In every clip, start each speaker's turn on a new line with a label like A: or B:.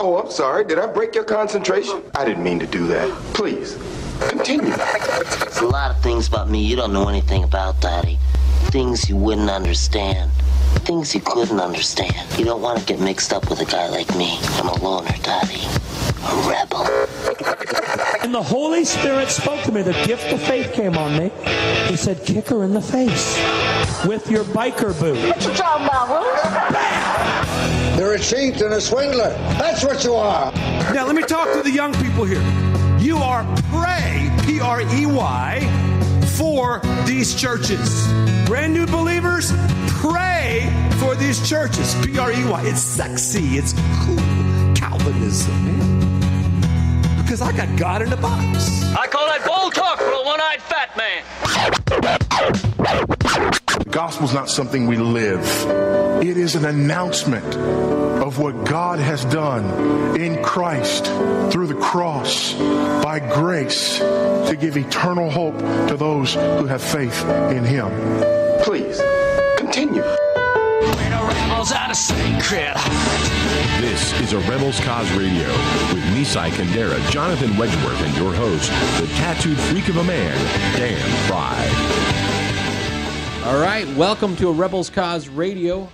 A: Oh, I'm sorry. Did I break your concentration? I didn't mean to do that. Please, continue.
B: There's a lot of things about me you don't know anything about, Daddy. Things you wouldn't understand. Things you couldn't understand. You don't want to get mixed up with a guy like me. I'm a loner, Daddy. A rebel.
C: And the Holy Spirit spoke to me. The gift of faith came on me. He said, kick her in the face with your biker boot.
B: What you talking about, Will?
D: You're a cheat and a swindler. That's what you are.
E: Now, let me talk to the young people here. You are prey, P-R-E-Y, for these churches. Brand new believers, pray for these churches. P-R-E-Y. It's sexy. It's cool. Calvinism, man. Because I got God in a box.
F: I call that bold talk for a one-eyed fat man.
G: The gospel's not something we live. It is an announcement of what God has done in Christ through the cross by grace to give eternal hope to those who have faith in Him.
A: Please, continue.
F: We're the rebels out of secret.
H: This is a Rebels Cause Radio with Nisai Kandera, Jonathan Wedgeworth, and your host, the tattooed freak of a man, Dan Fry.
I: All right, welcome to a Rebels Cause Radio.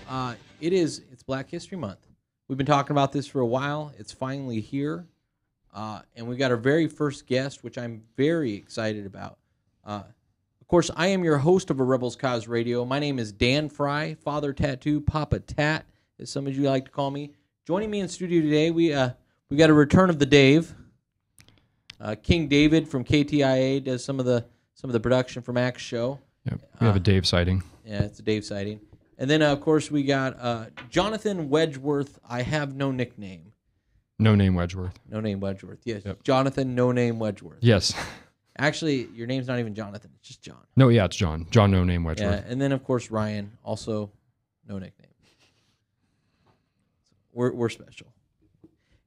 I: It's Black History Month. We've been talking about this for a while. It's finally here, and we got our very first guest, which I'm very excited about. Of course, I am your host of a Rebels Cause Radio. My name is Dan Fry, Father Tattoo, Papa Tat, as some of you like to call me. Joining me in studio today, we got a return of the Dave. King David from KTIA does some of the production for Mac's show.
J: Yep, we have a Dave sighting.
I: Yeah, it's a Dave sighting. And then, of course, we got Jonathan Wedgeworth. I have no nickname.
J: No name Wedgeworth.
I: No name Wedgeworth. Yes,
J: Yep.
I: Jonathan No Name Wedgeworth.
J: Yes.
I: Actually, your name's not even Jonathan. It's just John.
J: No, yeah, it's John. John No Name Wedgeworth.
I: Yeah, and then, of course, Ryan, also no nickname. We're special.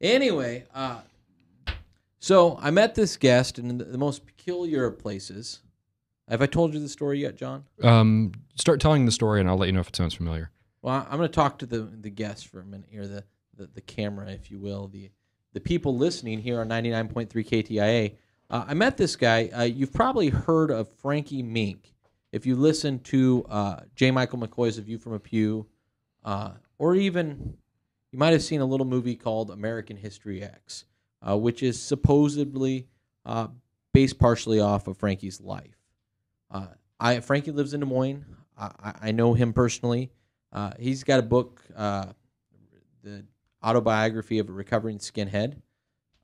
I: Anyway, so I met this guest in the most peculiar of places. Have I told you the story yet, John?
J: Start telling the story, and I'll let you know if it sounds familiar.
I: Well, I'm going to talk to the guest for a minute here, the camera, if you will, the people listening here on 99.3 KTIA. I met this guy. You've probably heard of Frankie Mink. If you listen to J. Michael McCoy's A View from a Pew, or even you might have seen a little movie called American History X, which is supposedly based partially off of Frankie's life. Frankie lives in Des Moines. I know him personally. He's got a book, the autobiography of a recovering skinhead,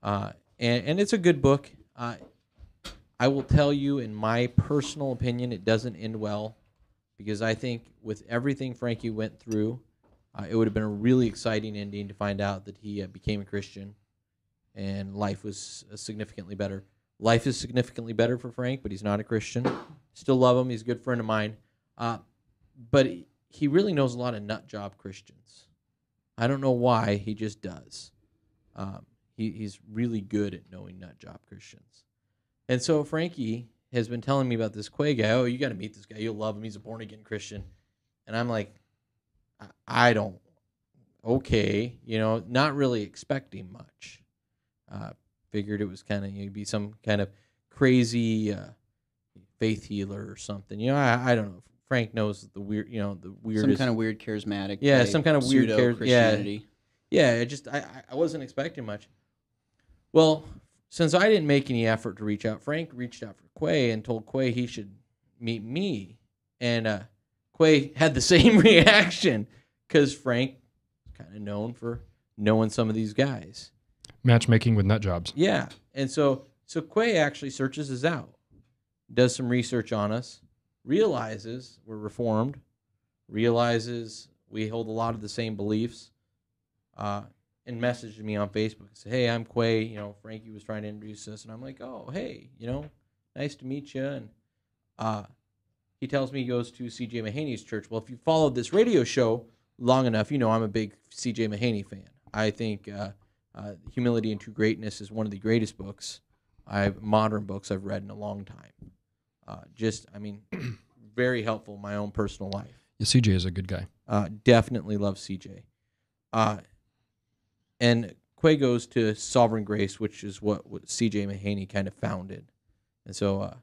I: and it's a good book. I will tell you, in my personal opinion, it doesn't end well, because I think with everything Frankie went through, it would have been a really exciting ending to find out that he became a Christian, and life was significantly better. Life is significantly better for Frank, but he's not a Christian. Still love him. He's a good friend of mine. But he really knows a lot of nut job Christians. I don't know why. He just does. He's really good at knowing nut job Christians. And so Frankie has been telling me about this Quay guy. Oh, you got to meet this guy. You'll love him. He's a born-again Christian. And I'm like, I don't. Okay. Not really expecting much. Figured it was kind of be some kind of crazy faith healer or something. I don't know. Frank knows the weird, the weirdest.
K: Some kind of weird charismatic.
I: Yeah, some kind of weird
K: Christianity.
I: Yeah. I wasn't expecting much. Well, since I didn't make any effort to reach out, Frank reached out for Quay and told Quay he should meet me, and Quay had the same reaction because Frank is kind of known for knowing some of these guys.
J: Matchmaking with nut jobs.
I: Yeah. And so Quay actually searches us out, does some research on us, realizes we're Reformed, realizes we hold a lot of the same beliefs, and messaged me on Facebook and said, hey, I'm Quay, Frankie was trying to introduce us. And I'm like, oh, hey, nice to meet you. And he tells me he goes to C.J. Mahaney's church. Well, if you followed this radio show long enough, I'm a big C.J. Mahaney fan. I think Humility into Greatness is one of the greatest books, modern books I've read in a long time. Very helpful in my own personal life.
J: Yeah, CJ is a good guy.
I: Definitely love CJ. And Quay goes to Sovereign Grace, which is what C.J. Mahaney kind of founded. And so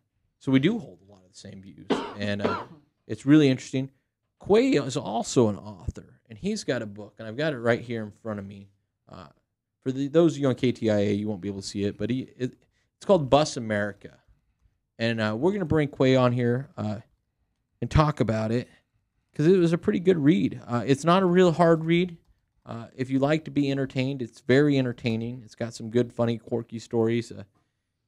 I: we do hold a lot of the same views. And it's really interesting. Quay is also an author, and he's got a book, and I've got it right here in front of me. For those of you on KTIA, you won't be able to see it, but it's called Bus America. And we're going to bring Quay on here and talk about it because it was a pretty good read. It's not a real hard read. If you like to be entertained, it's very entertaining. It's got some good, funny, quirky stories.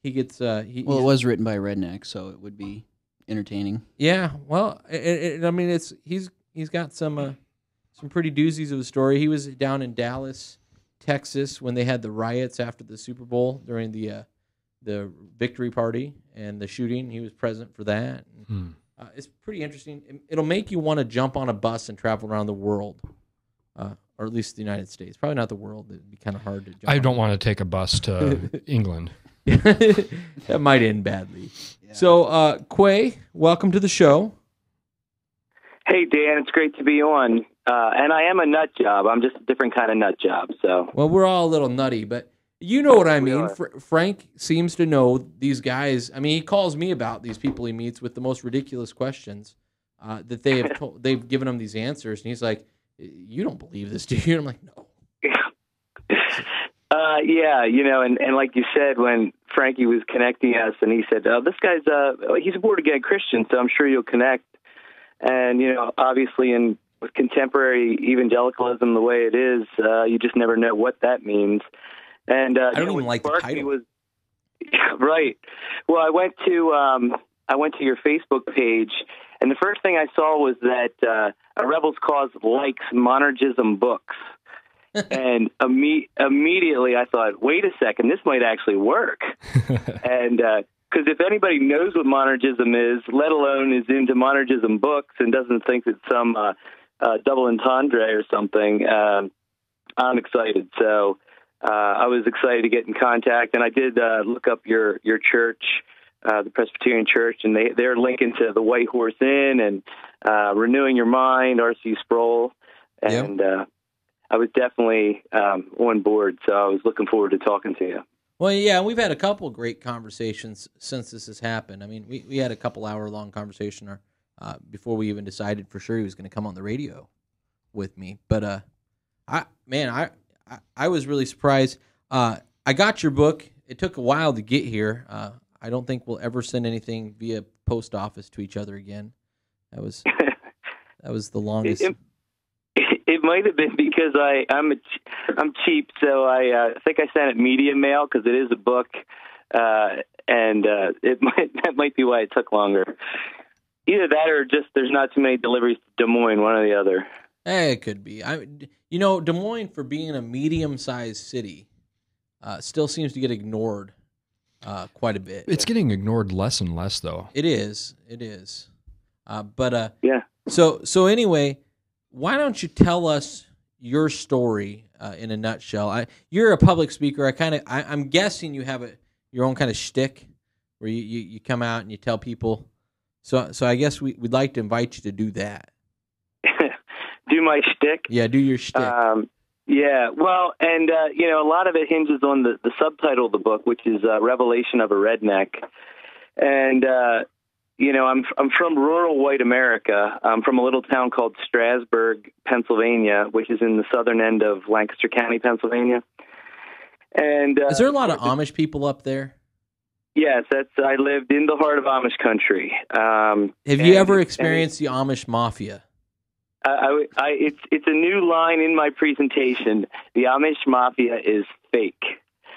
I: He gets it
K: was written by a redneck, so it would be entertaining.
I: Yeah, well, I mean, he's got some pretty doozies of a story. He was down in Dallas, Texas, when they had the riots after the Super Bowl during the victory party and the shooting. He was present for that. It's pretty interesting. It'll make you want to jump on a bus and travel around the world. Or at least the United States. Probably not the world. It'd be kind of hard to jump
J: I don't want to take a bus to England.
I: That might end badly. Yeah. So, Quay, welcome to the show.
L: Hey, Dan. It's great to be on. And I am a nut job. I'm just a different kind of nut job. So.
I: Well, we're all a little nutty, but you know what I mean. Frank seems to know these guys. I mean, he calls me about these people he meets with the most ridiculous questions that they have they've given him these answers, and he's like, "You don't believe this, do you?" And I'm like, "No."
L: Yeah, and like you said, when Frankie was connecting us, and he said, "This guy's he's a born-again Christian, so I'm sure you'll connect." And obviously, with contemporary evangelicalism the way it is, you just never know what that means. And
I: I don't even like the title.
L: Right. Well, I went to your Facebook page, and the first thing I saw was that A Rebel's Cause likes monergism books. And immediately I thought, wait a second, this might actually work. And because if anybody knows what monergism is, let alone is into monergism books and doesn't think it's some double entendre or something, I'm excited. So I was excited to get in contact, and I did look up your church, the Presbyterian Church, and they're linking to the White Horse Inn and Renewing Your Mind, R.C. Sproul, and I was definitely on board, so I was looking forward to talking to you.
I: Well, yeah, we've had a couple great conversations since this has happened. I mean, we had a couple hour-long conversation before we even decided for sure he was going to come on the radio with me. But, I was really surprised. I got your book. It took a while to get here. I don't think we'll ever send anything via post office to each other again. That was the longest.
L: It might have been because I'm cheap, so I think I sent it media mail because it is a book, and that might be why it took longer. Either that or just there's not too many deliveries to Des Moines, one or the other.
I: It could be. Des Moines, for being a medium-sized city, still seems to get ignored quite a bit.
J: It's getting ignored less and less, though.
I: It is.
L: Yeah.
I: So anyway, why don't you tell us your story in a nutshell? You're a public speaker. I'm guessing you have your own kind of shtick where you come out and you tell people. So I guess we'd like to invite you to do that.
L: Do my shtick?
I: Yeah, do your shtick.
L: Yeah, well, and a lot of it hinges on the subtitle of the book, which is Revelation of a Redneck. And I'm from rural white America. I'm from a little town called Strasburg, Pennsylvania, which is in the southern end of Lancaster County, Pennsylvania. And
I: is there a lot of Amish people up there?
L: Yes, I lived in the heart of Amish country.
I: Have you ever experienced the Amish Mafia?
L: It's a new line in my presentation. The Amish Mafia is fake.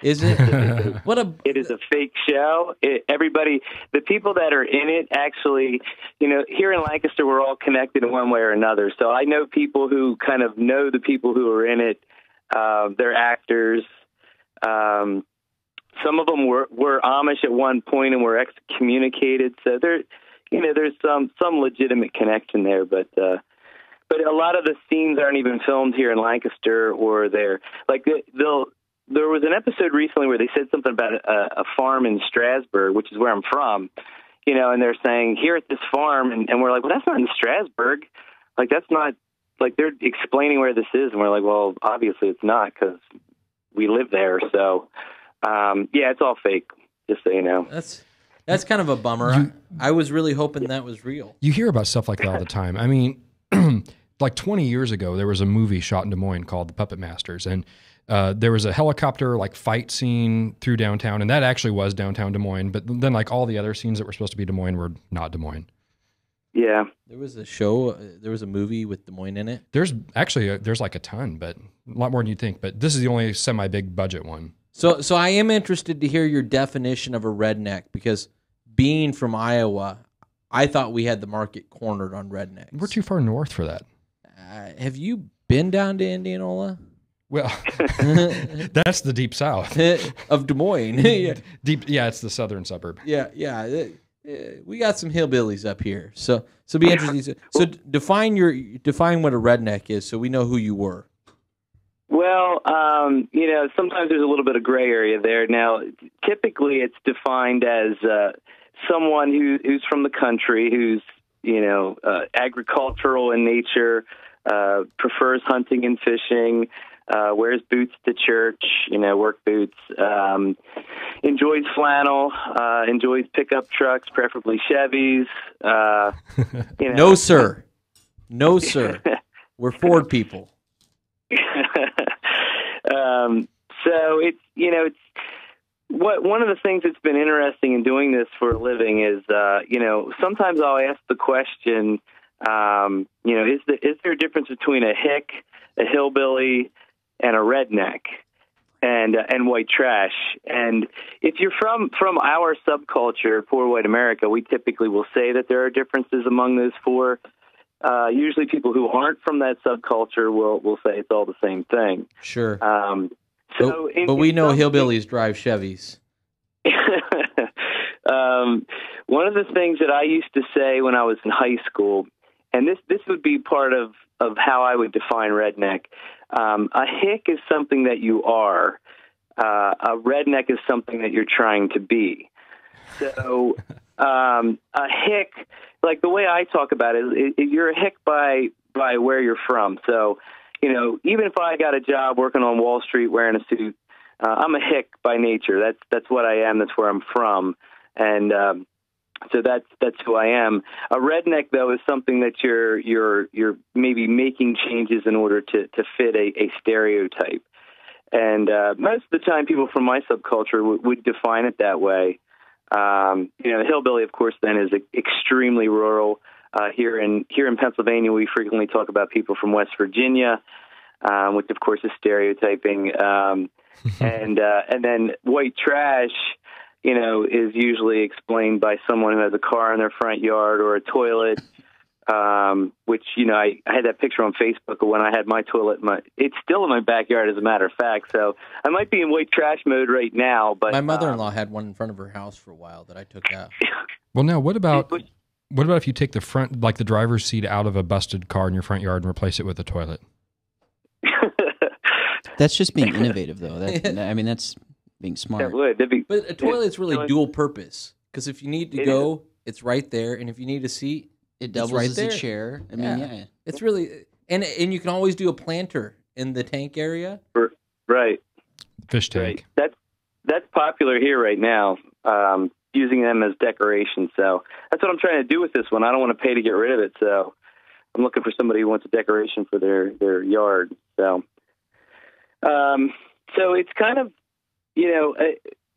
I: Is it?
L: It is a fake show. The people that are in it actually, here in Lancaster, we're all connected in one way or another. So I know people who kind of know the people who are in it. They're actors. Some of them were Amish at one point and were excommunicated. So there's some legitimate connection there, but a lot of the scenes aren't even filmed here in Lancaster or there. Like there was an episode recently where they said something about a farm in Strasburg, which is where I'm from, and they're saying here at this farm, and we're like, well, that's not in Strasburg. Like, that's not, like, they're explaining where this is, and we're like, well, obviously it's not, because we live there. So, yeah, it's all fake, just so you know.
I: That's kind of a bummer. I was really hoping that was real.
J: You hear about stuff like that all the time. I mean, like 20 years ago, there was a movie shot in Des Moines called The Puppet Masters, and there was a helicopter like fight scene through downtown, and that actually was downtown Des Moines. But then, like all the other scenes that were supposed to be Des Moines were not Des Moines.
L: Yeah,
I: there was a show. There was a movie with Des Moines in it.
J: There's actually there's like a ton, but a lot more than you'd think. But this is the only semi-big budget one.
I: So I am interested to hear your definition of a redneck, because being from Iowa, I thought we had the market cornered on rednecks.
J: We're too far north for that.
I: Have you been down to Indianola?
J: Well, that's the deep south
I: of Des Moines. Yeah.
J: Yeah, it's the southern suburb.
I: Yeah. We got some hillbillies up here, so be interesting. So define what a redneck is, so we know who you were.
L: Well, you know, sometimes there's a little bit of gray area there. Now, typically, it's defined as someone who's from the country, who's agricultural in nature, prefers hunting and fishing. Wears boots to church, work boots, enjoys flannel, enjoys pickup trucks, preferably Chevys.
I: No, sir. We're Ford people.
L: So it's one of the things that's been interesting in doing this for a living is, sometimes I'll ask the question, is there a difference between a hick, a hillbilly, and a redneck, and white trash? And if you're from our subculture, poor white America, we typically will say that there are differences among those four. Usually people who aren't from that subculture will say it's all the same thing.
I: Sure. But we know hillbillies drive Chevys.
L: One of the things that I used to say when I was in high school, and this would be part of how I would define redneck. A hick is something that you are. A redneck is something that you're trying to be. So a hick, like the way I talk about it, is you're a hick by where you're from. So, even if I got a job working on Wall Street wearing a suit, I'm a hick by nature. That's what I am. That's where I'm from. And so that's who I am. A redneck, though, is something that you're maybe making changes in order to fit a stereotype. And most of the time, people from my subculture would define it that way. The hillbilly, of course, then is extremely rural. Here in Pennsylvania, we frequently talk about people from West Virginia, which of course is stereotyping. And then white trash, is usually explained by someone who has a car in their front yard or a toilet. Which, I had that picture on Facebook of when I had my toilet. It's still in my backyard, as a matter of fact. So I might be in white trash mode right now. But
I: my mother-in-law had one in front of her house for a while that I took out.
J: Well, now what about if you take the front, like the driver's seat, out of a busted car in your front yard and replace it with a toilet?
K: That's just being innovative, though. That's being smart.
I: But a toilet's really dual purpose, because if you need to go, it's right there, and if you need a seat,
K: it doubles
I: right
K: as
I: there.
K: a chair. Yeah.
I: It's really, and you can always do a planter in the tank area.
L: Right.
J: Fish tank.
L: Right. That's popular here right now, using them as decoration. So that's what I'm trying to do with this one. I don't want to pay to get rid of it, so I'm looking for somebody who wants a decoration for their yard. So, so it's kind of,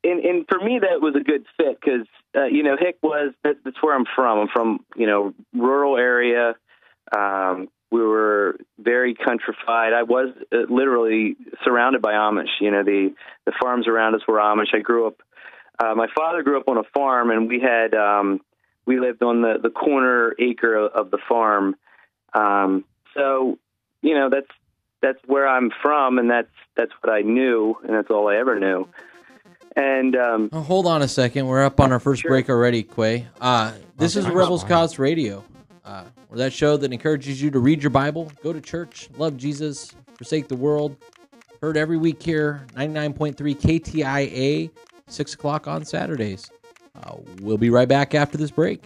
L: and for me that was a good fit because, hick that's where I'm from. I'm from, rural area. We were very countrified. I was literally surrounded by Amish. The farms around us were Amish. I grew up. My father grew up on a farm, and we lived on the corner acre of the farm. So, that's where I'm from, and that's what I knew, and that's all I ever knew. And
I: hold on a second. We're up on our first break already, Quay. This is Rebels Cause Radio. We're that show that encourages you to read your Bible, go to church, love Jesus, forsake the world. Heard every week here, 99.3 KTIA, 6 o'clock on Saturdays. We'll be right back after this break.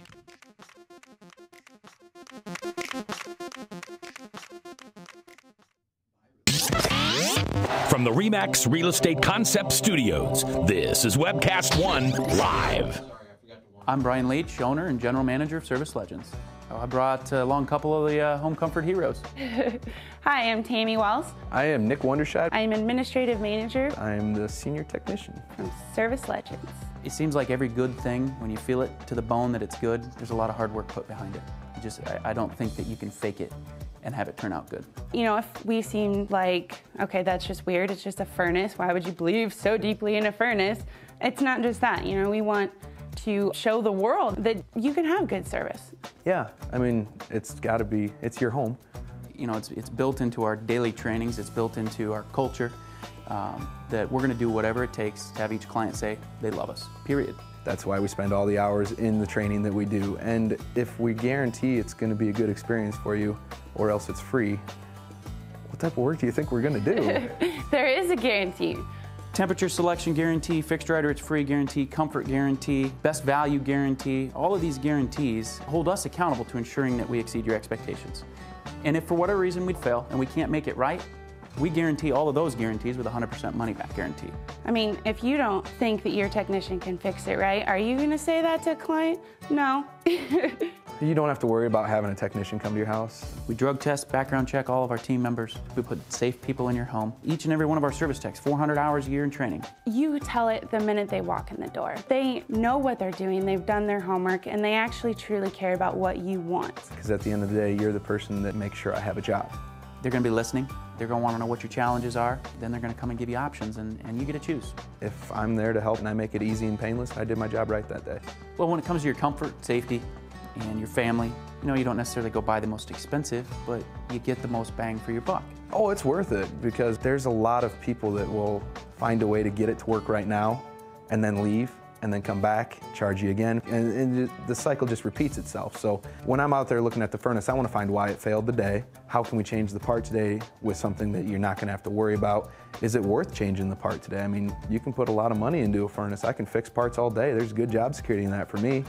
H: From
M: from the RE/MAX Real Estate Concept Studios, this is Webcast One Live.
N: I'm Brian Leach, owner and general manager of Service Legends. I brought along a couple of the home comfort heroes.
O: Hi, I'm Tammy Wells.
P: I am Nick Wondershad.
O: I'm administrative manager.
P: I'm the senior technician
O: from Service Legends.
N: It seems like every good thing, when you feel it to the bone that it's good, there's a lot of hard work put behind it. I don't think that you can fake it and have it turn out good.
O: You know, if we seem like, okay, that's just weird, it's just a furnace, why would you believe so deeply in a furnace? It's not just that, you know, we want to show the world that you can have good service.
P: Yeah, I mean, it's gotta be, it's your home.
N: You know, it's built into our daily trainings, it's built into our culture, that we're gonna do whatever it takes to have each client say they love us, period.
P: That's why we spend all the hours in the training that we do. And if we guarantee it's gonna be a good experience for you, or else it's free, what type of work do you think we're gonna do?
O: There is a guarantee.
N: Temperature selection guarantee, fixed right or it's free guarantee, comfort guarantee, best value guarantee. All of these guarantees hold us accountable to ensuring that we exceed your expectations. And if for whatever reason we'd fail and we can't make it right, we guarantee all of those guarantees with a 100% money back guarantee.
O: I mean, if you don't think that your technician can fix it right, are you gonna say that to a client? No.
P: You don't have to worry about having a technician come to your house.
N: We drug test, background check all of our team members. We put safe people in your home. Each and every one of our service techs, 400 hours a year in training.
O: You tell it the minute they walk in the door. They know what they're doing, they've done their homework, and they actually truly care about what you want.
P: Because at the end of the day, you're the person that makes sure I have a job.
N: They're gonna be listening. They're gonna wanna know what your challenges are. Then they're gonna come and give you options, and you get to choose.
P: If I'm there to help and I make it easy and painless, I did my job right that day.
N: Well, when it comes to your comfort, safety, and your family, you know, you don't necessarily go buy the most expensive, but you get the most bang for your buck.
P: Oh, it's worth it, because there's a lot of people that will find a way to get it to work right now and then leave and then come back, charge you again, and the cycle just repeats itself. So when I'm out there looking at the furnace, I want to find why it failed today. How can we change the part today with something that you're not going to have to worry about? Is it worth changing the part today? I mean, you can put a lot of money into a furnace. I can fix parts all day. There's good job security in that for me,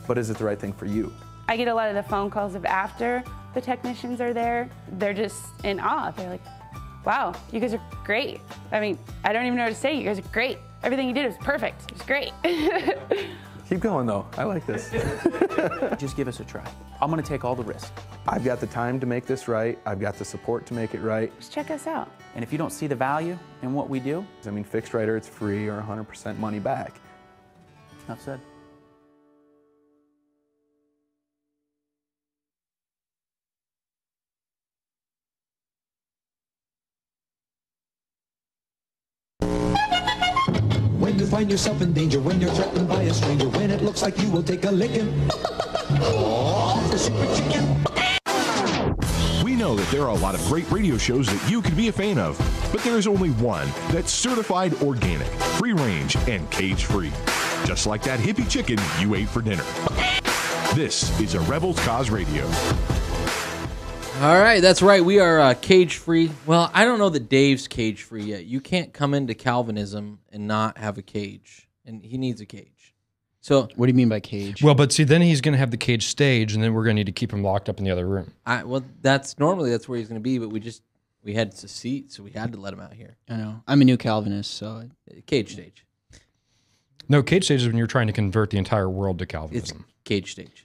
P: but is it the right thing for you?
O: I get a lot of the phone calls of after the technicians are there. They're just in awe. They're like, wow, you guys are great. I mean, I don't even know what to say. You guys are great. Everything you did was perfect. It was great.
P: Keep going though, I like this.
N: Just give us a try. I'm gonna take all the risk.
P: I've got the time to make this right. I've got the support to make it right.
O: Just check us out.
N: And if you don't see the value in what we do,
P: I mean, fixed right or it's free or 100% money back.
N: Enough said.
Q: When you find yourself in danger, when you're threatened by a stranger, when it looks like you will take a licking. Oh, the super chicken.
H: We know that there are a lot of great radio shows that you could be a fan of, but there is only one that's certified organic, free range, and cage free. Just like that hippie chicken you ate for dinner. This is a Rebels Cause Radio.
I: All right, that's right. We are cage-free. Well, I don't know that Dave's cage-free yet. You can't come into Calvinism and not have a cage, and he needs a cage. So,
K: what do you mean by cage?
J: Well, but see, then he's going to have the cage stage, and then we're going to need to keep him locked up in the other room.
I: Well, that's where he's going to be, but we had a seat, so we had to let him out here.
K: I know. I'm a new Calvinist, so
I: cage stage.
J: No, cage stage is when you're trying to convert the entire world to Calvinism.
I: It's cage stage.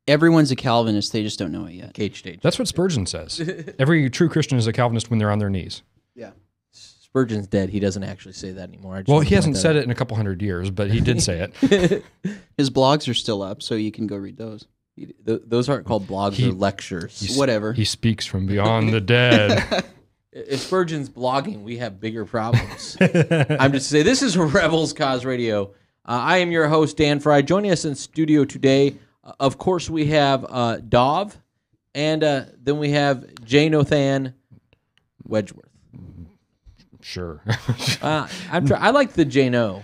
K: Everyone's a Calvinist, they just don't know it yet.
I: Cage stage.
J: That's what Spurgeon says. Every true Christian is a Calvinist when they're on their knees.
K: Yeah.
I: Spurgeon's dead. He doesn't actually say that anymore.
J: Well, he hasn't said it in a couple hundred years, but he did say it.
K: His blogs are still up, so you can go read those.
I: Those aren't called blogs or lectures.
K: Whatever.
J: He speaks from beyond the dead.
I: If Spurgeon's blogging, we have bigger problems. I'm just saying, this is Rebels Cause Radio. I am your host, Dan Fry. Joining us in studio today, of course, we have Dov, and then we have Jonathan Wedgeworth.
J: Sure.
I: I like the J-No.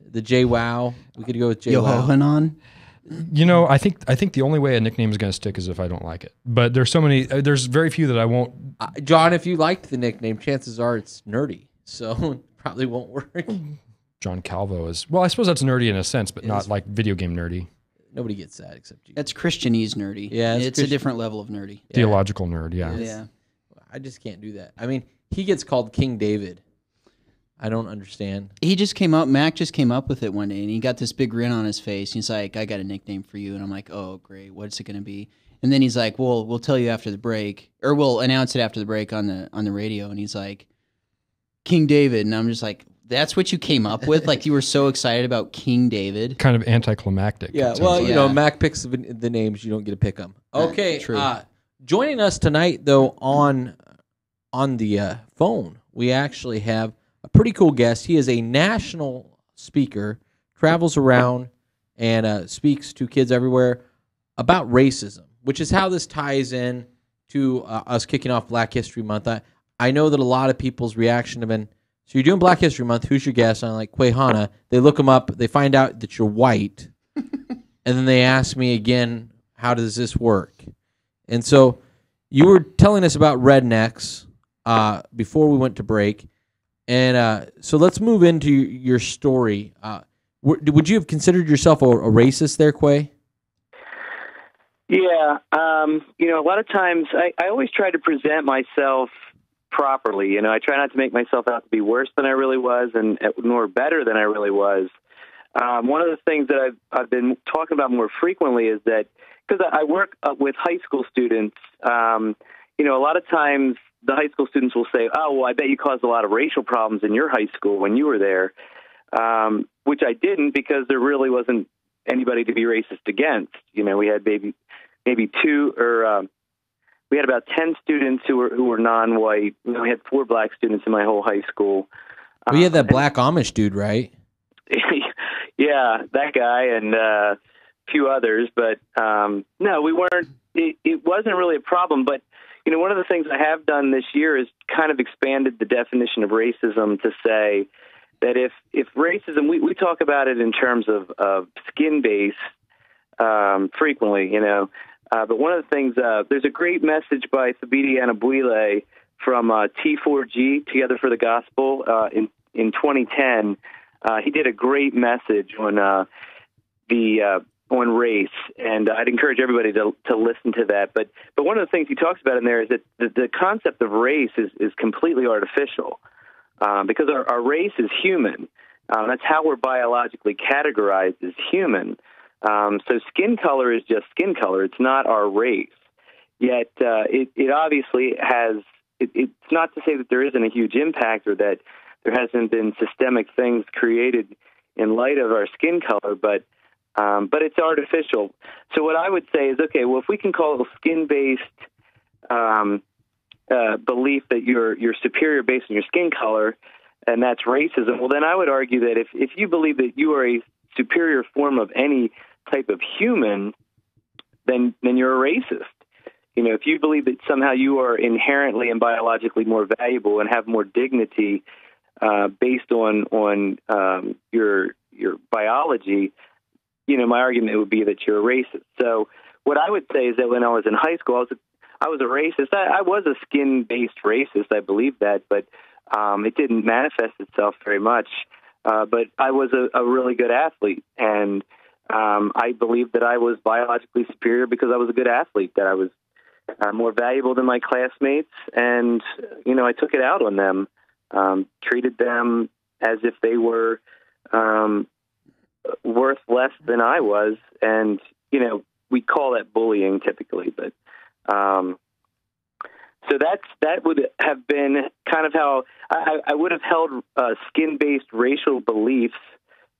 I: The J-Wow. We could go with J-Wow.
K: Yohanan.
J: You know, I think the only way a nickname is going to stick is if I don't like it. But there's so many. There's very few that I won't.
I: John, if you liked the nickname, chances are it's nerdy, so it probably won't work.
J: John Calvo is, well, I suppose that's nerdy in a sense, but not like video game nerdy.
I: Nobody gets that except you.
K: That's Christianese nerdy.
I: Yeah,
K: it's a different level of nerdy.
J: Theological nerd. Yeah.
K: Yeah.
I: I just can't do that. I mean, he gets called King David. I don't understand.
K: He just came up, Mac just came up with it one day, and he got this big grin on his face. He's like, I got a nickname for you. And I'm like, oh, great. What's it going to be? And then he's like, well, we'll tell you after the break, or we'll announce it after the break on the radio. And he's like, King David. And I'm just like, that's what you came up with? Like, you were so excited about King David?
J: Kind of anticlimactic.
I: Yeah, well, you know, Mac picks the names. You don't get to pick them. Okay,
K: true.
I: Joining us tonight, though, on the phone, we actually have a pretty cool guest. He is a national speaker, travels around, and speaks to kids everywhere about racism, which is how this ties in to us kicking off Black History Month. I know that a lot of people's reaction have been, so you're doing Black History Month, who's your guest? And I'm like, Quay Hanna. They look him up, they find out that you're white, and then they ask me again, how does this work? And so you were telling us about rednecks before we went to break, and so let's move into your story. Would you have considered yourself a racist there, Quay?
L: Yeah, you know, a lot of times I always try to present myself properly. You know, I try not to make myself out to be worse than I really was, and nor better than I really was. One of the things that I've been talking about more frequently is that because I work with high school students, you know, a lot of times the high school students will say, "Oh, well, I bet you caused a lot of racial problems in your high school when you were there," which I didn't, because there really wasn't anybody to be racist against. You know, we had maybe two or we had about 10 students who were non-white. You know, we had 4 black students in my whole high school.
I: We had that black Amish dude, right?
L: Yeah, that guy and a few others. But no, we weren't. It wasn't really a problem. But you know, one of the things I have done this year is kind of expanded the definition of racism to say that if racism, we talk about it in terms of skin-based frequently, you know. But one of the things, there's a great message by Thabiti Anyabwile from T4G, Together for the Gospel, in 2010. He did a great message on on race, and I'd encourage everybody to listen to that. But one of the things he talks about in there is that the concept of race is completely artificial, because our race is human. That's how we're biologically categorized as human. So skin color is just skin color. It's not our race. Yet it obviously has, it's not to say that there isn't a huge impact or that there hasn't been systemic things created in light of our skin color, but it's artificial. So what I would say is, okay, well, if we can call it a skin-based belief that you're superior based on your skin color, and that's racism, well, then I would argue that if you believe that you are a superior form of any type of human, then you're a racist. You know, if you believe that somehow you are inherently and biologically more valuable and have more dignity based on your biology, you know, my argument would be that you're a racist. So what I would say is that when I was in high school, I was a racist. I was a skin-based racist. I believe that, but it didn't manifest itself very much. But I was a really good athlete, and I believed that I was biologically superior because I was a good athlete, that I was more valuable than my classmates, and, you know, I took it out on them, treated them as if they were worth less than I was, and, you know, we call that bullying typically, but so that would have been kind of how I would have held skin-based racial beliefs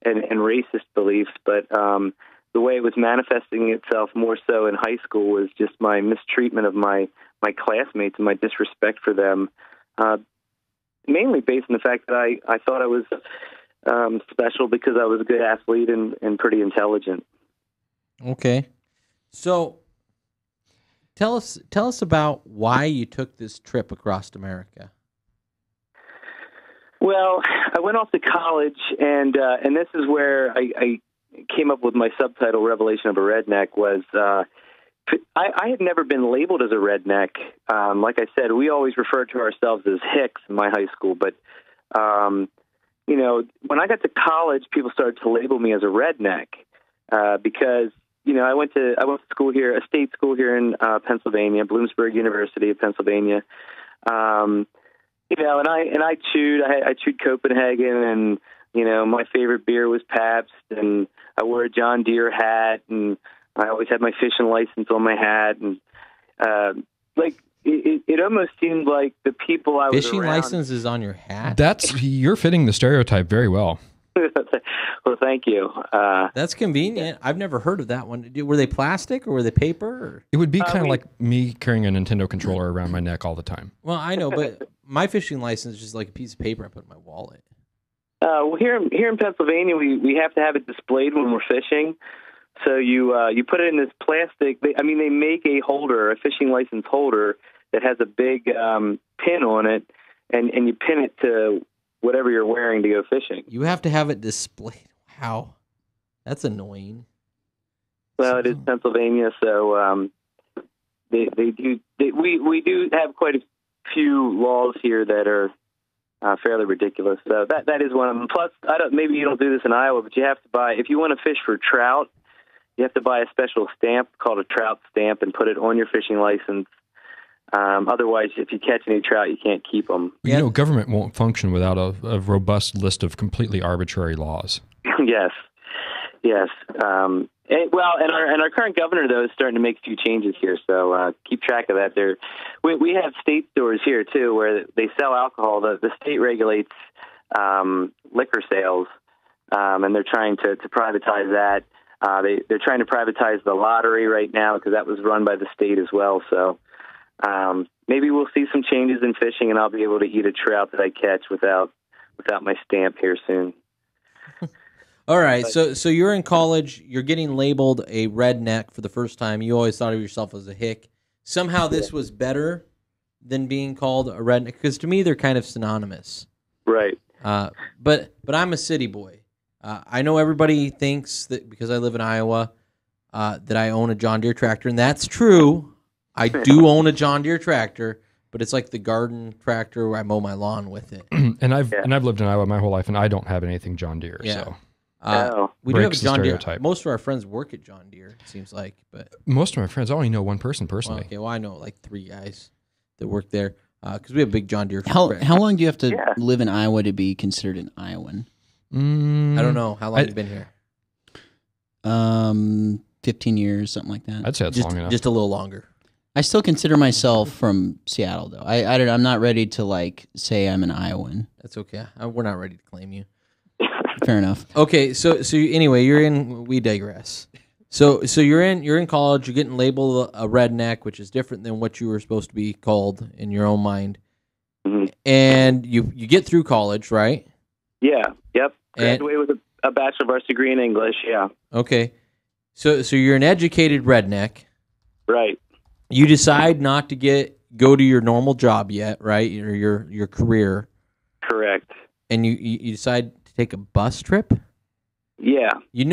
L: and racist beliefs, but the way it was manifesting itself more so in high school was just my mistreatment of my classmates and my disrespect for them, mainly based on the fact that I thought I was special because I was a good athlete and pretty intelligent.
I: Okay. So tell us about why you took this trip across America.
L: Well, I went off to college, and this is where I came up with my subtitle, Revelation of a Redneck, was I had never been labeled as a redneck. Like I said, we always referred to ourselves as Hicks in my high school, but you know, when I got to college, people started to label me as a redneck because, you know, I went to school here, a state school here in Pennsylvania, Bloomsburg University of Pennsylvania. You know, and I chewed Copenhagen, and my favorite beer was Pabst, and I wore a John Deere hat, and I always had my fishing license on my hat, and it almost seemed like the people I was
I: Fishing
L: around.
I: license is on your hat.
J: You're fitting the stereotype very well.
L: Well, thank you.
I: That's convenient. I've never heard of that one. Were they plastic or were they paper? Or?
J: It would be kind of like me carrying a Nintendo controller around my neck all the time.
I: Well, I know, but my fishing license is just like a piece of paper I put in my wallet.
L: Well, here in Pennsylvania, we have to have it displayed when we're fishing. So you put it in this plastic. They make a holder, a fishing license holder that has a big pin on it, and you pin it to whatever you're wearing to go fishing.
I: You have to have it displayed. Wow, that's annoying.
L: Well, it is Pennsylvania, so we do have quite a few laws here that are fairly ridiculous. So that is one of them. Plus, maybe you don't do this in Iowa, but you have to buy, if you want to fish for trout, you have to buy a special stamp called a trout stamp and put it on your fishing license. Otherwise, if you catch any trout, you can't keep them.
J: You know, government won't function without a robust list of completely arbitrary laws.
L: Yes. And our current governor, though, is starting to make a few changes here, so keep track of that. We have state stores here, too, where they sell alcohol. The state regulates liquor sales, and they're trying to privatize that. They're trying to privatize the lottery right now because that was run by the state as well. So maybe we'll see some changes in fishing, and I'll be able to eat a trout that I catch without my stamp here soon.
I: All right, so you're in college. You're getting labeled a redneck for the first time. You always thought of yourself as a hick. Somehow this was better than being called a redneck, because to me they're kind of synonymous.
L: Right.
I: But I'm a city boy. I know everybody thinks that because I live in Iowa that I own a John Deere tractor, and that's true. I do own a John Deere tractor, but it's like the garden tractor where I mow my lawn with it.
J: And I've lived in Iowa my whole life, and I don't have anything John Deere.
I: Yeah.
J: So
I: we do have a
J: breaks the
I: John Deere.
J: stereotype.
I: Most of our friends work at John Deere, it seems like. But
J: most of my friends, I only know one person personally.
I: well, okay, well I know like 3 guys that work there because we have a big John Deere.
K: How long do you have to live in Iowa to be considered an Iowan?
I: I don't know. How long have you been here?
K: 15 years, something like that.
J: I'd say that's long enough.
I: Just a little longer.
K: I still consider myself from Seattle, though. I'm not ready to like say I'm an Iowan.
I: That's okay. We're not ready to claim you.
K: Fair enough.
I: Okay, so anyway, you're in. We digress. So you're in college. You're getting labeled a redneck, which is different than what you were supposed to be called in your own mind.
L: Mm-hmm.
I: And you get through college, right?
L: Yeah. Yep.
I: And-
L: Graduated with a Bachelor of Arts degree in English. Yeah.
I: Okay. So you're an educated redneck.
L: Right.
I: You decide not to go to your normal job yet, right? Or your career.
L: Correct.
I: And you decide to take a bus trip?
L: Yeah.
I: I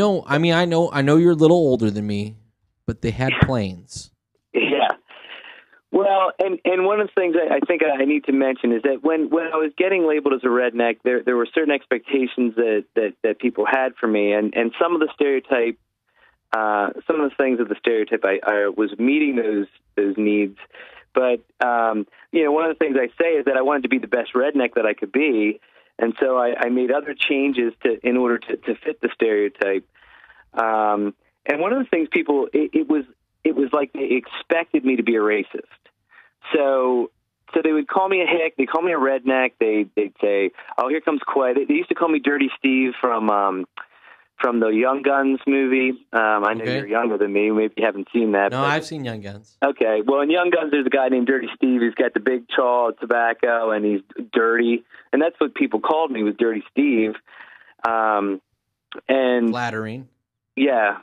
I: know you're a little older than me, but they had planes.
L: Yeah. Well, and one of the things I think I need to mention is that when I was getting labeled as a redneck, there were certain expectations that people had for me, and some of the stereotype, some of the things of the stereotype, I was meeting those needs. But one of the things I say is that I wanted to be the best redneck that I could be, and so I made other changes in order to fit the stereotype. And one of the things people it was like they expected me to be a racist. So they would call me a hick. They call me a redneck. They'd say, "Oh, here comes Quay." They used to call me Dirty Steve from the Young Guns movie. I know you're younger than me. Maybe you haven't seen that.
I: No, I've seen Young Guns.
L: Okay. Well, in Young Guns, there's a guy named Dirty Steve. He's got the big chaw of tobacco, and he's dirty. And that's what people called me, was Dirty Steve. And
I: flattering.
L: Yeah.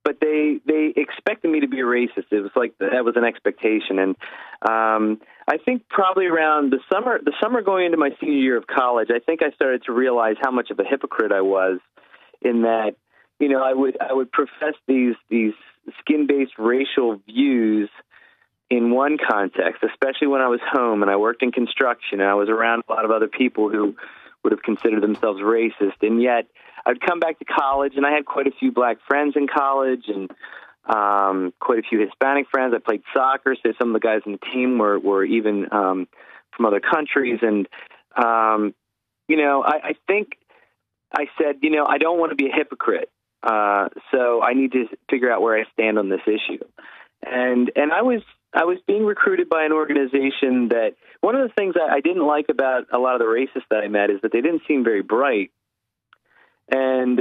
L: But they expected me to be a racist. It was like that was an expectation. And I think probably around the summer going into my senior year of college, I think I started to realize how much of a hypocrite I was, in that, I would profess these skin-based racial views in one context, especially when I was home and I worked in construction and I was around a lot of other people who would have considered themselves racist. And yet I'd come back to college, and I had quite a few black friends in college and quite a few Hispanic friends. I played soccer, so some of the guys on the team were even from other countries. And, I think I said, I don't want to be a hypocrite. So I need to figure out where I stand on this issue. And I was being recruited by an organization that one of the things I didn't like about a lot of the racists that I met is that they didn't seem very bright. And,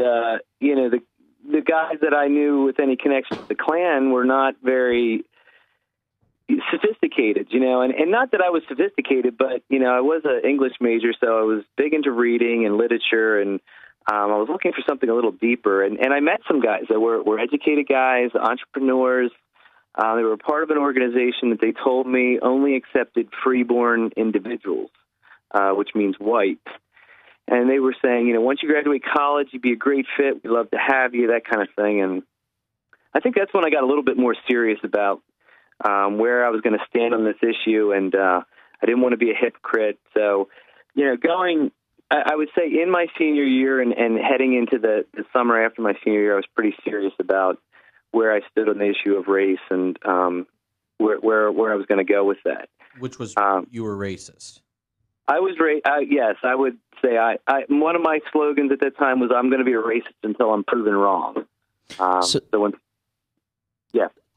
L: the guys that I knew with any connection to the Klan were not very sophisticated, and not that I was sophisticated, but, I was an English major, so I was big into reading and literature, and I was looking for something a little deeper. And I met some guys that were educated guys, entrepreneurs. They were part of an organization that they told me only accepted freeborn individuals, which means white. And they were saying, once you graduate college, you'd be a great fit. We'd love to have you, that kind of thing. And I think that's when I got a little bit more serious about where I was going to stand on this issue. And I didn't want to be a hypocrite. So, I would say in my senior year and heading into the summer after my senior year, I was pretty serious about where I stood on the issue of race and where I was going to go with that.
I: Which was you were racist.
L: I was yes, I would say one of my slogans at that time was I'm going to be a racist until I'm proven wrong.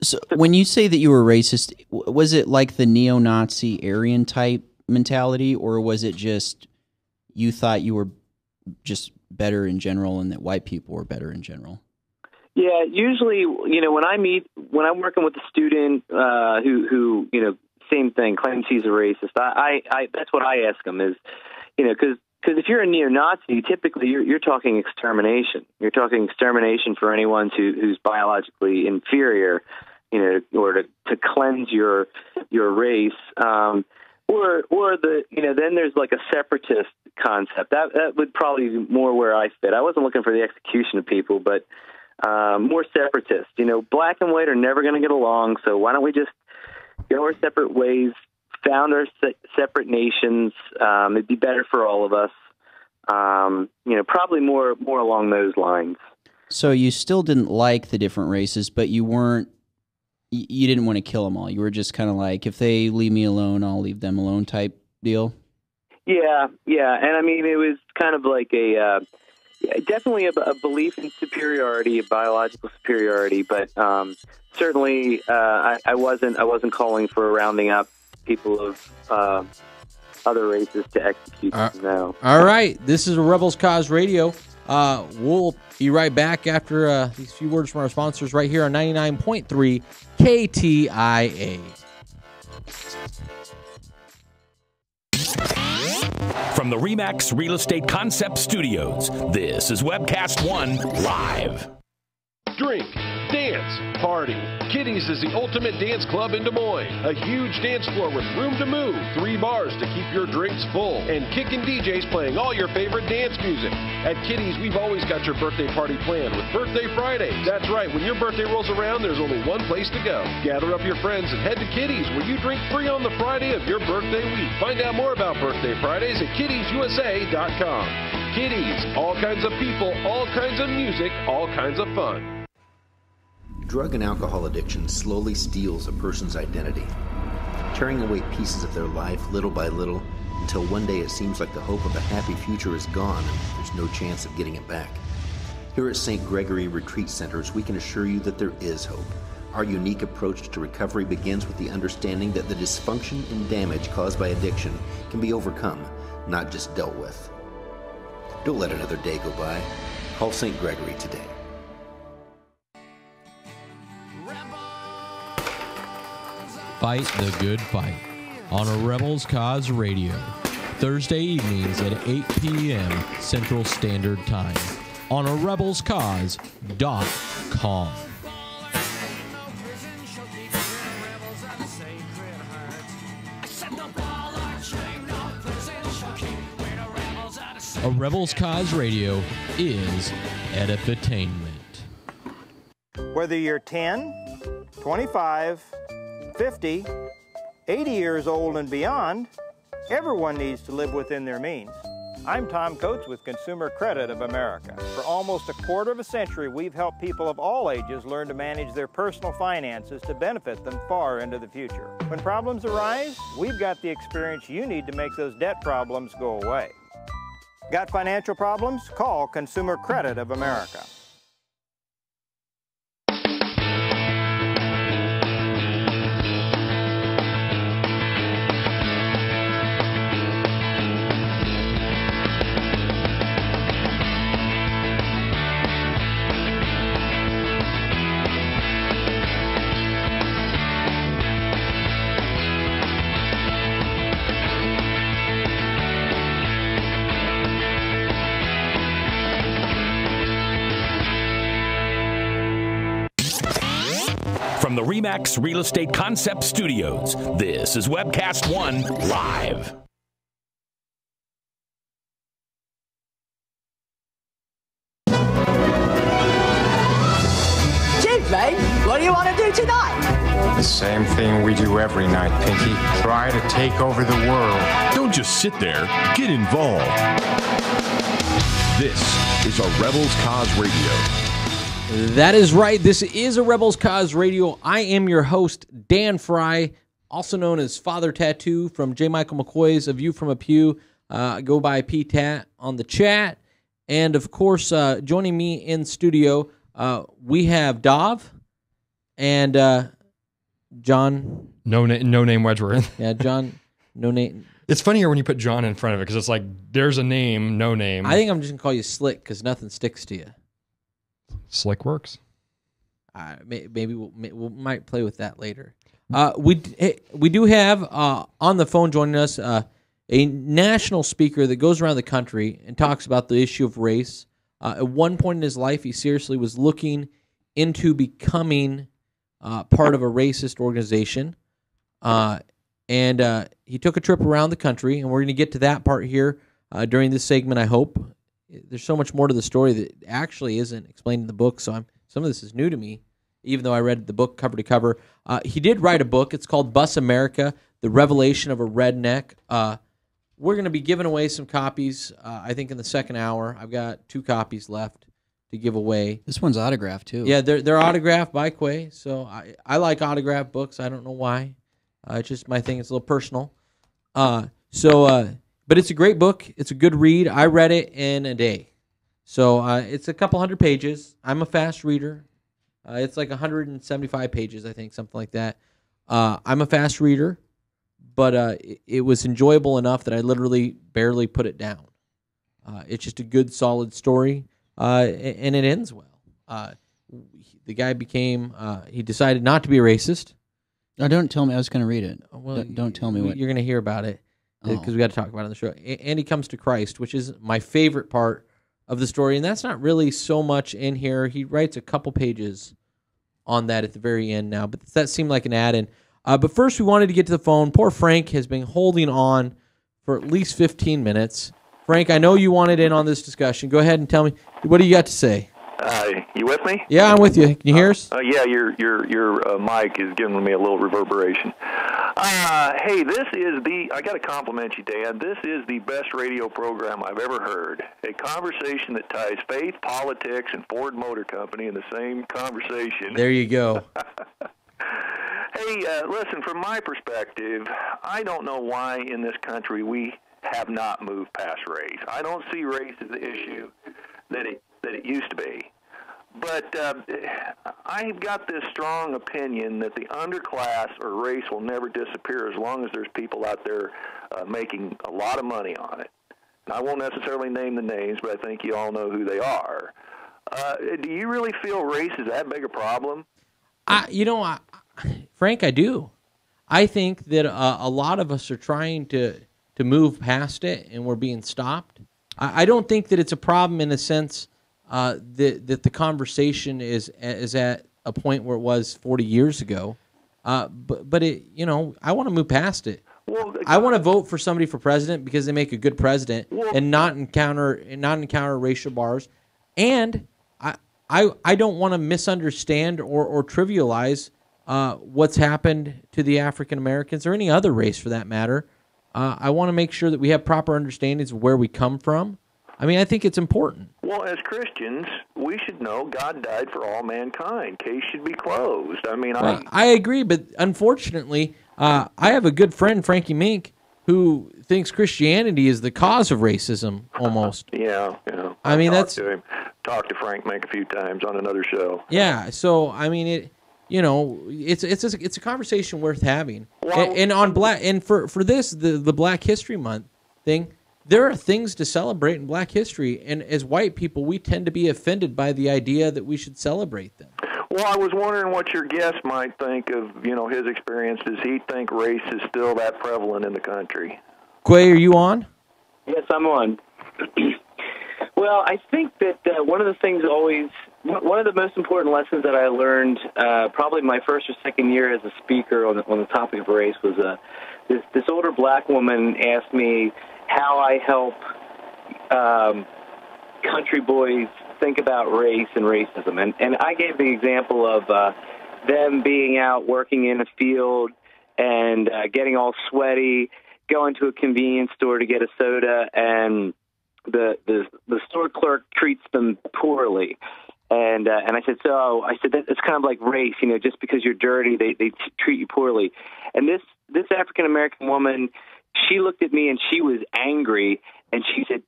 L: So
K: when you say that you were racist, was it like the neo-Nazi Aryan type mentality, or was it just you thought you were just better in general and that white people were better in general?
L: Yeah, usually, when I'm working with a student who same thing, claims he's a racist, I that's what I ask them is, because if you're a neo-Nazi, typically you're talking extermination. You're talking extermination for anyone who's biologically inferior, or to cleanse your race. Or then there's like a separatist concept. That would probably be more where I fit. I wasn't looking for the execution of people, but more separatist. Black and white are never going to get along, so why don't we just go our separate ways, found our separate nations? It'd be better for all of us. Probably more along those lines.
K: So you still didn't like the different races, but you didn't want to kill them all. You were just kind of like, if they leave me alone, I'll leave them alone type deal? Yeah. And I mean, it was kind of like definitely a belief in superiority, biological superiority, but certainly I wasn't calling for rounding up people of other races to execute them. No.
I: All right. This is Rebels Cause Radio. We'll be right back after these few words from our sponsors right here on 99.3 KTIA.
M: From the RE/MAX Real Estate Concept Studios, this is Webcast One Live.
R: Drink, dance, party. Kitty's is the ultimate dance club in Des Moines. A huge dance floor with room to move, 3 bars to keep your drinks full, and kickin' DJs playing all your favorite dance music. At Kitty's, we've always got your birthday party planned with Birthday Fridays. That's right, when your birthday rolls around, there's only one place to go. Gather up your friends and head to Kitty's, where you drink free on the Friday of your birthday week. Find out more about Birthday Fridays at kittysusa.com. Kitty's, all kinds of people, all kinds of music, all kinds of fun.
S: Drug and alcohol addiction slowly steals a person's identity, tearing away pieces of their life little by little until one day it seems like the hope of a happy future is gone and there's no chance of getting it back. Here at St. Gregory Retreat Centers, we can assure you that there is hope. Our unique approach to recovery begins with the understanding that the dysfunction and damage caused by addiction can be overcome, not just dealt with. Don't let another day go by. Call St. Gregory today.
I: Fight the good fight on a Rebels Cause Radio, Thursday evenings at 8 p.m. Central Standard Time on a rebelscause.com. A Rebels Cause Radio is edutainment.
T: Whether you're 10, 25, 50, 80 years old and beyond, everyone needs to live within their means. I'm Tom Coates with Consumer Credit of America. For almost a quarter of a century, we've helped people of all ages learn to manage their personal finances to benefit them far into the future. When problems arise, we've got the experience you need to make those debt problems go away. Got financial problems? Call Consumer Credit of America.
M: From the RE/MAX Real Estate Concept Studios, this is Webcast One Live.
U: Chief, mate, what do you want to do tonight?
V: The same thing we do every night, Pinky. Try to take over the world.
H: Don't just sit there. Get involved. This is a Rebels Cause Radio.
I: That is right. This is a Rebels Cause Radio. I am your host, Dan Fry, also known as Father Tattoo from J. Michael McCoy's A View from a Pew. Go by PTAT on the chat. And, of course, joining me in studio, we have Dov and John.
J: No name Wedgeworth.
I: Yeah, John. No name.
J: It's funnier when you put John in front of it because it's like there's a name, no name.
I: I think I'm just going to call you Slick because nothing sticks to you.
J: Slick works.
I: Maybe we might play with that later. We do have on the phone joining us a national speaker that goes around the country and talks about the issue of race. At one point in his life, he seriously was looking into becoming part of a racist organization, and he took a trip around the country. And we're going to get to that part here during this segment, I hope. There's so much more to the story that actually isn't explained in the book, so some of this is new to me, even though I read the book cover to cover. He did write a book. It's called Bus America, The Revelation of a Redneck. We're going to be giving away some copies, I think, in the second hour. I've got 2 copies left to give away.
K: This one's autographed, too.
I: Yeah, they're autographed by Quay, so I like autographed books. I don't know why. It's just my thing. It's a little personal. But it's a great book. It's a good read. I read it in a day. So it's a couple hundred pages. I'm a fast reader. It's like 175 pages, I think, something like that. I'm a fast reader, but it was enjoyable enough that I literally barely put it down. It's just a good, solid story, and it ends well. The guy he decided not to be a racist.
K: No, don't tell me. I was going to read it.
I: Well,
K: don't tell me what.
I: You're going to hear about it. Because we got to talk about it on the show. And he comes to Christ, which is my favorite part of the story. And that's not really so much in here. He writes a couple pages on that at the very end now. But that seemed like an add-in. But first, we wanted to get to the phone. Poor Frank has been holding on for at least 15 minutes. Frank, I know you wanted in on this discussion. Go ahead and tell me, what do you got to say?
W: You with me?
I: Yeah, I'm with you. Can you hear us?
W: Yeah, your mic is giving me a little reverberation. Hey, I got to compliment you, Dan. This is the best radio program I've ever heard. A conversation that ties faith, politics, and Ford Motor Company in the same conversation.
I: There you go.
W: Hey, listen, from my perspective, I don't know why in this country we have not moved past race. I don't see race as the issue that it used to be. But I've got this strong opinion that the underclass or race will never disappear as long as there's people out there making a lot of money on it. And I won't necessarily name the names, but I think you all know who they are. Do you really feel race is that big a problem?
I: Frank, I do. I think that a lot of us are trying to move past it, and we're being stopped. I don't think that it's a problem in a sense that the conversation is at a point where it was 40 years ago. But it, I want to move past it.
W: Well,
I: I want to vote for somebody for president because they make a good president and not encounter racial bars. And I don't want to misunderstand or trivialize what's happened to the African Americans or any other race for that matter I want to make sure that we have proper understandings of where we come from. I mean, I think it's important.
W: Well, as Christians, we should know God died for all mankind. Case should be closed. I mean,
I: I agree, but unfortunately, I have a good friend, Frankie Mink, who thinks Christianity is the cause of racism, almost.
W: Yeah.
I: I mean,
W: talked to him. Talked to Frank Mink a few times on another show.
I: Yeah, so I mean, it's a conversation worth having. And on Black, and for this, the Black History Month thing, there are things to celebrate in Black history, and as white people, we tend to be offended by the idea that we should celebrate them.
W: Well, I was wondering what your guest might think of, his experience. Does he think race is still that prevalent in the country?
I: Quay, are you on?
L: Yes, I'm on. Well, I think that one of the most important lessons that I learned probably my first or second year as a speaker on the topic of race was this older black woman asked me how I help country boys think about race and racism. And I gave the example of them being out working in a field and getting all sweaty, going to a convenience store to get a soda, and the store clerk treats them poorly. And I said, it's kind of like race, just because you're dirty, they treat you poorly. And this African-American woman, she looked at me and she was angry, and she said,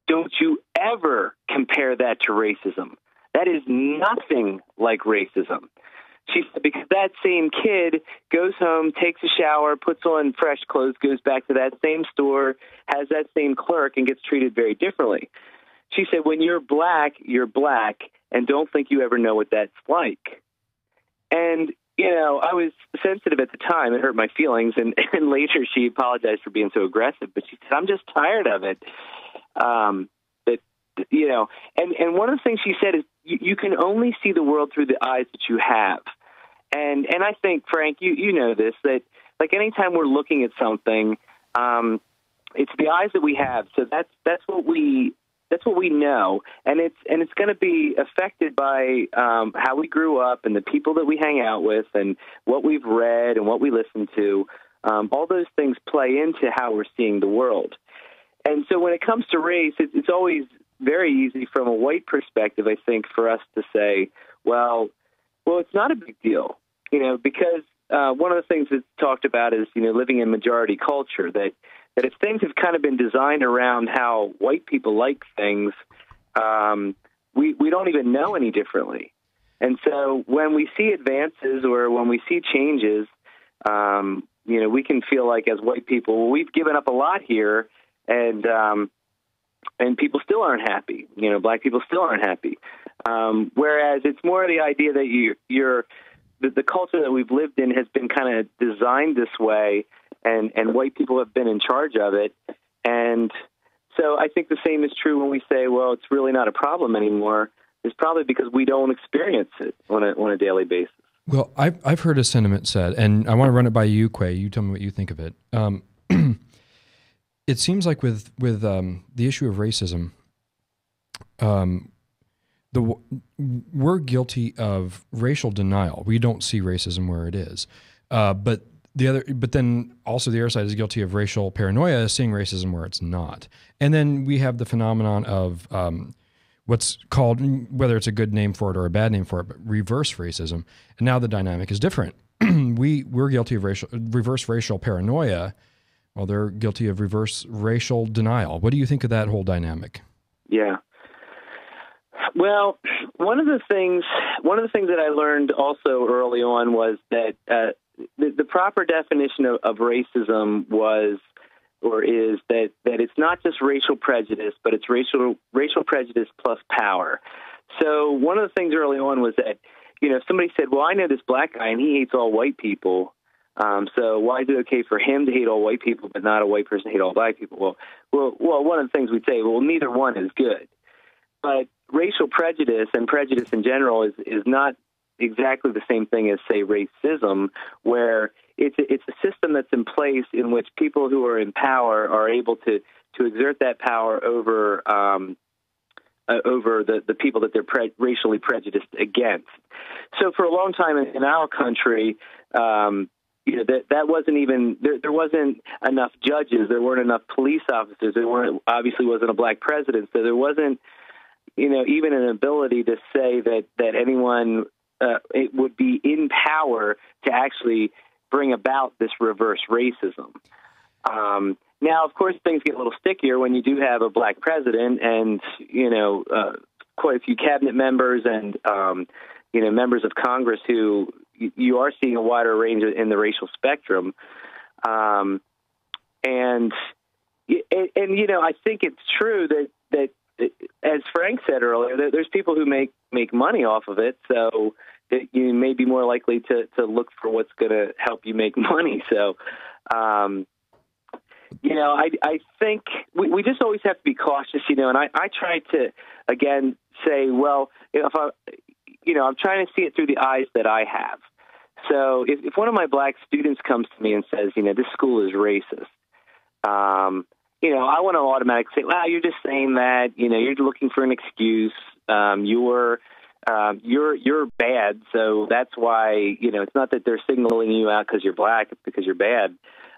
L: "Don't you ever compare that to racism. That is nothing like racism." She said, because that same kid goes home, takes a shower, puts on fresh clothes, goes back to that same store, has that same clerk, and gets treated very differently. She said, when you're black, and don't think you ever know what that's like. And, I was sensitive at the time. It hurt my feelings. And later she apologized for being so aggressive. But she said, I'm just tired of it. And one of the things she said is you can only see the world through the eyes that you have. And I think, Frank, you know this, that like anytime we're looking at something, it's the eyes that we have. So that's what we know, and it's going to be affected by how we grew up and the people that we hang out with and what we've read and what we listen to. All those things play into how we're seeing the world. And so when it comes to race, it's always very easy from a white perspective, I think, for us to say, well, it's not a big deal, because one of the things that's talked about is, living in majority culture, that if things have kind of been designed around how white people like things, we don't even know any differently. And so when we see advances or when we see changes, we can feel like as white people, well, we've given up a lot here, and people still aren't happy. Black people still aren't happy. Whereas it's more the idea that the culture that we've lived in has been kind of designed this way, and white people have been in charge of it. And so I think the same is true when we say, well, it's really not a problem anymore. It's probably because we don't experience it on a daily basis.
J: Well, I've heard a sentiment said, and I want to run it by you, Quay. You tell me what you think of it. It seems like with the issue of racism, we're guilty of racial denial. We don't see racism where it is, but then also the other side is guilty of racial paranoia, seeing racism where it's not. And then we have the phenomenon of what's called, whether it's a good name for it or a bad name for it, but reverse racism. And now the dynamic is different. We're guilty of reverse racial paranoia, while they're guilty of reverse racial denial. What do you think of that whole dynamic?
L: Yeah. Well, one of the things that I learned also early on was that the proper definition of racism is that it's not just racial prejudice, but it's racial prejudice plus power. So one of the things early on was that, if somebody said, well, I know this black guy and he hates all white people, so why is it okay for him to hate all white people but not a white person to hate all black people? Well, one of the things we'd say, well, neither one is good. But racial prejudice and prejudice in general is not exactly the same thing as, say, racism, where it's a system that's in place in which people who are in power are able to exert that power over the people that they're racially prejudiced against. So for a long time in our country, that wasn't even there wasn't enough judges, there weren't enough police officers, obviously wasn't a black president, so there wasn't even an ability to say that anyone it would be in power to actually bring about this reverse racism. Now, of course, things get a little stickier when you do have a black president and quite a few cabinet members and members of Congress who you are seeing a wider range in the racial spectrum. And I think it's true that as Frank said earlier, there's people who make money off of it, so that you may be more likely to look for what's going to help you make money. So, I think we just always have to be cautious, and I try to, again, say, well, if I'm trying to see it through the eyes that I have. So if one of my black students comes to me and says, this school is racist, I want to automatically say, wow, you're just saying that, you're looking for an excuse. You're bad. So that's why, it's not that they're signaling you out because you're black, it's because you're bad.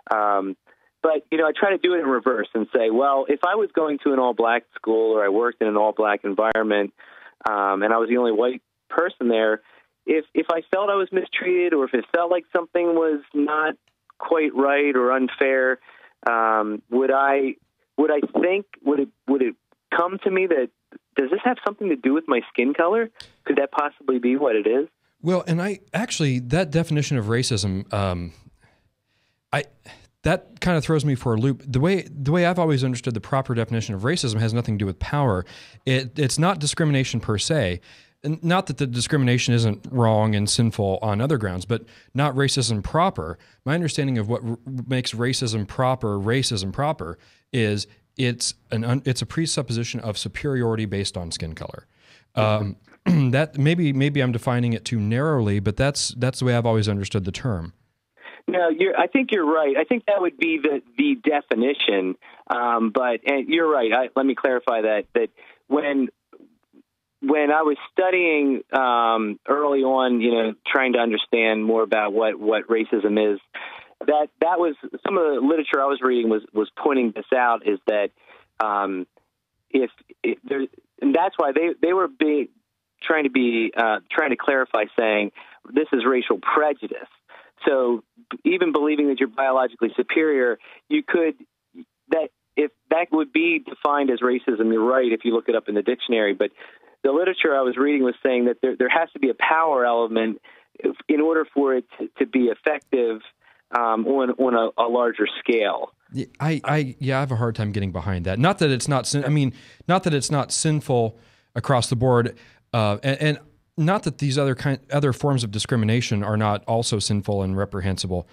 L: But, I try to do it in reverse and say, well, if I was going to an all-black school or I worked in an all-black environment and I was the only white person there, if I felt I was mistreated or if it felt like something was not quite right or unfair, would it come to me that, does this have something to do with my skin color? Could that possibly be what it is?
J: Well, and that definition of racism, that kind of throws me for a loop. The way I've always understood the proper definition of racism has nothing to do with power. It's not discrimination per se. Not that the discrimination isn't wrong and sinful on other grounds, but not racism proper. My understanding of what makes racism proper is it's a presupposition of superiority based on skin color. That maybe I'm defining it too narrowly, but that's the way I've always understood the term.
L: No, I think you're right. I think that would be the definition. But you're right. Let me clarify that when I was studying early on, trying to understand more about what racism is, that was some of the literature I was reading was pointing this out, is that and that's why they were trying to clarify, saying this is racial prejudice. So even believing that you're biologically superior, that would be defined as racism. You're right if you look it up in the dictionary, but the literature I was reading was saying that there has to be a power element in order for it to be effective on a larger scale.
J: I have a hard time getting behind that. Not that it's not sinful across the board, and not that these other forms of discrimination are not also sinful and reprehensible.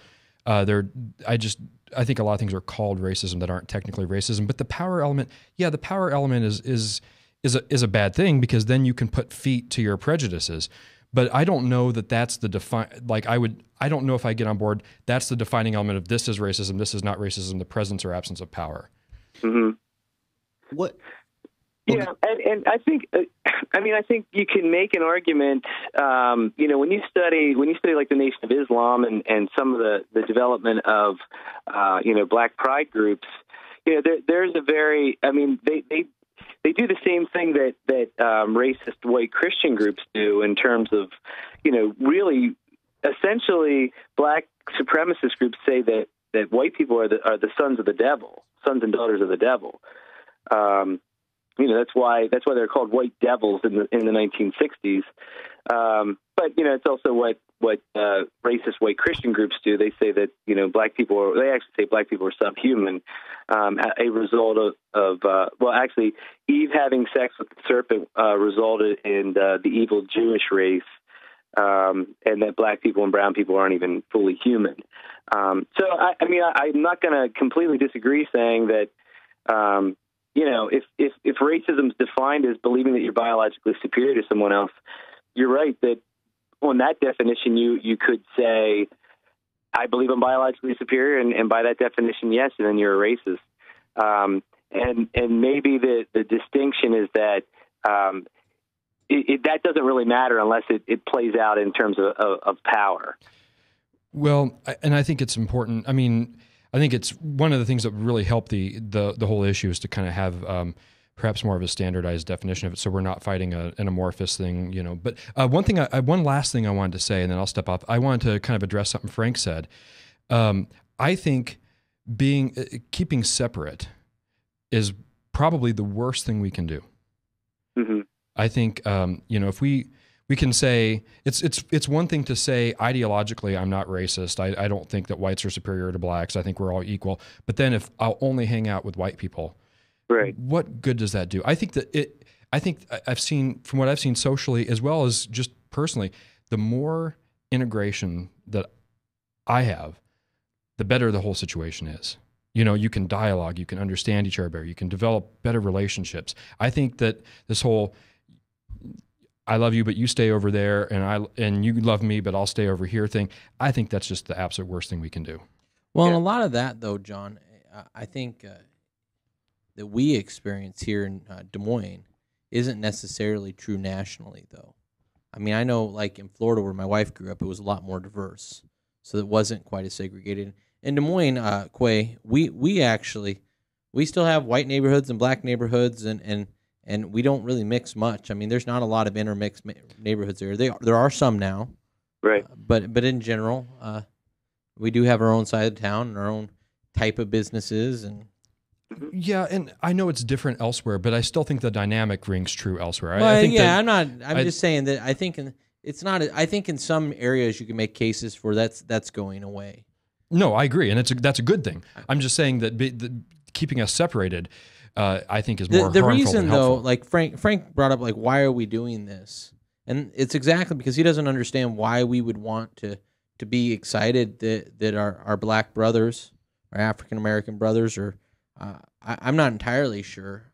J: I think a lot of things are called racism that aren't technically racism. But the power element, the power element is a bad thing, because then you can put feet to your prejudices. But I don't know that that's the I don't know if I get on board, that's the defining element of this is racism, this is not racism, the presence or absence of power.
L: Mm-hmm.
K: What?
L: Yeah, and I think, I think you can make an argument, when you study like the Nation of Islam and some of the development of, Black pride groups, there's a very, they do the same thing that racist white Christian groups do in terms of, really, essentially, Black supremacist groups say that white people are the sons of the devil, sons and daughters of the devil. That's why they're called white devils in the 1960s. But it's also what racist white Christian groups do. They say that black people they actually say black people are subhuman, a result of actually Eve having sex with the serpent resulted in the evil Jewish race, and that black people and brown people aren't even fully human. I'm not going to completely disagree saying that. If racism is defined as believing that you're biologically superior to someone else, you're right that on that definition, you could say, I believe I'm biologically superior, and by that definition, yes, and then you're a racist. And maybe the distinction is that that doesn't really matter unless it plays out in terms of power.
J: Well, and I think it's important. I mean, I think it's one of the things that would really help the whole issue is to kind of have perhaps more of a standardized definition of it, so we're not fighting an amorphous thing, you know. But one last thing I wanted to say, and then I'll step off. I wanted to kind of address something Frank said. I think keeping separate is probably the worst thing we can do.
L: Mm-hmm.
J: I think if we can say it's one thing to say ideologically I'm not racist. I don't think that whites are superior to blacks. I think we're all equal. But then if I'll only hang out with white people,
L: right?
J: What good does that do? I think I've seen from what I've seen socially as well as just personally, the more integration that I have, the better the whole situation is. You know, you can dialogue, you can understand each other better, you can develop better relationships. I think that this whole I love you, but you stay over there, and you love me, but I'll stay over here thing, I think that's just the absolute worst thing we can do.
I: Well, and a lot of that, though, John, I think that we experience here in Des Moines isn't necessarily true nationally, though. I mean, I know, like in Florida where my wife grew up, it was a lot more diverse, so it wasn't quite as segregated. In Des Moines, Quay, we still have white neighborhoods and black neighborhoods, and we don't really mix much. I mean, there's not a lot of intermixed neighborhoods there. There are some now,
L: right?
I: But in general, we do have our own side of town and our own type of businesses. And
J: yeah, and I know it's different elsewhere, but I still think the dynamic rings true elsewhere.
I: Well,
J: I think
I: I'm just saying that I think it's not. I think in some areas you can make cases for that's going away.
J: No, I agree, and that's a good thing. I'm just saying that keeping us separated, I think, is more
I: the
J: harmful
I: reason,
J: than helpful.
I: though. Like Frank brought up, like, why are we doing this? And it's exactly because he doesn't understand why we would want to be excited that our black brothers, our African American brothers, or I'm not entirely sure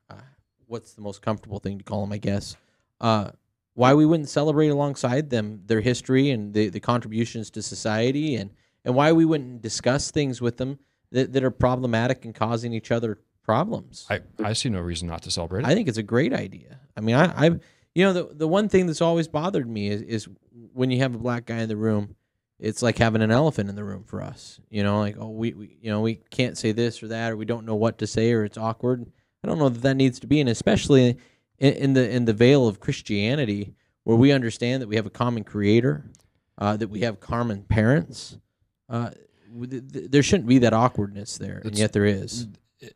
I: what's the most comfortable thing to call them. I guess why we wouldn't celebrate alongside them their history and the contributions to society, and why we wouldn't discuss things with them that are problematic and causing each other problems.
J: I see no reason not to celebrate it.
I: I think it's a great idea. I mean, the one thing that's always bothered me is when you have a black guy in the room, it's like having an elephant in the room for us. You know, like, oh, we can't say this or that, or we don't know what to say, or it's awkward. I don't know that needs to be, and especially in the veil of Christianity, where we understand that we have a common creator, that we have common parents. There shouldn't be that awkwardness there, and yet there is.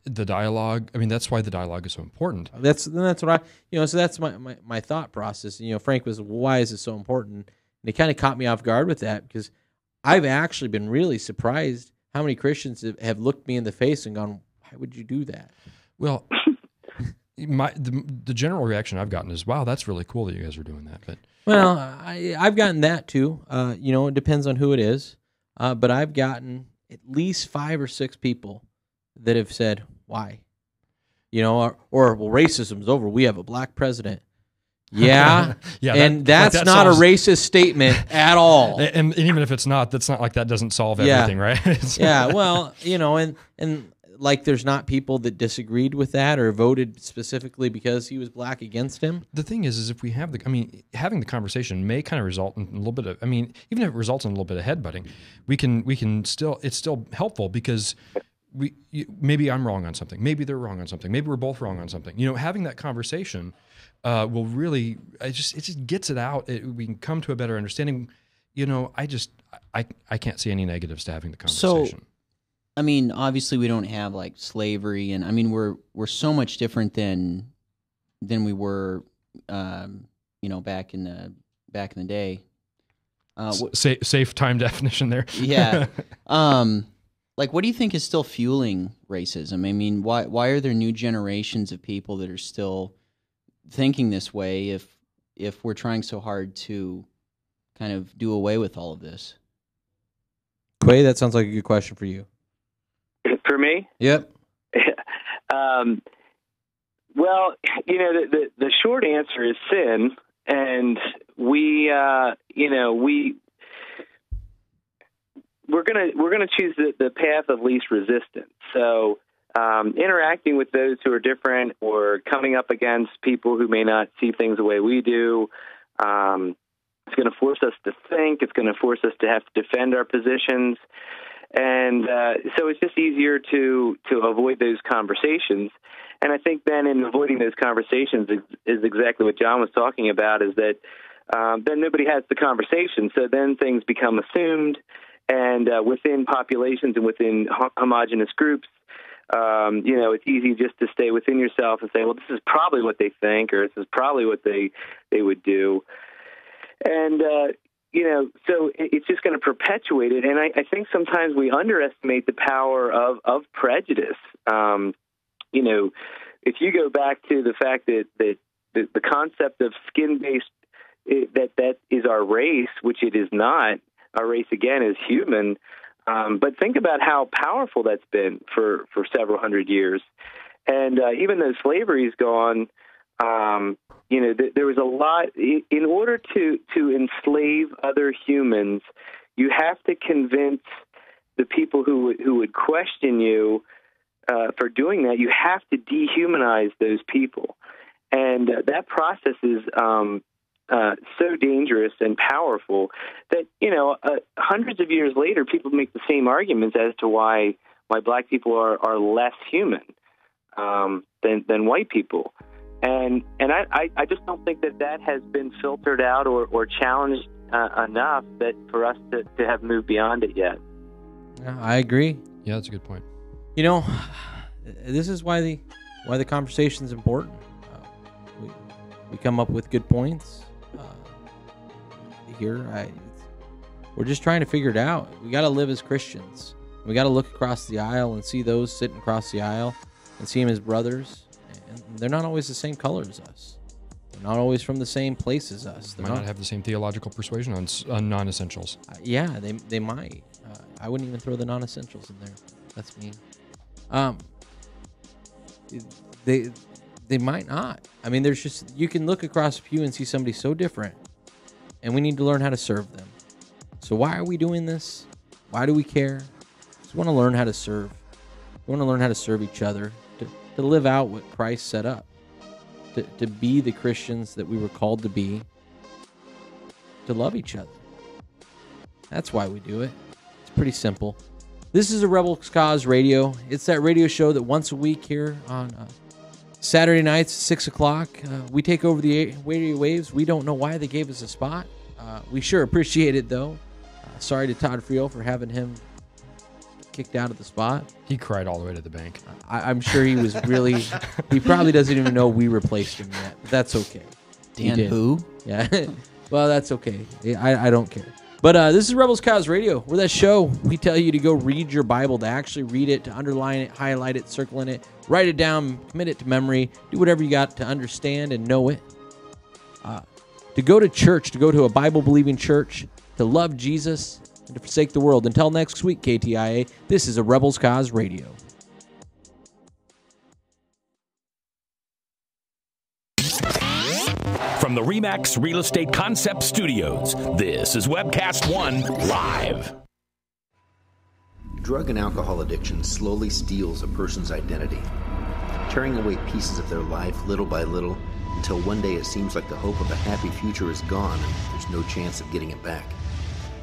J: The dialogue. I mean, that's why the dialogue is so important.
I: That's what I. So that's my thought process. Frank was, why is it so important? And it kind of caught me off guard with that, because I've actually been really surprised how many Christians have looked me in the face and gone, "Why would you do that?"
J: Well, the general reaction I've gotten is, "Wow, that's really cool that you guys are doing that." But
I: well, I've gotten that too. It depends on who it is. But I've gotten at least 5 or 6 people that have said, why? Or well, racism's over. We have a black president. Yeah.
J: Yeah.
I: And that's not a racist statement at all.
J: And even if it's not, that's not like that doesn't solve everything, right?
I: Yeah. Well, and like there's not people that disagreed with that or voted specifically because he was black against him.
J: The thing is if we have having the conversation may kind of result in a little bit of, even if it results in a little bit of headbutting, we can still, it's still helpful because maybe I'm wrong on something. Maybe they're wrong on something. Maybe we're both wrong on something. Having that conversation will really, it just gets it out. We can come to a better understanding. I can't see any negatives to having the conversation.
K: So, I mean, obviously we don't have like slavery, and I mean we're so much different than we were, back in the day.
J: Safe time definition there.
K: Yeah. Like, what do you think is still fueling racism? I mean, why are there new generations of people that are still thinking this way if we're trying so hard to kind of do away with all of this?
I: Quay, that sounds like a good question for you.
L: For me?
I: Yep.
L: Well, the short answer is sin, and we're gonna choose the path of least resistance. So, interacting with those who are different, or coming up against people who may not see things the way we do, It's going to force us to think. It's going to force us to have to defend our positions. And so it's just easier to avoid those conversations. And I think then in avoiding those conversations is exactly what John was talking about, is that then nobody has the conversation. So then things become assumed, and within populations and within homogenous groups, it's easy just to stay within yourself and say, well, this is probably what they think, or this is probably what they would do. And, so it's just going to perpetuate it. And I think sometimes we underestimate the power of prejudice. If you go back to the fact that the concept of skin-based, that is our race, which it is not. Our race, again, is human. But think about how powerful that's been for several hundred years. And even though slavery is gone, there was a lot. In order to enslave other humans, you have to convince the people who would question you for doing that. You have to dehumanize those people. And that process is so dangerous and powerful that, hundreds of years later, people make the same arguments as to why black people are less human than white people. And I just don't think that has been filtered out or challenged enough that for us to have moved beyond it yet.
I: Yeah, I agree.
J: Yeah, that's a good point.
I: This is why the conversation is important. We come up with good points here. We're just trying to figure it out. We got to live as Christians. We got to look across the aisle and see those sitting across the aisle and see them as brothers. And they're not always the same color as us. They're not always from the same place as us. They
J: might not have the same theological persuasion on non-essentials.
I: Yeah, they might. I wouldn't even throw the non-essentials in there. That's mean. They might not. I mean, you can look across a pew and see somebody so different, and we need to learn how to serve them. So why are we doing this? Why do we care? Just want to learn how to serve. We want to learn how to serve each other, to live out what Christ set up, to be the Christians that we were called to be, to love each other. That's why we do it. It's pretty simple. This is a Rebels Cause Radio. It's that radio show that once a week here on Saturday nights, 6 o'clock, we take over the radio waves. We don't know why they gave us a spot. We sure appreciate it, though. Sorry to Todd Friel for having him kicked out of the spot.
J: He cried all the way to the bank.
I: I'm sure he was really... he probably doesn't even know we replaced him yet. But that's okay.
K: Dan who?
I: Yeah. Well, that's okay. I don't care. But this is Rebels Cause Radio. We're that show. We tell you to go read your Bible, to actually read it, to underline it, highlight it, circle in it, write it down, commit it to memory, do whatever you got to understand and know it. To go to church, to go to a Bible-believing church, to love Jesus, and to forsake the world. Until next week, KTIA, this is a Rebels Cause Radio.
M: From the RE/MAX Real Estate Concept Studios, this is Webcast One Live.
S: Drug and alcohol addiction slowly steals a person's identity, tearing away pieces of their life little by little until one day it seems like the hope of a happy future is gone and there's no chance of getting it back.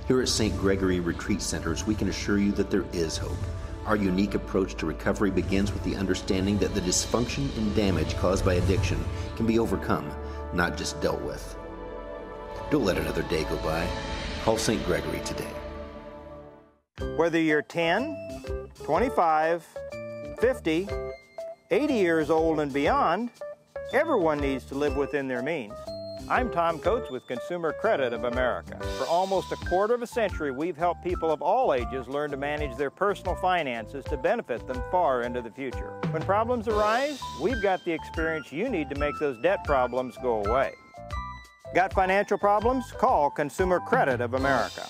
S: Here at St. Gregory Retreat Centers, we can assure you that there is hope. Our unique approach to recovery begins with the understanding that the dysfunction and damage caused by addiction can be overcome, not just dealt with. Don't let another day go by. Call St. Gregory today.
T: Whether you're 10, 25, 50, 80 years old and beyond, everyone needs to live within their means. I'm Tom Coates with Consumer Credit of America. For almost a quarter of a century, we've helped people of all ages learn to manage their personal finances to benefit them far into the future. When problems arise, we've got the experience you need to make those debt problems go away. Got financial problems? Call Consumer Credit of America.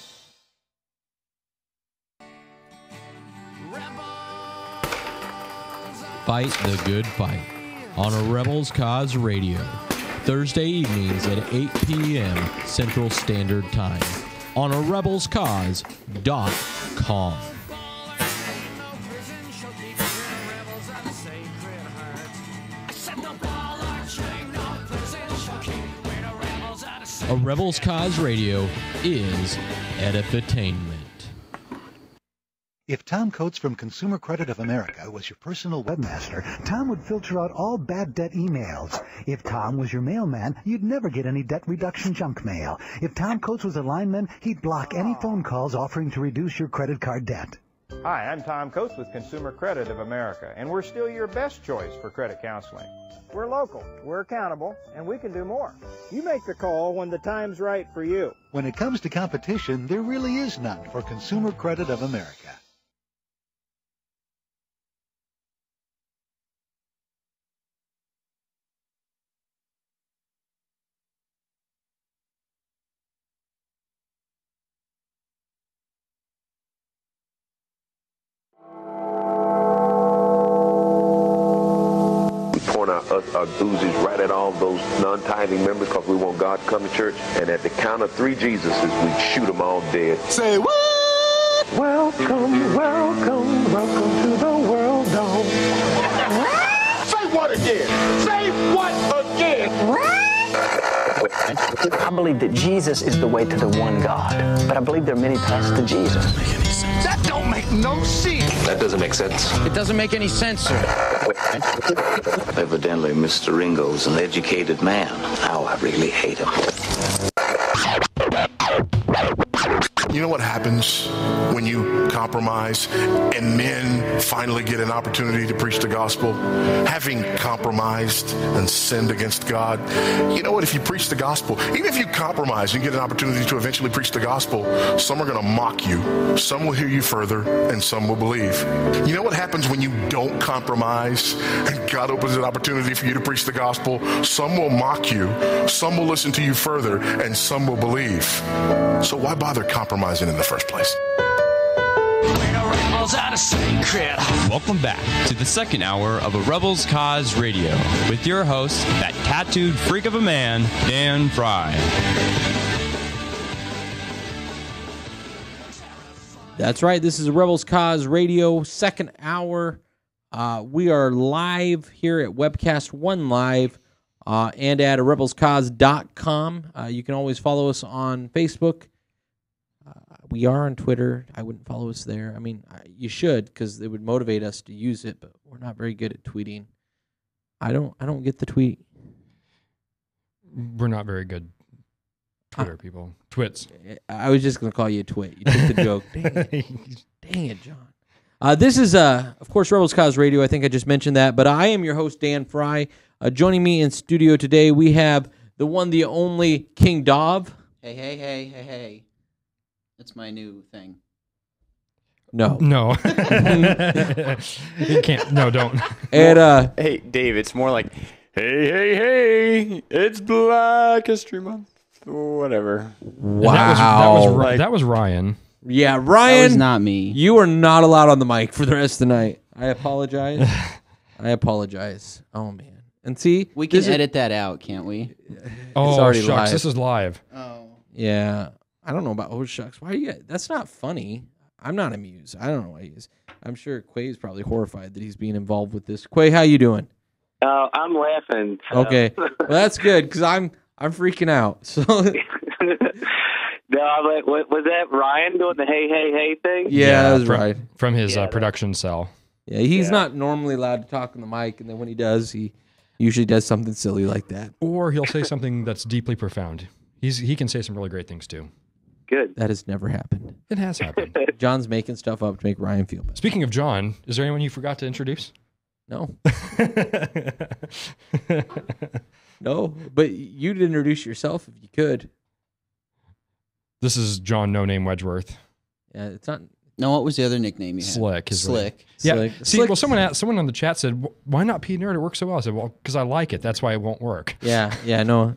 B: Fight the good fight on a Rebels Cause Radio. Thursday evenings at 8 p.m. Central Standard Time on a rebelscause.com.
F: Set the ball, our chain, no prison, shall keep. We're the rebels out of
B: A Rebels Cause Radio is edutainment.
C: If Tom Coates from Consumer Credit of America was your personal webmaster, Tom would filter out all bad debt emails. If Tom was your mailman, you'd never get any debt reduction junk mail. If Tom Coates was a lineman, he'd block any phone calls offering to reduce your credit card debt.
T: Hi, I'm Tom Coates with Consumer Credit of America, and we're still your best choice for credit counseling. We're local, we're accountable, and we can do more. You make the call when the time's right for you.
C: When it comes to competition, there really is none for Consumer Credit of America.
D: Our doozies right at all those non-tithing members because we want God to come to church. And at the count of 3 Jesuses, we shoot them all dead.
Q: Say what?
D: Welcome, welcome, welcome to the world, dog.
Q: Say what again? Say what again?
E: I believe that Jesus is the way to the one God, but I believe there are many paths to Jesus.
Q: That don't make no sense.
D: That doesn't make sense.
E: It doesn't make any sense, sir.
X: Evidently, Mr. Ringo's an educated man. Now I really hate him.
G: You know what happens when you compromise and men finally get an opportunity to preach the gospel? Having compromised and sinned against God, you know what? If you preach the gospel, even if you compromise and get an opportunity to eventually preach the gospel, some are going to mock you, some will hear you further, and some will believe. You know what happens when you don't compromise and God opens an opportunity for you to preach the gospel? Some will mock you, some will listen to you further, and some will believe. So why bother compromising in the first place?
Y: Welcome back to the second hour of A Rebels Cause Radio with your host, that tattooed freak of a man, Dan Fry.
I: That's right. This is a Rebels Cause Radio second hour. We are live here at Webcast One Live and at rebelscause.com. You can always follow us on Facebook. We are on Twitter. I wouldn't follow us there. I mean, you should because it would motivate us to use it, but we're not very good at tweeting. I don't get the tweet.
J: We're not very good Twitter people. Twits.
I: I was just going to call you a twit. You took the joke. Dang it, John. This is, of course, Rebels Cause Radio. I think I just mentioned that, but I am your host, Dan Fry. Joining me in studio today, we have the one, the only King Dov.
K: Hey. That's my new thing.
I: No.
J: You can't. No, don't.
I: And
Z: hey, Dave, it's more like, hey, it's Black History Month. Whatever.
I: Wow.
J: That was Ryan.
I: Yeah, Ryan.
K: That was not me.
I: You are not allowed on the mic for the rest of the night. I apologize. Oh, man. And see?
K: We can edit that out, can't we?
J: Oh,
I: it's already
J: shucks.
I: live.
J: This is live.
K: Oh.
I: Yeah. I don't know about shucks. Why are you? That's not funny. I'm not amused. I don't know why he is. I'm sure Quay's probably horrified that he's being involved with this. Quay, how you doing?
L: I'm laughing. So.
I: Okay. Well, that's good because I'm freaking out. So.
L: No, I'm like, was that Ryan doing the hey thing?
I: Yeah, that was right.
J: From his production cell.
I: Yeah, he's not normally allowed to talk on the mic, and then when he does, he usually does something silly like that.
J: Or he'll say something that's deeply profound. He can say some really great things too.
L: Good.
I: That has never happened.
J: It has happened.
I: John's making stuff up to make Ryan feel better.
J: Speaking of John, is there anyone you forgot to introduce?
I: No. No, but you'd introduce yourself if you could.
J: This is John No Name Wedgeworth.
I: Yeah, it's not.
K: No, what was the other nickname you had?
J: Slick.
K: Slick.
J: Yeah.
I: Slick.
J: See,
I: Slick.
J: well, someone on the chat said, "Why not P Nerd? It works so well." I said, "Well, because I like it. That's why it won't work."
I: Yeah. No.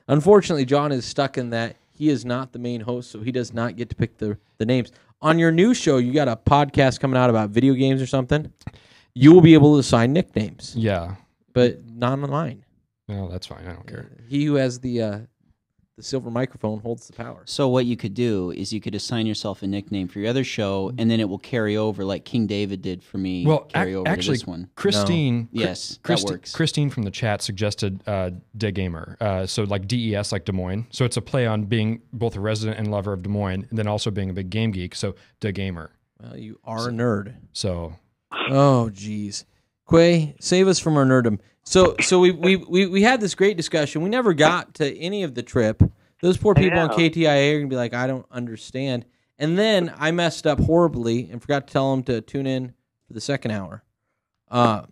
I: Unfortunately, John is stuck in that he is not the main host, so he does not get to pick the names. On your new show, you got a podcast coming out about video games or something. You will be able to assign nicknames.
J: Yeah.
I: But not online.
J: No, that's fine. I don't care.
I: He who has the the silver microphone holds the power.
K: So what you could do is you could assign yourself a nickname for your other show, and then it will carry over, like King David did for me.
J: Well,
K: carry over
J: actually,
K: to this one.
J: Christine,
K: Yes,
J: Christi-
K: that works.
J: Christine from the chat suggested De Gamer. So like DES, like Des Moines. So it's a play on being both a resident and lover of Des Moines, and then also being a big game geek. So De Gamer.
I: Well, you are a nerd.
J: So.
I: Oh, geez. Quay, save us from our nerdom. So we had this great discussion. We never got to any of the trip. Those poor people on KTIA are going to be like, I don't understand. And then I messed up horribly and forgot to tell them to tune in for the second hour on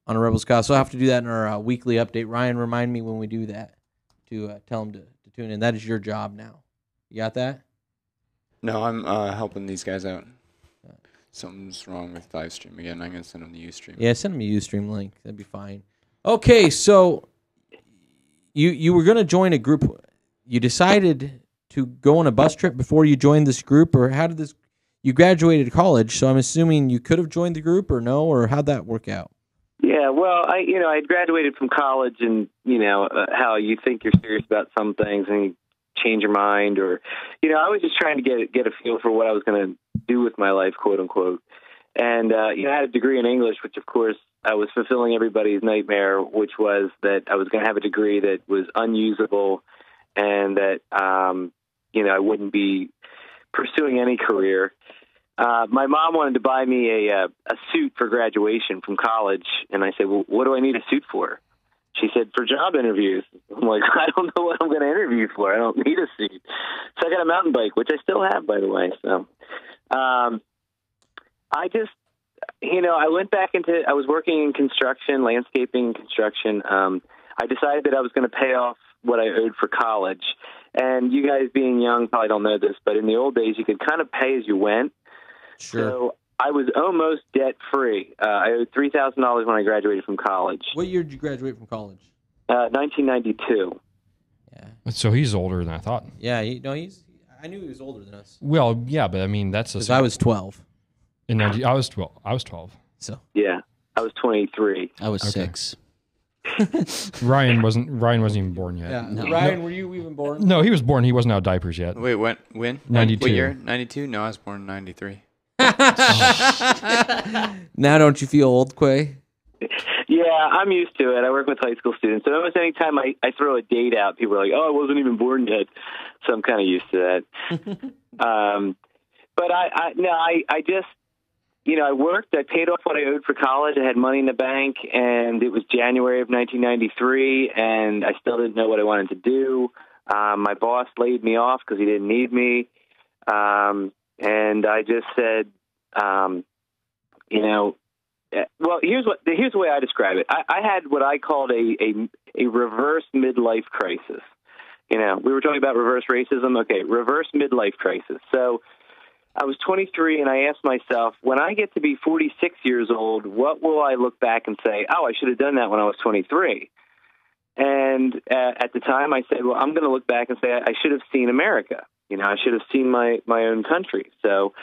I: a Rebels Cause. So I'll have to do that in our weekly update. Ryan, remind me when we do that to tell them to tune in. That is your job now. You got that?
Z: No, I'm helping these guys out. Something's wrong with live stream again. I'm going to send them the Ustream.
I: Yeah, send them a Ustream link. That'd be fine. Okay, so you were going to join a group. You decided to go on a bus trip before you joined this group, or how did this? You graduated college, so I'm assuming you could have joined the group, or no, or how'd that work out?
L: Yeah, well, I had graduated from college, and how you think you're serious about some things, and you change your mind, or I was just trying to get a feel for what I was going to do with my life, quote unquote. And I had a degree in English, which of course I was fulfilling everybody's nightmare, which was that I was going to have a degree that was unusable, and that I wouldn't be pursuing any career. My mom wanted to buy me a suit for graduation from college, and I said, well, what do I need a suit for? She said, for job interviews. I'm like, I don't know what I'm going to interview for. I don't need a suit. So I got a mountain bike, which I still have, by the way. So I just, I went back I was working in construction, landscaping and construction. I decided that I was going to pay off what I owed for college. And you guys being young probably don't know this, but in the old days, you could kind of pay as you went.
I: Sure.
L: So I was almost debt-free. I owed $3,000 when I graduated from college.
I: What year did you graduate from college?
L: 1992.
J: So he's older than I thought.
I: Yeah, I knew he was older than us.
J: Well, yeah, but I mean that's
I: because I was 12.
J: I was 12. I was 12.
I: So
L: yeah, I was 23.
K: I was 6.
J: Ryan wasn't even born yet.
I: Yeah. No. Ryan, were you even born?
J: No, he was born. He wasn't out of diapers yet.
Z: Wait, when?
J: 92.
Z: What year? 92? No, I was born in 93.
I: Now don't you feel old, Quay?
L: Yeah, I'm used to it. I work with high school students, so almost any time I throw a date out, people are like, "Oh, I wasn't even born yet," so I'm kind of used to that. But I just, I worked. I paid off what I owed for college. I had money in the bank, and it was January of 1993, and I still didn't know what I wanted to do. My boss laid me off because he didn't need me, and I just said, well, here's the way I describe it. I had what I called a reverse midlife crisis. We were talking about reverse racism. Okay, reverse midlife crisis. So I was 23, and I asked myself, when I get to be 46 years old, what will I look back and say, oh, I should have done that when I was 23? And at the time, I said, well, I'm going to look back and say I should have seen America. I should have seen my own country. So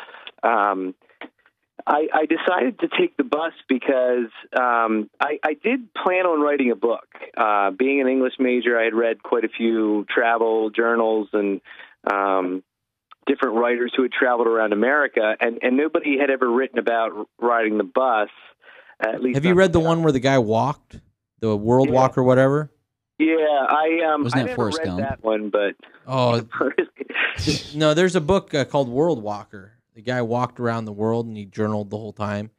L: I decided to take the bus because I did plan on writing a book. Being an English major, I had read quite a few travel journals and different writers who had traveled around America, and nobody had ever written about riding the bus. At least
I: have you read the one where the guy walked, the World Walk or whatever?
L: Yeah, I
K: never
L: Forrest
K: read
L: Gump? That one, but
I: no, there's a book called World Walker. The guy walked around the world and he journaled the whole time.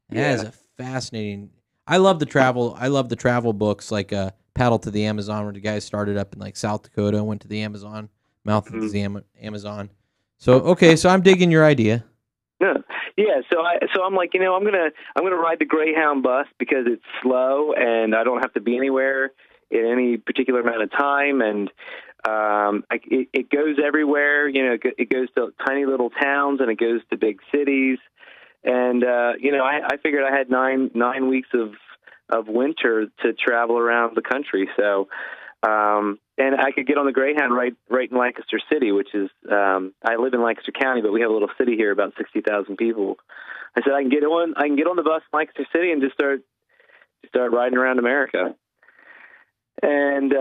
I: That is a fascinating. I love the travel books like Paddle to the Amazon, where the guy started up in like South Dakota and went to the Amazon, mouth of the Amazon. So so I'm digging your idea.
L: Yeah. So I'm like, I'm gonna ride the Greyhound bus because it's slow and I don't have to be anywhere in any particular amount of time, and it goes everywhere. It goes to tiny little towns and it goes to big cities, and I figured I had nine weeks of winter to travel around the country. So, and I could get on the Greyhound right in Lancaster City, which is I live in Lancaster County, but we have a little city here, about 60,000 people. I said I can get on the bus in Lancaster City and just start riding around America. And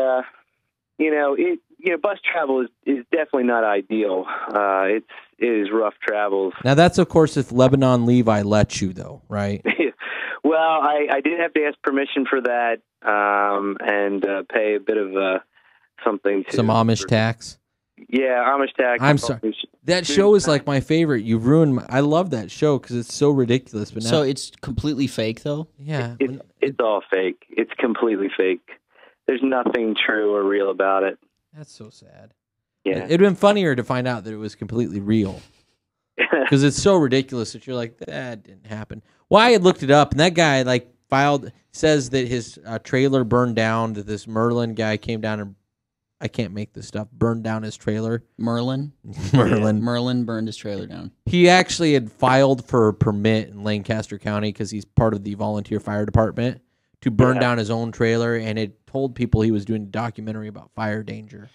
L: bus travel is definitely not ideal. It is rough travels.
I: Now that's of course if Lebanon Levi lets you though, right?
L: Well, I did have to ask permission for that and pay a bit of something.
I: Some Amish tax.
L: Yeah, Amish tax.
I: I'm sorry. That show is like my favorite. You've ruined I love that show because it's so ridiculous. But now,
K: So it's completely fake, though?
I: Yeah.
L: It's all fake. It's completely fake. There's nothing true or real about it.
I: That's so sad.
L: Yeah.
I: It'd been funnier to find out that it was completely real. Because it's so ridiculous that you're like, that didn't happen. Well, I had looked it up, and that guy says that his trailer burned down, that this Merlin guy came down and, I can't make this stuff, burned down his trailer.
K: Merlin burned his trailer down.
I: He actually had filed for a permit in Lancaster County because he's part of the volunteer fire department to burn down his own trailer, and it told people he was doing a documentary about fire danger.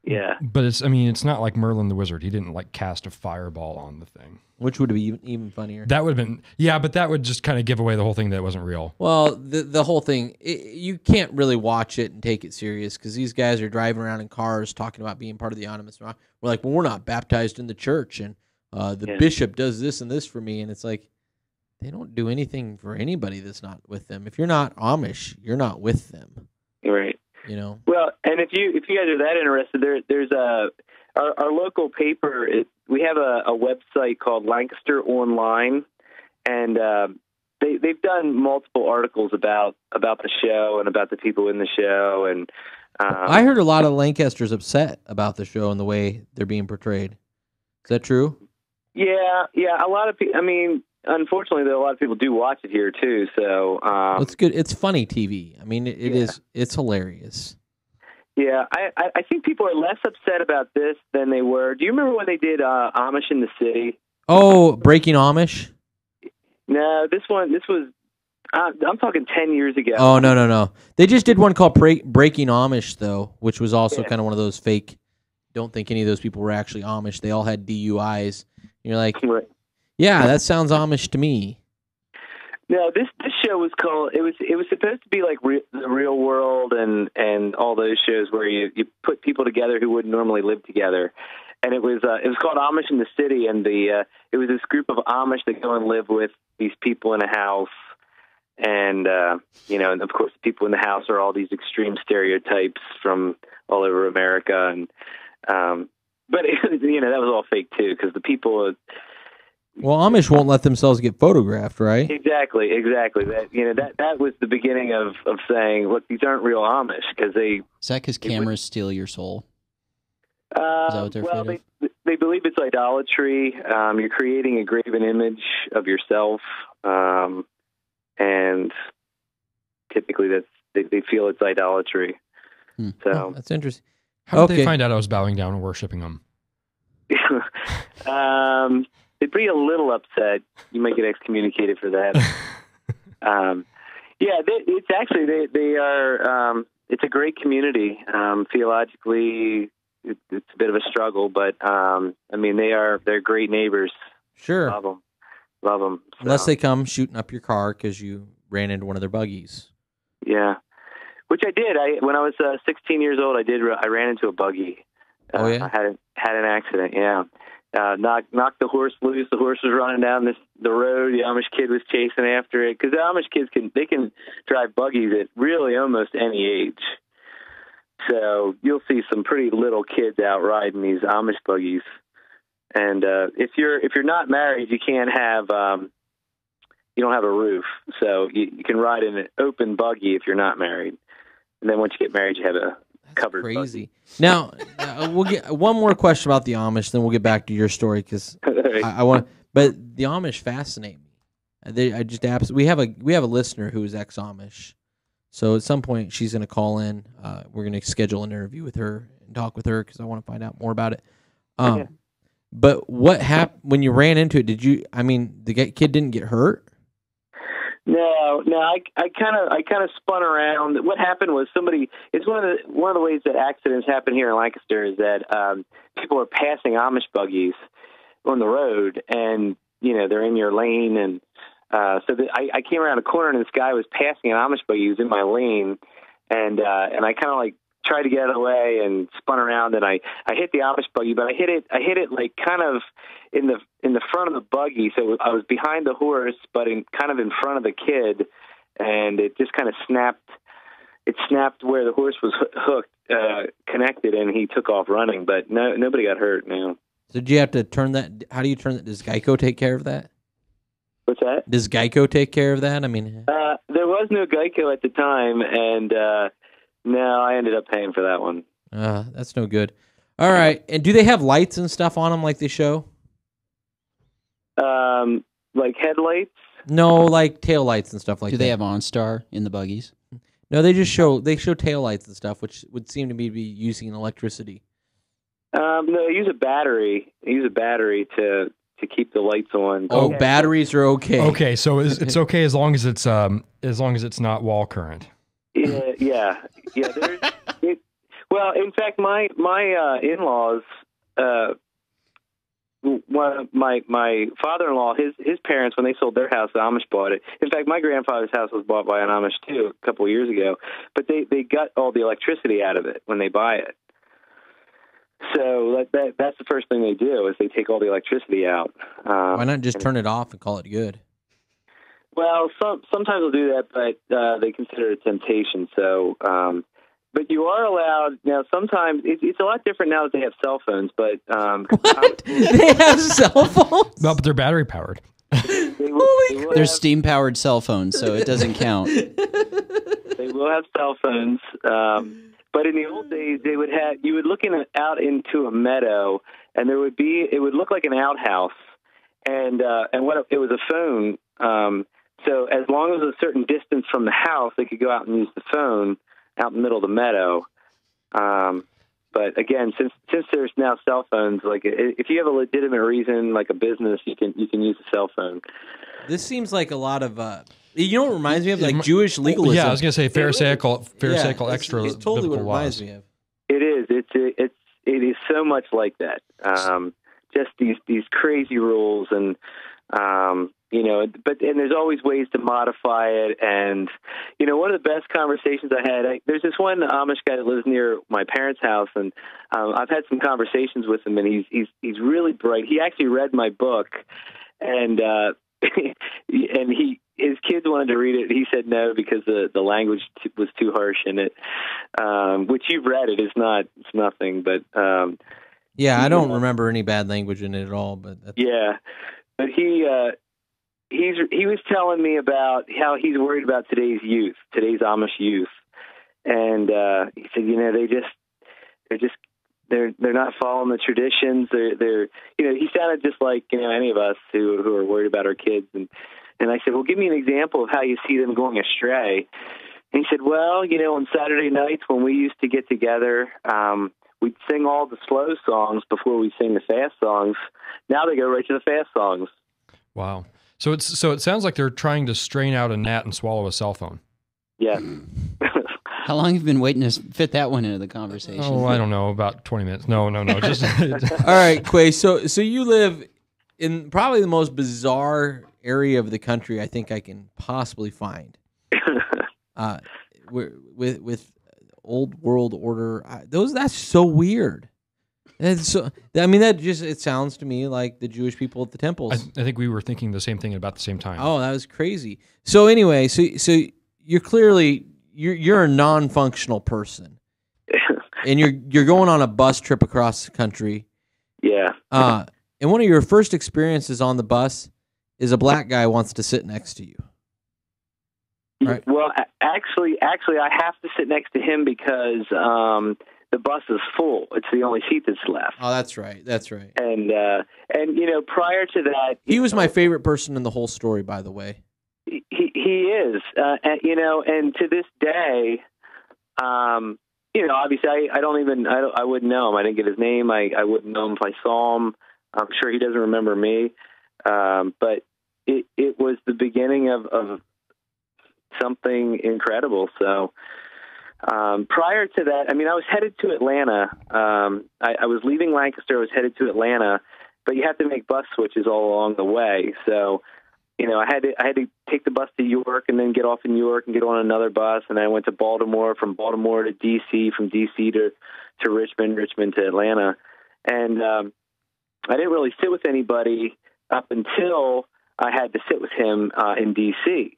L: Yeah.
J: But it's not like Merlin the Wizard. He didn't cast a fireball on the thing.
I: Which would be even funnier.
J: That would have been, but that would just kind of give away the whole thing that it wasn't real.
I: Well, the whole thing, you can't really watch it and take it serious because these guys are driving around in cars talking about being part of the Anonymous. We're like, well, we're not baptized in the church, and the bishop does this and this for me, and it's like, they don't do anything for anybody that's not with them. If you're not Amish, you're not with them.
L: Right. Well, and if you guys are that interested, there's our local paper. We have a website called Lancaster Online, and they've done multiple articles about the show and about the people in the show. And
I: I heard a lot of Lancasters upset about the show and the way they're being portrayed. Is that true?
L: Yeah. A lot of people. I mean, unfortunately, though, a lot of people do watch it here too. So
I: it's good. It's funny TV. I mean, it is. It's hilarious.
L: Yeah, I think people are less upset about this than they were. Do you remember when they did Amish in the City?
I: Oh, Breaking Amish?
L: No, this was. I'm talking 10 years ago.
I: Oh no! They just did one called Breaking Amish though, which was also kind of one of those fake. Don't think any of those people were actually Amish. They all had DUIs. You're like, yeah, that sounds Amish to me.
L: No, this show was called. It was supposed to be like The Real World and all those shows where you put people together who wouldn't normally live together, and it was called Amish in the City, and it was this group of Amish that go and live with these people in a house, and and of course the people in the house are all these extreme stereotypes from all over America, and but that was all fake too because the people.
I: Well, Amish won't let themselves get photographed, right?
L: Exactly. That was the beginning of saying, look, these aren't real Amish because they.
K: Is that because cameras steal your soul? Is that what they're afraid of?
L: They believe it's idolatry. You're creating a graven image of yourself, and typically they feel it's idolatry. So
I: that's interesting.
J: How did they find out I was bowing down and worshiping them?
L: They'd be a little upset. You might get excommunicated for that. It's actually they are. It's a great community. Theologically, it's a bit of a struggle, but they're great neighbors.
I: Sure,
L: love them. So.
I: Unless they come shooting up your car because you ran into one of their buggies.
L: Yeah, which I did. When I was 16 years old, I ran into a buggy.
I: Oh yeah,
L: I had an accident. Yeah. Knocked the horse loose. The horse was running down the road. The Amish kid was chasing after it because the Amish kids can drive buggies at really almost any age. So you'll see some pretty little kids out riding these Amish buggies. And if you're not married, you can't have you don't have a roof, so you can ride in an open buggy if you're not married. And then once you get married, you have a covered
I: crazy.
L: buggy.
I: Now we'll get one more question about the Amish, then we'll get back to your story because I want. But the Amish fascinate me. We have a listener who is ex-Amish, so at some point she's going to call in. We're going to schedule an interview with her and talk with her because I want to find out more about it. But what happened when you ran into it? The kid didn't get hurt?
L: No. I kind of spun around. What happened was it's one of the ways that accidents happen here in Lancaster is that people are passing Amish buggies on the road, and they're in your lane, and I came around a corner and this guy was passing an Amish buggy. He was in my lane, and I kind of tried to get out of the way and spun around, and I hit the Amish buggy, but I hit it like kind of in the front of the buggy, so I was behind the horse, but kind of in front of the kid, and it just kind of snapped. It snapped where the horse was hooked, connected, and he took off running, but nobody got hurt. No.
I: So did you have to turn that? How do you turn that? Does Geico take care of that?
L: What's that?
I: Does Geico take care of that? I mean,
L: there was no Geico at the time, and no, I ended up paying for that one.
I: That's no good. All right, and do they have lights and stuff on them like they show?
L: Like headlights?
I: No, like tail lights and stuff like that.
K: Do they have OnStar in the buggies?
I: No, they show tail lights and stuff, which would seem to me to be using electricity.
L: No, they use a battery. They use a battery to keep the lights on.
I: Oh, batteries are okay.
J: Okay, so it's okay as long as it's not wall current.
L: Yeah. Well, in fact, my in-laws, my father-in-law, his parents, when they sold their house, the Amish bought it. In fact, my grandfather's house was bought by an Amish too a couple of years ago, but they got all the electricity out of it when they buy it. So that's the first thing they do is they take all the electricity out.
I: Why not just turn it off and call it good?
L: Well, sometimes they'll do that, but they consider it a temptation. So, but you are allowed now. Sometimes it's a lot different now that they have cell phones. But
I: what? They have cell phones?
J: No, but they're battery powered.
K: They're steam powered cell phones, so it doesn't count.
L: They will have cell phones. But in the old days, you would look out into a meadow, and it would look like an outhouse, and it was a phone. So as long as it was a certain distance from the house, they could go out and use the phone out in the middle of the meadow. But again, since there's now cell phones, like if you have a legitimate reason, like a business, you can use a cell phone.
I: This seems like a lot of. You know what it reminds me of? Like Jewish legalism.
J: Yeah, I was going to say Pharisaical extra.
I: It's totally what it reminds me of.
L: It is. It is so much like that. Just these crazy rules, and but there's always ways to modify it. And one of the best conversations I had. There's this one Amish guy that lives near my parents' house, and I've had some conversations with him, and he's really bright. He actually read my book, and and his kids wanted to read it. He said no because the language was too harsh in it. Which you've read it. It's nothing. But
I: yeah, I don't remember any bad language in it at all. But
L: yeah, but he was telling me about how he's worried about today's Amish youth, and he said they're not following the traditions. They're he sounded just like any of us who are worried about our kids. And I said, well, give me an example of how you see them going astray. And he said, well, on Saturday nights when we used to get together, we'd sing all the slow songs before we sing the fast songs. Now they go right to the fast songs.
J: Wow. So it sounds like they're trying to strain out a gnat and swallow a cell phone.
L: Yeah.
K: How long have you been waiting to fit that one into the conversation?
J: Oh, I don't know, about 20 minutes. No. Just
I: all right, Quay. So you live in probably the most bizarre area of the country I think I can possibly find. With old world order, that's so weird. And so it sounds to me like the Jewish people at the temples.
J: I think we were thinking the same thing about the same time.
I: Oh, that was crazy. So anyway, so you're clearly you're a non-functional person, and you're going on a bus trip across the country.
L: Yeah.
I: And one of your first experiences on the bus is a black guy wants to sit next to you. Right.
L: Well, actually, I have to sit next to him because the bus is full. It's the only seat that's left.
I: Oh, that's right.
L: And prior to that,
I: he was my favorite person in the whole story. By the way,
L: he is. And to this day, obviously, I wouldn't know him. I didn't get his name. I wouldn't know him if I saw him. I'm sure he doesn't remember me. But it was the beginning of something incredible. So prior to that, I was headed to Atlanta. I was leaving Lancaster. I was headed to Atlanta, but you have to make bus switches all along the way. So I had to take the bus to York and then get off in York and get on another bus, and I went to Baltimore, from Baltimore to D.C., from D.C. to Richmond to Atlanta, and I didn't really sit with anybody up until I had to sit with him in D.C.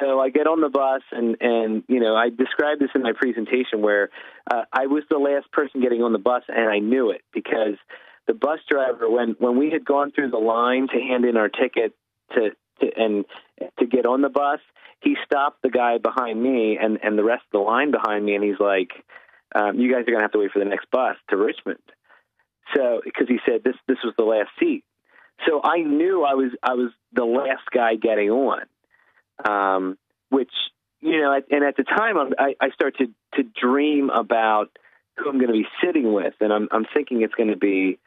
L: So I get on the bus, and I described this in my presentation where I was the last person getting on the bus, and I knew it because the bus driver, when we had gone through the line to hand in our ticket to get on the bus, he stopped the guy behind me and the rest of the line behind me, and he's like, "You guys are going to have to wait for the next bus to Richmond." So, because he said this was the last seat. So I knew I was the last guy getting on, which, and at the time I started to dream about who I'm going to be sitting with, and I'm thinking it's going to be,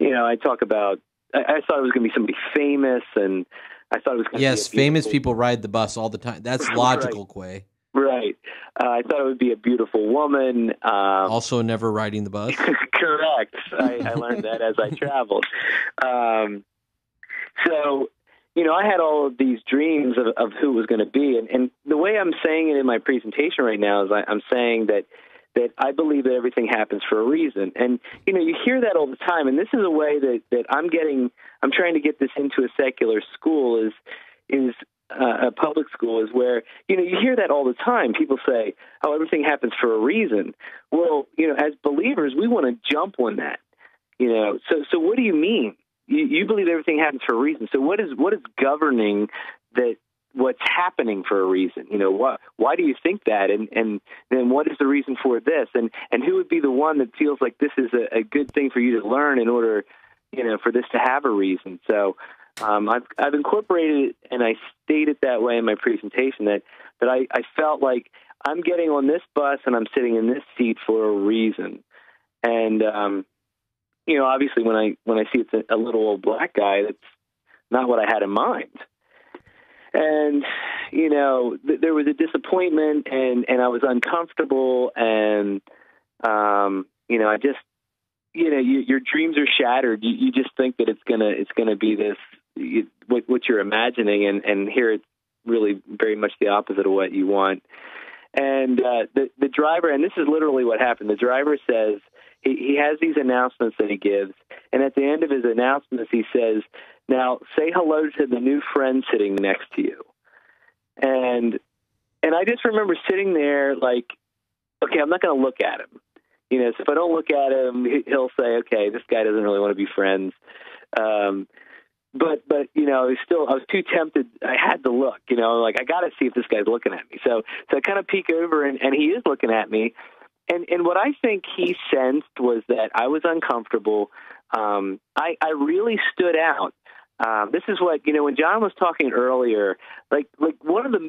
L: I thought it was going to be somebody famous, and I thought it was going to be
I: famous people ride the bus all the time. That's logical, Quay.
L: Right. I thought it would be a beautiful woman.
I: Also never riding the bus.
L: Correct. I learned that as I traveled. So, I had all of these dreams of who it was going to be. And the way I'm saying it in my presentation right now is I'm saying that I believe that everything happens for a reason. And, you hear that all the time. And this is a way that I'm trying to get this into a secular school is a public school, is where, you hear that all the time. People say, oh, everything happens for a reason. Well, as believers, we want to jump on that, So what do you mean? You believe everything happens for a reason. So what is governing that? What's happening for a reason? Why do you think that? And then what is the reason for this? And who would be the one that feels like this is a good thing for you to learn in order, for this to have a reason? So I've incorporated it, and I stated that way in my presentation that I felt like I'm getting on this bus and I'm sitting in this seat for a reason. And obviously when I see it's a little old black guy, that's not what I had in mind. And, there was a disappointment, and I was uncomfortable, and, I just, your dreams are shattered. You just think that it's gonna be this, what you're imagining, and here it's really very much the opposite of what you want. And the driver, and this is literally what happened, the driver says, he has these announcements that he gives, and at the end of his announcements, he says, "Now say hello to the new friend sitting next to you." And I just remember sitting there like, okay, I'm not going to look at him. So if I don't look at him, he'll say, okay, this guy doesn't really want to be friends. But I was too tempted. I had to look, like I got to see if this guy's looking at me. So I kind of peek over, and he is looking at me. And what I think he sensed was that I was uncomfortable. I really stood out. This is what, when John was talking earlier, like one of the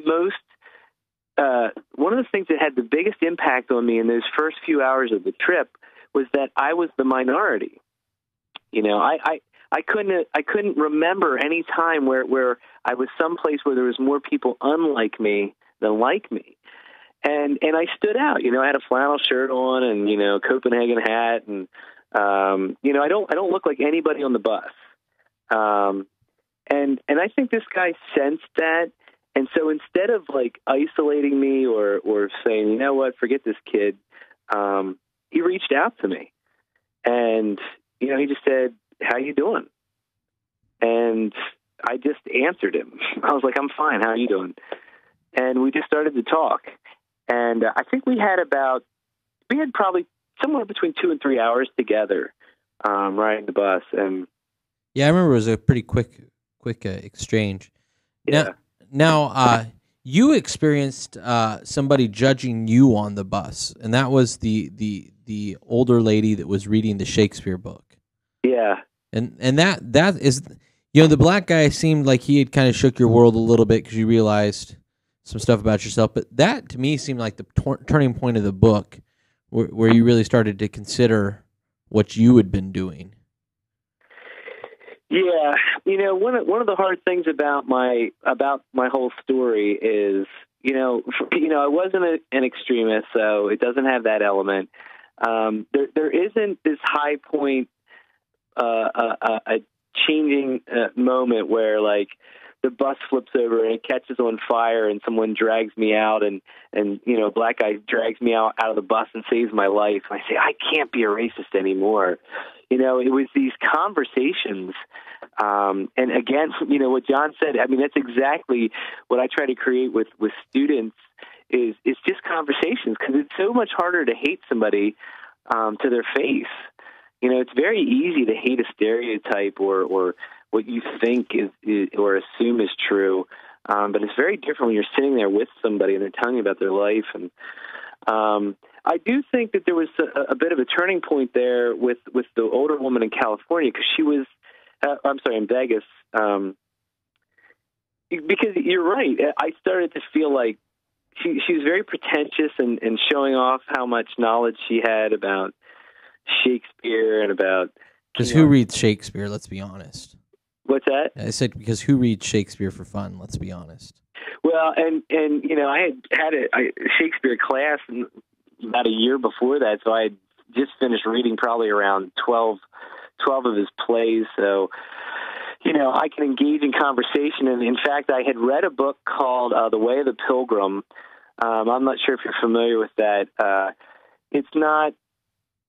L: things that had the biggest impact on me in those first few hours of the trip was that I was the minority. I couldn't remember any time where I was someplace where there was more people unlike me than like me. And I stood out, I had a flannel shirt on and, Copenhagen hat. And, I don't look like anybody on the bus. And I think this guy sensed that. And so instead of like isolating me or saying, forget this kid, he reached out to me, and, he just said, "How you doing?" And I just answered him. I was like, "I'm fine. How are you doing?" And we just started to talk. And I think we had probably somewhere between 2 and 3 hours together, riding the bus. And
I: yeah, I remember it was a pretty quick exchange.
L: Yeah.
I: Now, you experienced somebody judging you on the bus, and that was the older lady that was reading the Shakespeare book.
L: Yeah.
I: And that is, the black guy seemed like he had kind of shook your world a little bit because you realized some stuff about yourself. But that, to me, seemed like the turning point of the book, where you really started to consider what you had been doing.
L: Yeah, one of the hard things about my whole story is, I wasn't an extremist, so it doesn't have that element. There isn't this high point, a changing moment where, like, the bus flips over and it catches on fire, and someone drags me out, and a black guy drags me out of the bus and saves my life. And I say, I can't be a racist anymore. It was these conversations. And again, what John said, I mean, that's exactly what I try to create with students is just conversations, because it's so much harder to hate somebody to their face. It's very easy to hate a stereotype or what you think is or assume is true. But it's very different when you're sitting there with somebody and they're telling you about their life. And I do think that there was a bit of a turning point there with the older woman in California, because she was, in Vegas. Because you're right. I started to feel like she was very pretentious and showing off how much knowledge she had about Shakespeare and about...
I: Because who reads Shakespeare, let's be honest.
L: What's that?
I: I said because who reads Shakespeare for fun, let's be honest.
L: Well, and I had a Shakespeare class about a year before that, so I had just finished reading probably around 12 of his plays, so... I can engage in conversation. And in fact, I had read a book called The Way of the Pilgrim. I'm not sure if you're familiar with that. It's not,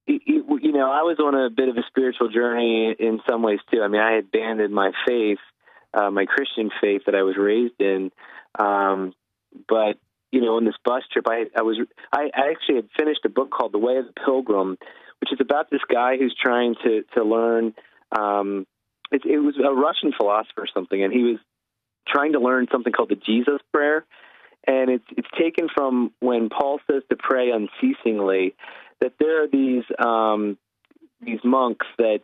L: I was on a bit of a spiritual journey in some ways too. I mean, I had abandoned my faith, my Christian faith that I was raised in. But, on this bus trip, I actually had finished a book called The Way of the Pilgrim, which is about this guy who's trying to learn, it was a Russian philosopher or something, and he was trying to learn something called the Jesus Prayer. And it's taken from when Paul says to pray unceasingly, that there are these monks that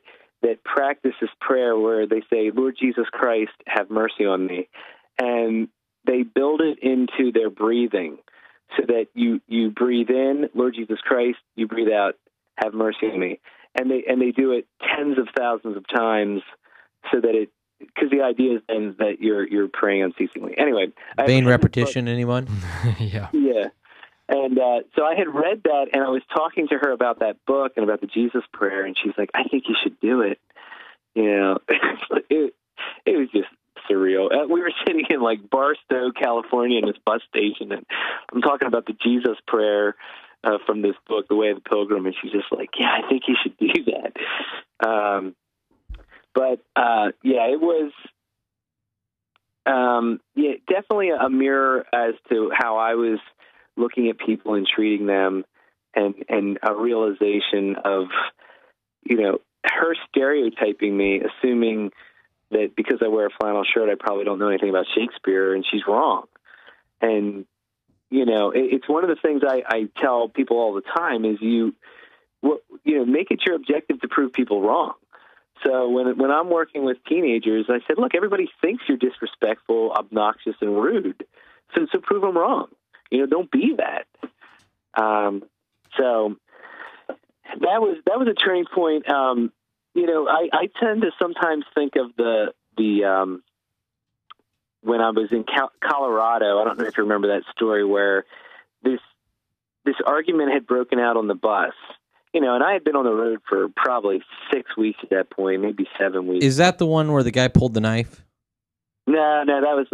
L: practice this prayer where they say, Lord Jesus Christ, have mercy on me. And they build it into their breathing so that you breathe in, Lord Jesus Christ, you breathe out, have mercy on me. And they do it tens of thousands of times, so that because the idea is then that you're praying unceasingly. Anyway,
I: vain repetition. Anyone?
J: Yeah.
L: Yeah. And so I had read that, and I was talking to her about that book and about the Jesus Prayer, and she's like, "I think you should do it." It was just surreal. We were sitting in like Barstow, California, in this bus station, and I'm talking about the Jesus Prayer from this book, The Way of the Pilgrim, and she's just like, "Yeah, I think you should do that." But, it was definitely a mirror as to how I was looking at people and treating them, and a realization of, her stereotyping me, assuming that because I wear a flannel shirt, I probably don't know anything about Shakespeare, and she's wrong. And, it's one of the things I tell people all the time is make it your objective to prove people wrong. So when I'm working with teenagers, I said, look, everybody thinks you're disrespectful, obnoxious, and rude. So prove them wrong. Don't be that. So that was a turning point. I tend to sometimes think of the when I was in Colorado. I don't know if you remember that story where this argument had broken out on the bus. And I had been on the road for probably 6 weeks at that point, maybe 7 weeks.
I: Is that the one where the guy pulled the knife?
L: No, that was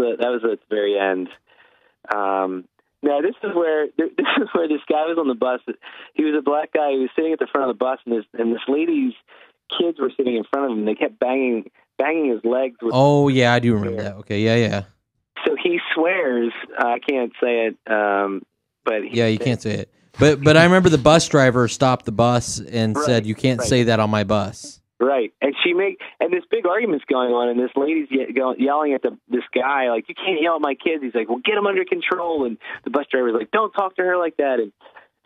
L: at the very end. No, this is where this guy was on the bus. He was a black guy. He was sitting at the front of the bus, and this lady's kids were sitting in front of him. They kept banging his legs.
I: Oh yeah, I do remember that. Okay, yeah.
L: So he swears. I can't say it, but
I: you can't say it. But I remember the bus driver stopped the bus and said, "You can't say that on my bus."
L: Right, and this big argument's going on, and this lady's yelling at this guy like, "You can't yell at my kids." He's like, "Well, get them under control." And the bus driver's like, "Don't talk to her like that." And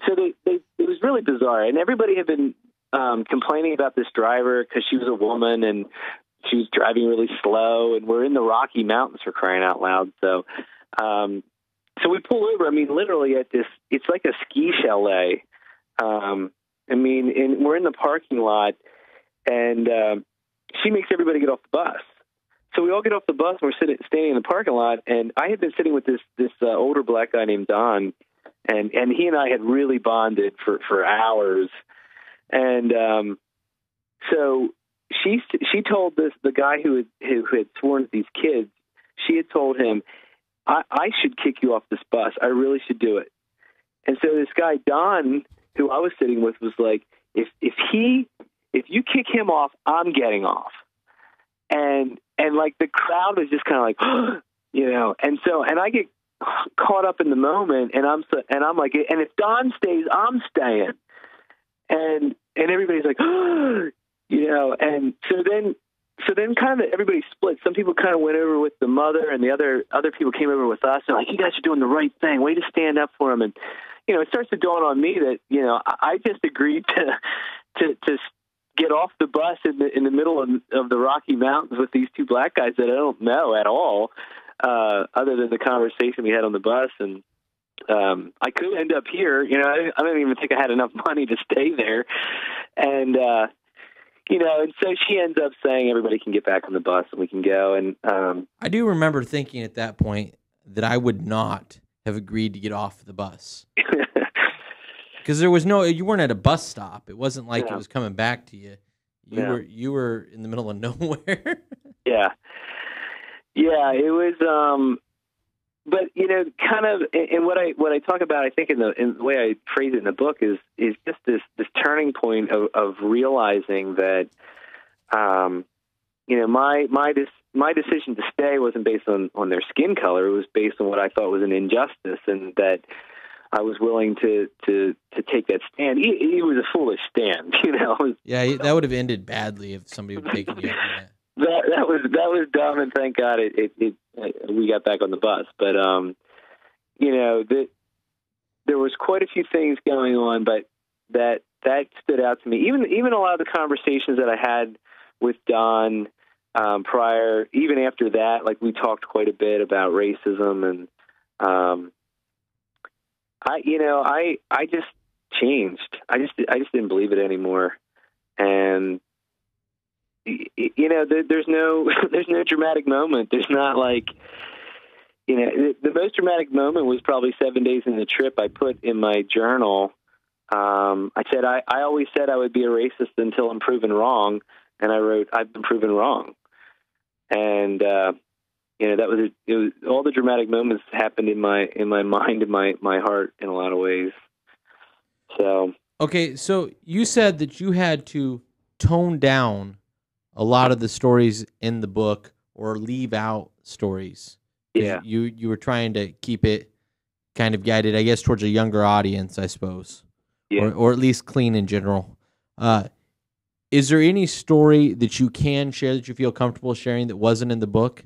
L: so it was really bizarre, and everybody had been complaining about this driver because she was a woman and she was driving really slow, and we're in the Rocky Mountains, for crying out loud. So. So we pull over, literally at this, it's like a ski chalet. And we're in the parking lot, and she makes everybody get off the bus. So we all get off the bus, and we're standing in the parking lot, and I had been sitting with this older black guy named Don, and he and I had really bonded for hours. And so she told the guy who had sworn to these kids, she had told him, I should kick you off this bus. I really should do it. And so this guy, Don, who I was sitting with, was like, if you kick him off, I'm getting off. And like the crowd was just kind of like, you know, and I get caught up in the moment, and I'm like, and if Don stays, I'm staying. And everybody's like, you know, and so then kind of everybody split. Some people kind of went over with the mother, and the other people came over with us. They're like, you guys are doing the right thing. Way to stand up for him. And, you know, it starts to dawn on me that, you know, I just agreed to get off the bus in the middle of the Rocky Mountains with these two black guys that I don't know at all, other than the conversation we had on the bus. And I could end up here. You know, I don't even think I had enough money to stay there. And, you know, and so she ends up saying everybody can get back on the bus and we can go. And
I: I do remember thinking at that point that I would not have agreed to get off the bus. Because there was you weren't at a bus stop. It wasn't like it was coming back to you. You were in the middle of nowhere.
L: Yeah, it was. But you know, kind of, and what I talk about, I think in the way I phrase it in the book is just this turning point of realizing that, you know, my decision to stay wasn't based on their skin color. It was based on what I thought was an injustice, and that I was willing to take that stand. It was a foolish stand, you know.
I: Yeah, that would have ended badly if somebody would take you.
L: That was dumb, and thank God we got back on the bus. But you know, there was quite a few things going on, but that stood out to me. Even a lot of the conversations that I had with Don prior, even after that, like we talked quite a bit about racism, and I just changed. I just didn't believe it anymore, and you know, there's no dramatic moment. There's not like, you know, the most dramatic moment was probably 7 days in the trip. I put in my journal, I said, I always said I would be a racist until I'm proven wrong. And I wrote, I've been proven wrong. And, you know, it was all the dramatic moments happened in my mind and my heart in a lot of ways. So.
I: Okay. So you said that you had to tone down a lot of the stories in the book, or leave out stories.
L: Yeah.
I: You were trying to keep it kind of guided, I guess, towards a younger audience, I suppose.
L: Yeah.
I: Or at least clean in general. Is there any story that you can share that you feel comfortable sharing that wasn't in the book?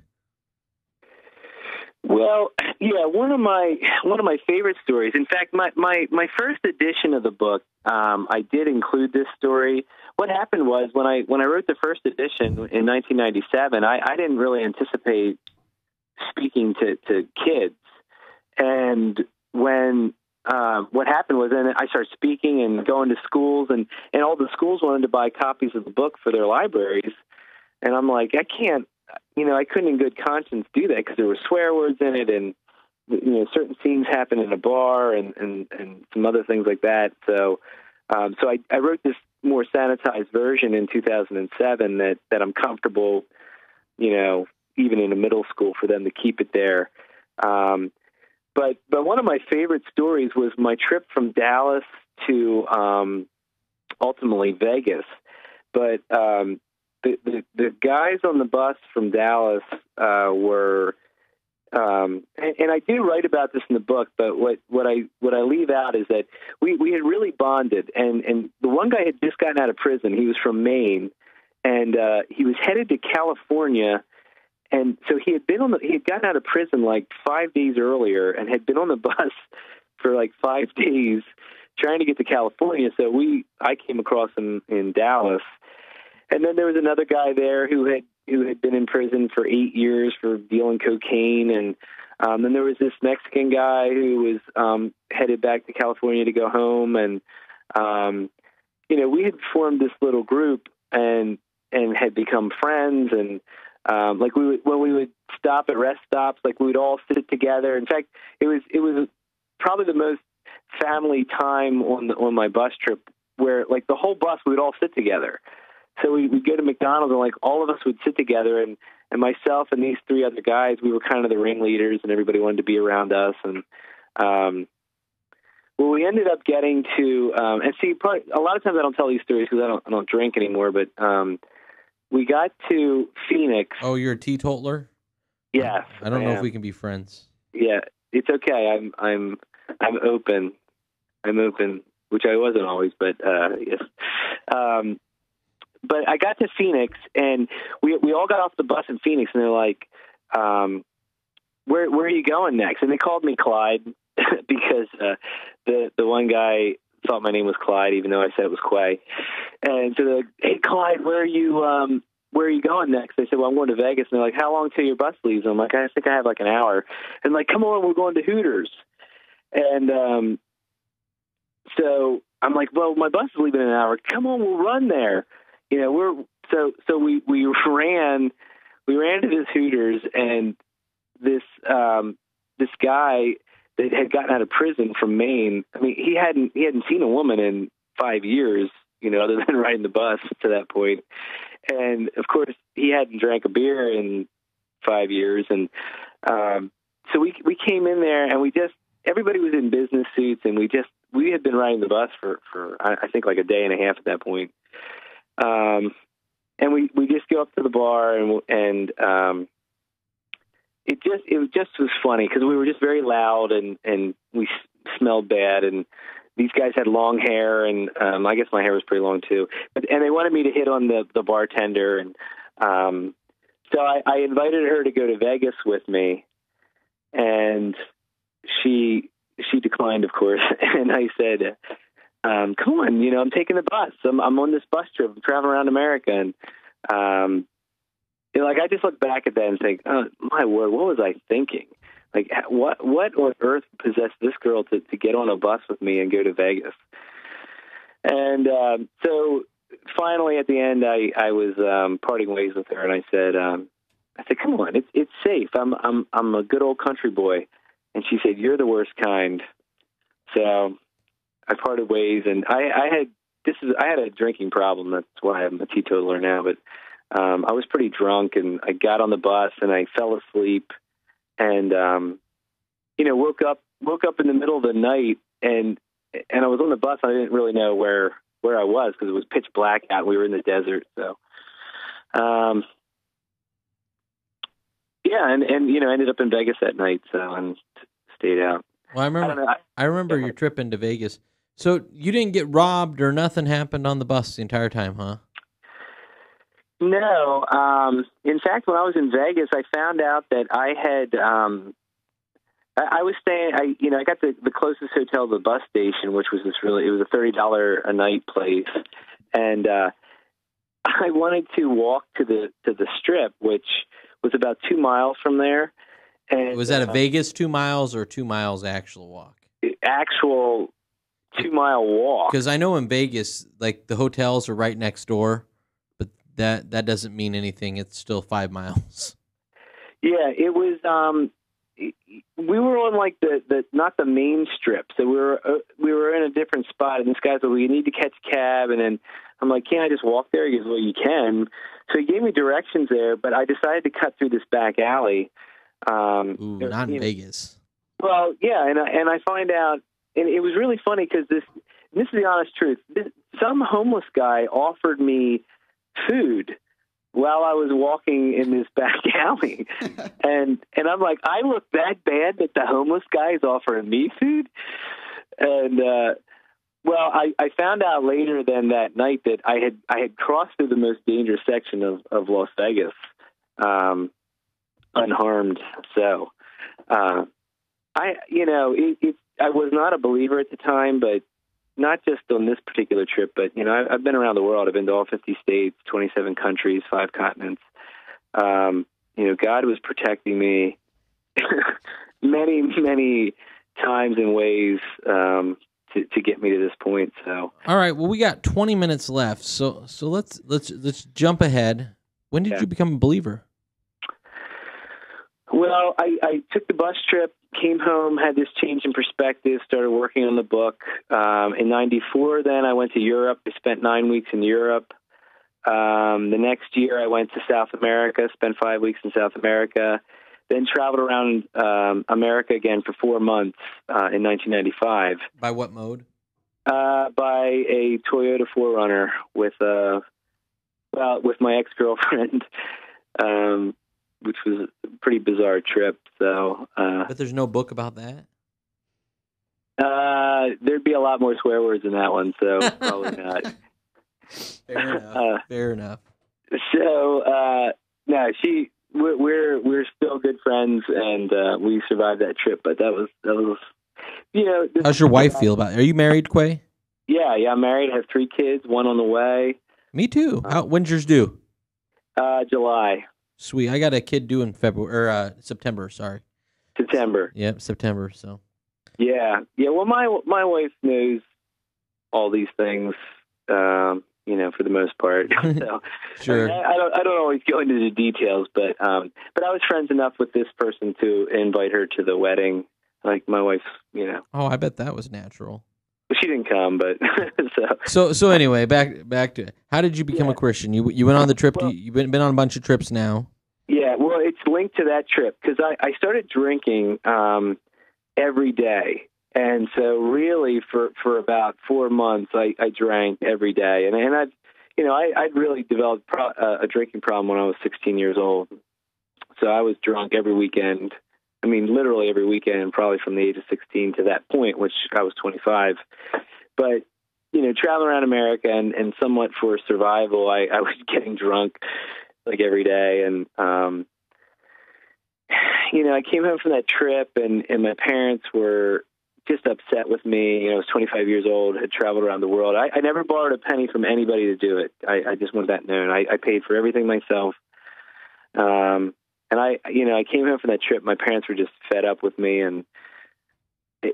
L: Well, yeah, one of my favorite stories. In fact, my first edition of the book, I did include this story. What happened was when I wrote the first edition in 1997, I didn't really anticipate speaking to kids. And when what happened was then I started speaking and going to schools, and all the schools wanted to buy copies of the book for their libraries. And I'm like, I can't, you know, I couldn't in good conscience do that because there were swear words in it, and, you know, certain scenes happen in a bar and some other things like that. So I wrote this more sanitized version in 2007 that I'm comfortable, you know, even in a middle school for them to keep it there. But one of my favorite stories was my trip from Dallas to ultimately Vegas. But the guys on the bus from Dallas were, and I do write about this in the book, but what I leave out is that we had really bonded, and the one guy had just gotten out of prison. He was from Maine, and he was headed to California. And so he had gotten out of prison like 5 days earlier and had been on the bus for like 5 days trying to get to California. So I came across him in Dallas. And then there was another guy there who had been in prison for 8 years for dealing cocaine. And then there was this Mexican guy who was headed back to California to go home. And, you know, we had formed this little group and had become friends. And, like when we would stop at rest stops, like we would all sit together. In fact, it was probably the most family time on my bus trip, where like the whole bus we would all sit together. So we'd go to McDonald's and like all of us would sit together and myself and these 3 other guys, we were kind of the ringleaders, and everybody wanted to be around us. And well, we ended up getting to and see. Probably, a lot of times I don't tell these stories because I don't drink anymore. But we got to Phoenix.
I: Oh, you're a teetotaler?
L: Yes.
I: I don't know if we can be friends.
L: Yeah, it's okay. I'm open. I'm open, which I wasn't always, but yes. But I got to Phoenix, and we all got off the bus in Phoenix, and they're like, "Where are you going next?" And they called me Clyde because the one guy thought my name was Clyde, even though I said it was Quay. And so they're like, "Hey, Clyde, where are you going next?" They said, "Well, I'm going to Vegas." And they're like, "How long till your bus leaves?" And I'm like, "I think I have like an hour." And like, "Come on, we're going to Hooters." And so I'm like, "Well, my bus is leaving in an hour. Come on, we'll run there." You know, so we ran to this Hooters, and this guy that had gotten out of prison from Maine. I mean, he hadn't seen a woman in 5 years, you know, other than riding the bus to that point. And of course, he hadn't drank a beer in 5 years. And so we came in there, and everybody was in business suits, and we had been riding the bus for I think like a day and a half at that point. And we just go up to the bar, and it just was funny because we were just very loud, and we smelled bad, and these guys had long hair, and I guess my hair was pretty long too. And they wanted me to hit on the bartender, and so I invited her to go to Vegas with me, and she declined, of course. And I said, "Come on, you know, I'm taking the bus. I'm on this bus trip. I'm traveling around America." And like I just look back at that and think, "Oh my word, what was I thinking? Like, what on earth possessed this girl to get on a bus with me and go to Vegas?" And so finally, at the end, I was parting ways with her, and I said, "Come on, it's safe. I'm a good old country boy." And she said, "You're the worst kind." So I parted ways, and I had a drinking problem. That's why I'm a teetotaler now. But I was pretty drunk, and I got on the bus, and I fell asleep, and you know, woke up in the middle of the night, and I was on the bus. I didn't really know where I was because it was pitch black out. We were in the desert, so yeah, and you know, ended up in Vegas that night, so and stayed out.
I: Well, I remember your trip into Vegas. So you didn't get robbed or nothing happened on the bus the entire time, huh?
L: No. In fact, when I was in Vegas, I found out that I had I was staying. I got the closest hotel to the bus station, which was it was a $30 a night place, and I wanted to walk to the Strip, which was about 2 miles from there. And
I: was that a Vegas 2 miles or 2 miles actual walk?
L: Actual 2 mile walk.
I: Because I know in Vegas, like the hotels are right next door, but that doesn't mean anything. It's still 5 miles.
L: Yeah, it was. We were on like the not the main strip, so we were in a different spot. And this guy's like, "Well, you need to catch a cab." And then I'm like, "Can't I just walk there?" He goes, "Well, you can." So he gave me directions there, but I decided to cut through this back alley.
I: Ooh, not in Vegas.
L: Well, yeah, and I find out, and it was really funny because this is the honest truth. Some homeless guy offered me food while I was walking in this back alley, and I'm like, I look that bad that the homeless guy is offering me food, and well, I found out later than that night that I had crossed through the most dangerous section of Las Vegas, unharmed. So, I was not a believer at the time, but not just on this particular trip, but, you know, I've been around the world. I've been to all 50 states, 27 countries, 5 continents. You know, God was protecting me many, many times in ways to get me to this point. So,
I: all right. Well, we got 20 minutes left. So let's jump ahead. When did you become a believer?
L: Well, I took the bus trip, came home, had this change in perspective, started working on the book. In '94, then I went to Europe. I spent 9 weeks in Europe. The next year I went to South America, spent 5 weeks in South America, then traveled around America again for 4 months in 1995.
I: By what mode?
L: By a Toyota 4Runner with my ex-girlfriend, which was a pretty bizarre trip. So,
I: but there's no book about that?
L: There'd be a lot more swear words in that one, so probably not.
I: Fair enough. Fair enough.
L: So, no, we're still good friends, and we survived that trip. But that was you know.
I: How's your wife feel about it? Are you married, Quay?
L: Yeah, I'm married. I have 3 kids, 1 on the way.
I: Me too. When's yours due?
L: July.
I: Sweet. I got a kid due in September. Sorry.
L: September.
I: Yep, September. So.
L: Yeah. Well, my wife knows all these things. You know, for the most part. So,
I: sure.
L: I don't always go into the details, but I was friends enough with this person to invite her to the wedding. Like my wife, you know.
I: Oh, I bet that was natural.
L: She didn't come, but
I: so anyway, back to how did you become a Christian? You went on the trip. Well, you've been on a bunch of trips now.
L: Yeah, well, it's linked to that trip because I started drinking every day. And so really for about 4 months, I drank every day. And I'd really developed a drinking problem when I was 16 years old. So I was drunk every weekend. I mean, literally every weekend, probably from the age of 16 to that point, which I was 25. But, you know, traveling around America and somewhat for survival, I was getting drunk like every day. And, you know, I came home from that trip and my parents were just upset with me. You know, I was 25 years old, had traveled around the world. I never borrowed a penny from anybody to do it. I just want that known. I paid for everything myself. And I came home from that trip. My parents were just fed up with me, and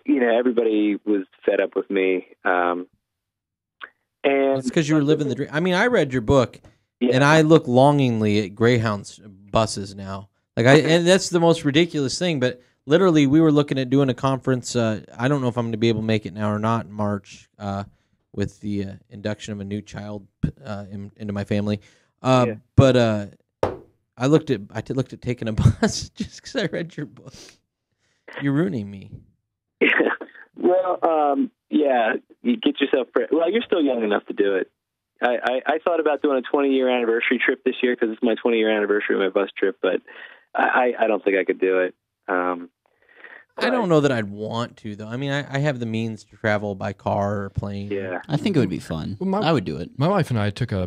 L: you know, everybody was fed up with me. And
I: it's because you were living the dream. I mean, I read your book, and I look longingly at Greyhound buses now. And that's the most ridiculous thing. But literally, we were looking at doing a conference. I don't know if I'm going to be able to make it now or not in March with the induction of a new child into my family. But I looked at taking a bus just because I read your book. You're ruining me.
L: Well, yeah, you get yourself. Well, you're still young enough to do it. I thought about doing a 20-year anniversary trip this year because it's my 20-year anniversary of my bus trip, but I don't think I could do it.
I: I don't know that I'd want to, though. I mean, I have the means to travel by car or plane.
L: Yeah,
K: I think it would be fun. I would do it.
J: My wife and I took a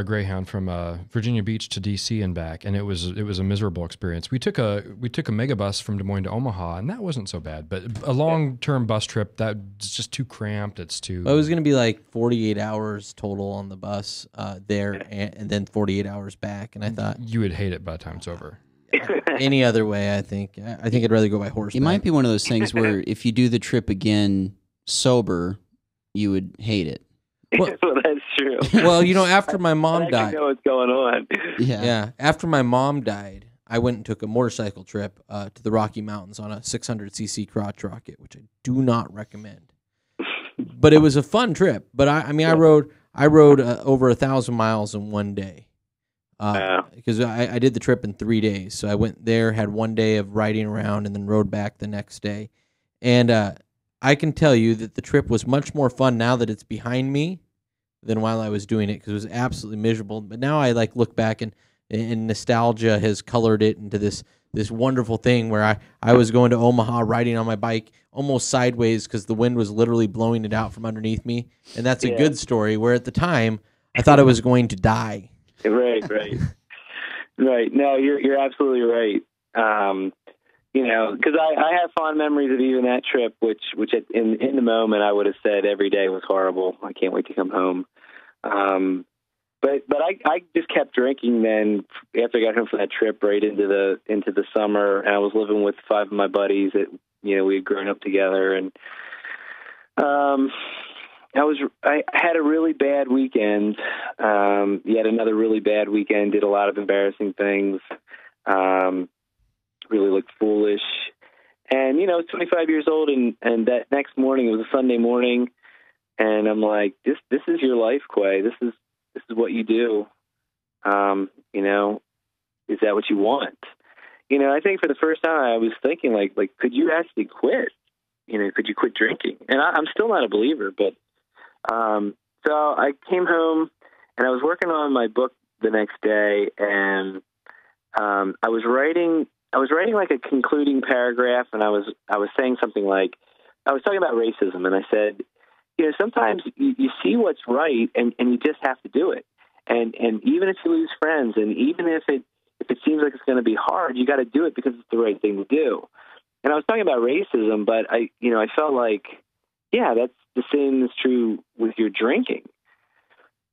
J: Greyhound from Virginia Beach to D.C. and back, and it was a miserable experience. We took a megabus from Des Moines to Omaha, and that wasn't so bad. But a long-term bus trip, that's just too cramped. It's too.
I: It was going to be like 48 hours total on the bus there, and then 48 hours back. And I thought
J: you would hate it by the time it's over.
I: Any other way, I think I'd rather go by horseback.
K: It might be one of those things where if you do the trip again sober, you would hate it.
L: Well, that's true.
I: Well, you know, after my mom died,
L: I know what's going on.
I: Yeah. After my mom died, I went and took a motorcycle trip to the Rocky Mountains on a 600cc crotch rocket, which I do not recommend. But it was a fun trip. But I rode over 1,000 miles in one day. Because I did the trip in 3 days. So I went there, had 1 day of riding around, and then rode back the next day. And I can tell you that the trip was much more fun now that it's behind me than while I was doing it, because it was absolutely miserable. But now I look back and nostalgia has colored it into this wonderful thing where I was going to Omaha riding on my bike almost sideways because the wind was literally blowing it out from underneath me. And that's a good story, where at the time I thought I was going to die.
L: Right. No, you're absolutely right. You know, because I have fond memories of even that trip, which in the moment I would have said every day was horrible. I can't wait to come home. But I just kept drinking then after I got home from that trip right into the summer, and I was living with 5 of my buddies that, you know, we had grown up together, and I had a really bad weekend. Yet another really bad weekend. Did a lot of embarrassing things. Really looked foolish. And, you know, I was 25 years old, and that next morning, it was a Sunday morning, and I'm like, this is your life, Quay. This is what you do. You know, is that what you want? You know, I think for the first time I was thinking, like, could you actually quit? You know, could you quit drinking? And I'm still not a believer, but so I came home and I was working on my book the next day, and I was writing like a concluding paragraph, and I was saying something like, I was talking about racism, and I said, you know, sometimes you see what's right, and you just have to do it. And even if you lose friends, and even if it seems like it's going to be hard, you got to do it because it's the right thing to do. And I was talking about racism, but I felt like, yeah, that's the same is true with your drinking.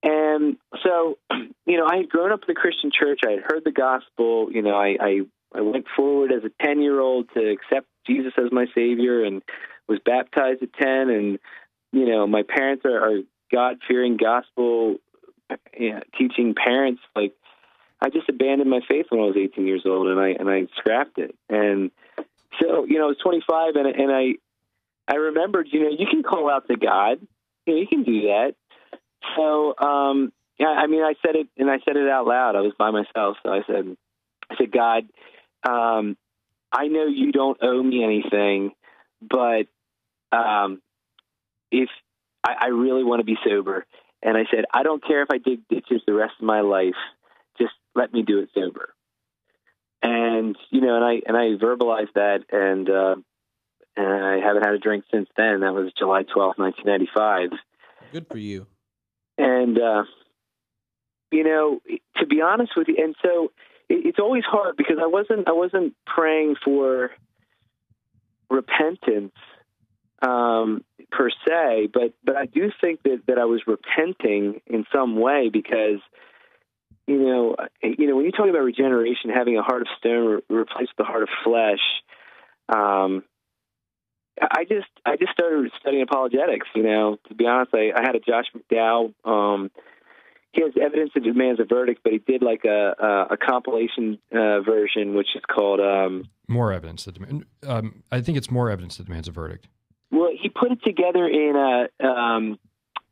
L: And so, you know, I had grown up in the Christian church. I had heard the gospel. You know, I went forward as a 10-year-old to accept Jesus as my Savior, and was baptized at 10. And, you know, my parents are God-fearing, gospel teaching parents. Like, I just abandoned my faith when I was 18 years old, and I scrapped it. And so, you know, I was 25, and I remembered, you know, you can call out to God. You know, you can do that. So, yeah, I mean, I said it, and I said it out loud. I was by myself, so I said, God, I know you don't owe me anything, but if I really want to be sober, and I said, I don't care if I dig ditches the rest of my life, just let me do it sober. And you know, and I verbalized that, and I haven't had a drink since then. That was July 12th, 1995.
I: Good for you.
L: And you know, to be honest with you, and so it's always hard because I wasn't praying for repentance per se, but I do think that I was repenting in some way, because you know when you talk about regeneration, having a heart of stone replaced with a heart of flesh, I just started studying apologetics. You know, to be honest, I had a Josh McDowell. He has Evidence That Demands a Verdict, but he did like a compilation version, which is called
J: More Evidence That Demands. I think it's More Evidence That Demands a Verdict.
L: Well, he put it together in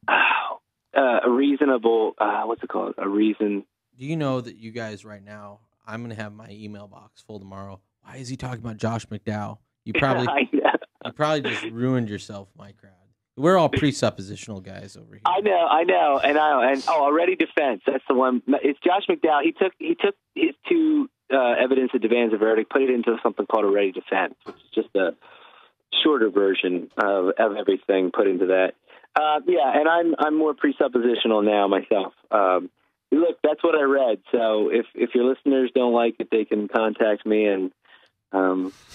L: a reasonable. What's it called? A reason.
I: Do you know that you guys right now? I'm going to have my email box full tomorrow. Why is he talking about Josh McDowell? You probably just ruined yourself, my crowd. We're all presuppositional guys over here.
L: I know, and A Ready Defense. That's the one. It's Josh McDowell. He took his two Evidence That Demands a Verdict, put it into something called A Ready Defense, which is just a shorter version of everything put into that. Yeah, and I'm more presuppositional now myself. Look, that's what I read. So if your listeners don't like it, they can contact me and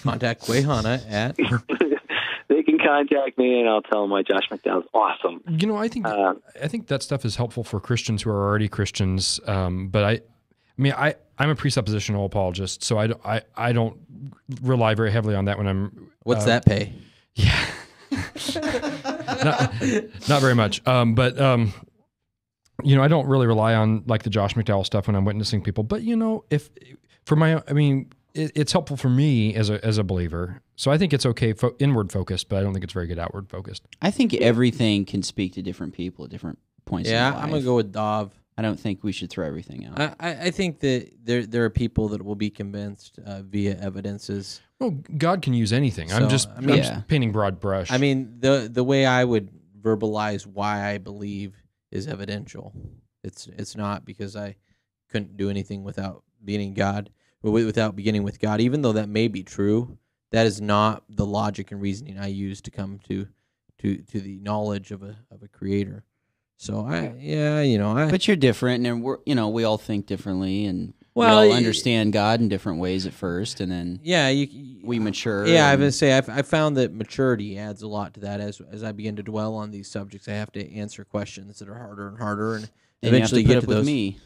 I: contact Quayhana at.
L: They can contact me, and I'll tell them why Josh McDowell's awesome.
J: You know, I think that stuff is helpful for Christians who are already Christians. But I'm a presuppositional apologist, so I don't rely very heavily on that when I'm.
I: What's that pay?
J: Yeah, not very much. But you know, I don't really rely on like the Josh McDowell stuff when I'm witnessing people. But you know, it's helpful for me as a believer. So I think it's okay inward focused, but I don't think it's very good outward focused.
K: I think everything can speak to different people at different points in life.
I: Yeah, I'm going to go with Dov.
K: I don't think we should throw everything out.
I: I think that there are people that will be convinced via evidences.
J: Well, God can use anything. I'm just painting broad brush.
I: I mean, the way I would verbalize why I believe is evidential. It's not because I couldn't do anything without beginning with God, even though that may be true. That is not the logic and reasoning I use to come to the knowledge of a creator. So but
K: you're different, and we all think differently, and we all understand God in different ways at first, and then we mature.
I: Yeah, I would say I found that maturity adds a lot to that. As I begin to dwell on these subjects, I have to answer questions that are harder and harder, and eventually
K: you have
I: get
K: to
I: to
K: put up
I: those.
K: with me.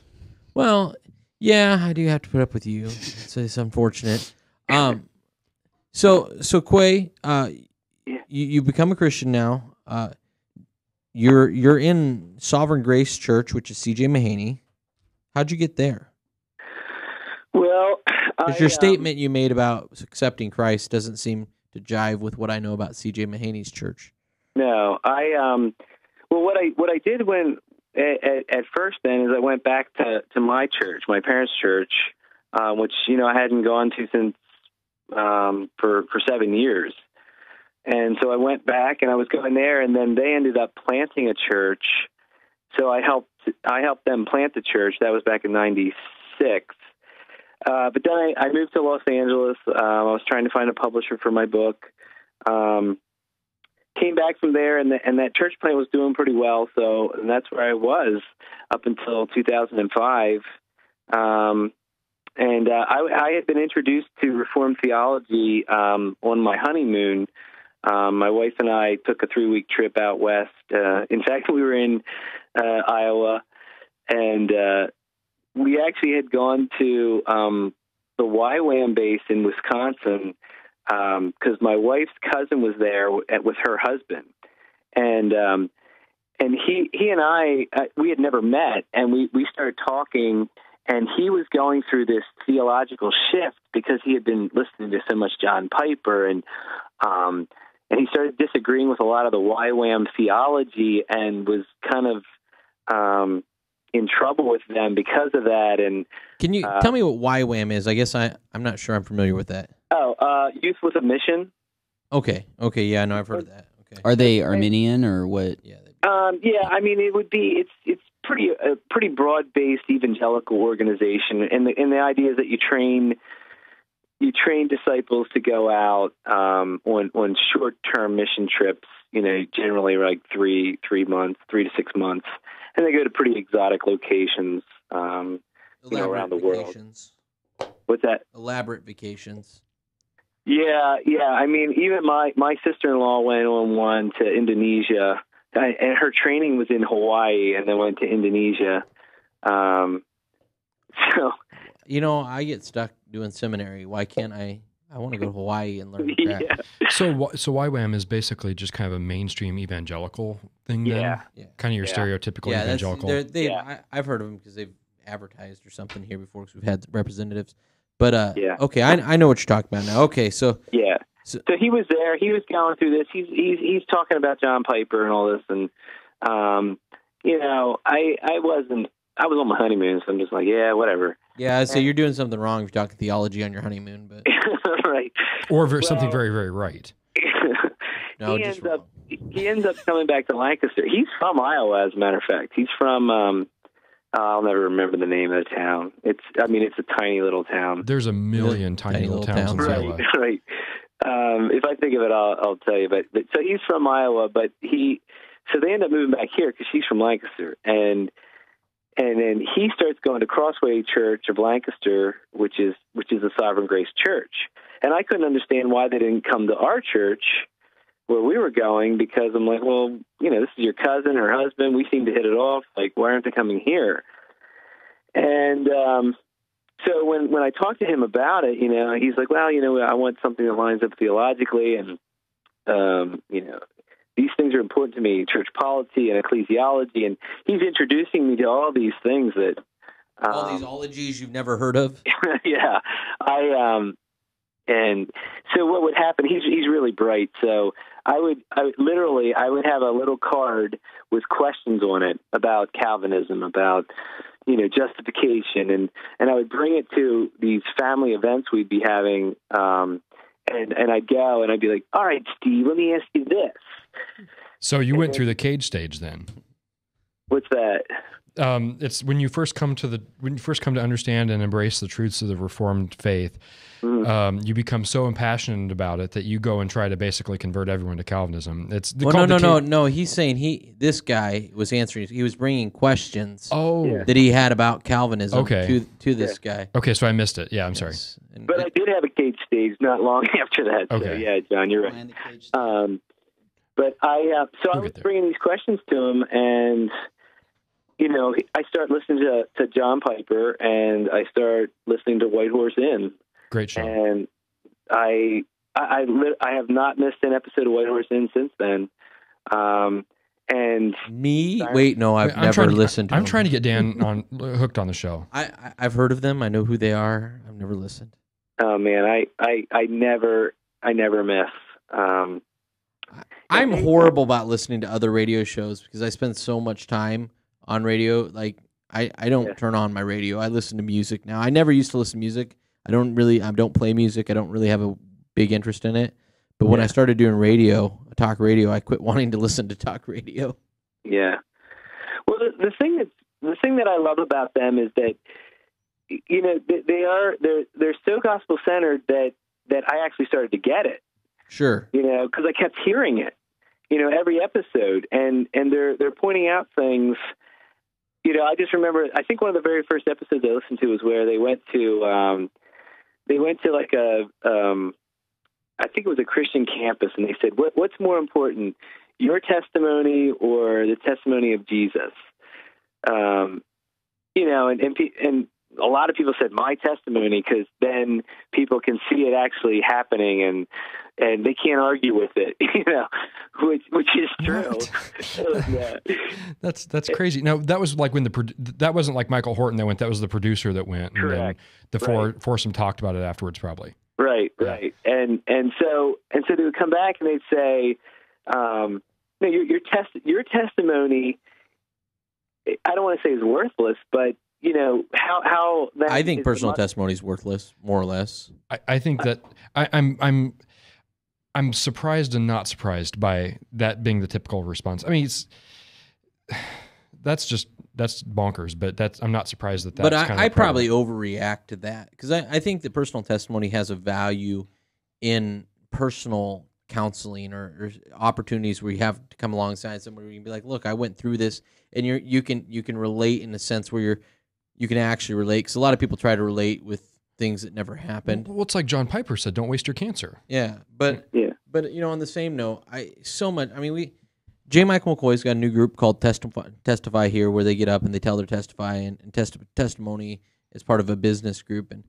I: Well, yeah, I do have to put up with you. It's unfortunate. So Quay, you become a Christian now. You're in Sovereign Grace Church, which is C.J. Mahaney. How'd you get there?
L: Well,
I: because your statement you made about accepting Christ doesn't seem to jive with what I know about C.J. Mahaney's church.
L: No, well, what I did when at first, then, is I went back to my church, my parents' church, which I hadn't gone to since for 7 years. And so I went back, and I was going there, and then they ended up planting a church. So I helped them plant the church. That was back in '96. But then I moved to Los Angeles. I was trying to find a publisher for my book. Came back from there, and that church plant was doing pretty well. And that's where I was up until 2005. I had been introduced to Reformed theology on my honeymoon. My wife and I took a 3-week trip out west. In fact, we were in Iowa, and we actually had gone to the YWAM base in Wisconsin because my wife's cousin was there with her husband, and he and I we had never met, and we started talking. And he was going through this theological shift because he had been listening to so much John Piper, and he started disagreeing with a lot of the YWAM theology, and was kind of in trouble with them because of that. And
I: can you tell me what YWAM is? I guess I'm not sure I'm familiar with that.
L: Youth with a Mission.
I: Okay, yeah, no, I've heard of that. Okay,
K: are they Arminian or what?
L: Yeah, I mean, it would be it's pretty broad-based evangelical organization, and the idea is that you train disciples to go out on short-term mission trips. Generally like 3 months, 3 to 6 months, and they go to pretty exotic locations, around the world. What's that?
I: Elaborate vacations.
L: Yeah. I mean, even my sister-in-law went on one to Indonesia. And her training was in Hawaii, and then went to Indonesia.
I: I get stuck doing seminary. Why can't I? I want to go to Hawaii and learn crap.
L: Yeah.
J: So YWAM is basically just kind of a mainstream evangelical thing, then? Yeah. Kind of your stereotypical evangelical.
I: I've heard of them because they've advertised or something here before because we've had representatives. But okay, I know what you're talking about now. Okay, so
L: yeah. So he was there. He was going through this. He's talking about John Piper and all this, and I was on my honeymoon, so I'm just like, yeah, whatever.
I: Yeah, so you're doing something wrong if you're talking theology on your honeymoon, but
L: right.
J: Or something very, very right.
I: No,
L: he ends up coming back to Lancaster. He's from Iowa, as a matter of fact. He's from I'll never remember the name of the town. It's a tiny little town.
J: There's a million tiny little towns in Iowa.
L: Right. If I think of it, I'll tell you. But so he's from Iowa, but so they end up moving back here because she's from Lancaster, and then he starts going to Crossway Church of Lancaster, which is a Sovereign Grace church. And I couldn't understand why they didn't come to our church where we were going, because I'm like, well, this is your cousin, her husband. We seem to hit it off. Like, why aren't they coming here? And so when I talked to him about it, he's like, well, I want something that lines up theologically, and these things are important to me, church polity and ecclesiology, and he's introducing me to all these things that
I: all these ologies you've never heard of.
L: Yeah, and so what would happen? He's really bright, so I would have a little card with questions on it about Calvinism, about justification, and I would bring it to these family events we'd be having, and I'd go and I'd be like, all right, Steve, let me ask you this.
J: So you went through the cage stage then.
L: What's that?
J: It's when you first come to understand and embrace the truths of the Reformed faith. Mm-hmm. You become so impassioned about it that you go and try to basically convert everyone to Calvinism.
I: No. He's saying this guy was answering. He was bringing questions that he had about Calvinism to this guy.
J: Okay, so I missed it. Yeah, I'm sorry.
L: But I did have a cage stage not long after that.
J: Okay.
L: So yeah, John, you're right. But I was bringing these questions to him, and I start listening to John Piper, and I start listening to White Horse Inn.
J: Great show.
L: And I have not missed an episode of White Horse Inn since then. And
I: me? Wait, no, I've never listened to
J: I'm
I: them.
J: trying to get Dan hooked on the show.
I: I've heard of them. I know who they are. I've never listened.
L: Oh man, I never miss.
I: I'm horrible about listening to other radio shows because I spend so much time on radio. Like I don't turn on my radio. I listen to music now. I never used to listen to music. I don't play music. I don't really have a big interest in it. But when I started doing talk radio, I quit wanting to listen to talk radio.
L: Yeah. Well, the thing that I love about them is that, you know, they're so gospel centered that I actually started to get it.
I: Sure.
L: You know, because I kept hearing it, you know, every episode, and they're pointing out things. You know, I just remember, I think one of the very first episodes I listened to was where they went to like I think it was a Christian campus, and they said, what's more important, your testimony or the testimony of Jesus? You know, and a lot of people said my testimony, because then people can see it actually happening, and they can't argue with it, you know, which is true.
J: That's crazy. Now, that was like when that wasn't like Michael Horton that went. That was the producer that went.
L: Correct.
J: And then foursome talked about it afterwards, probably.
L: Right. And so they would come back and they'd say, no, your testimony, I don't want to say is worthless, but you know how that
I: I think personal testimony is worthless, more or less.
J: I think that I'm surprised and not surprised by that being the typical response. I mean, that's bonkers, but I'm not surprised that that's
I: But I probably overreact to that, because I think that personal testimony has a value in personal counseling or opportunities where you have to come alongside somebody where you can be like, look, I went through this, and you can relate in a sense where you can actually relate, because a lot of people try to relate with things that never happened.
J: Well, it's like John Piper said, don't waste your cancer.
I: Yeah, but you know, on the same note, J. Michael McCoy's got a new group called Testify Here, where they get up and they tell their testimony as part of a business group, and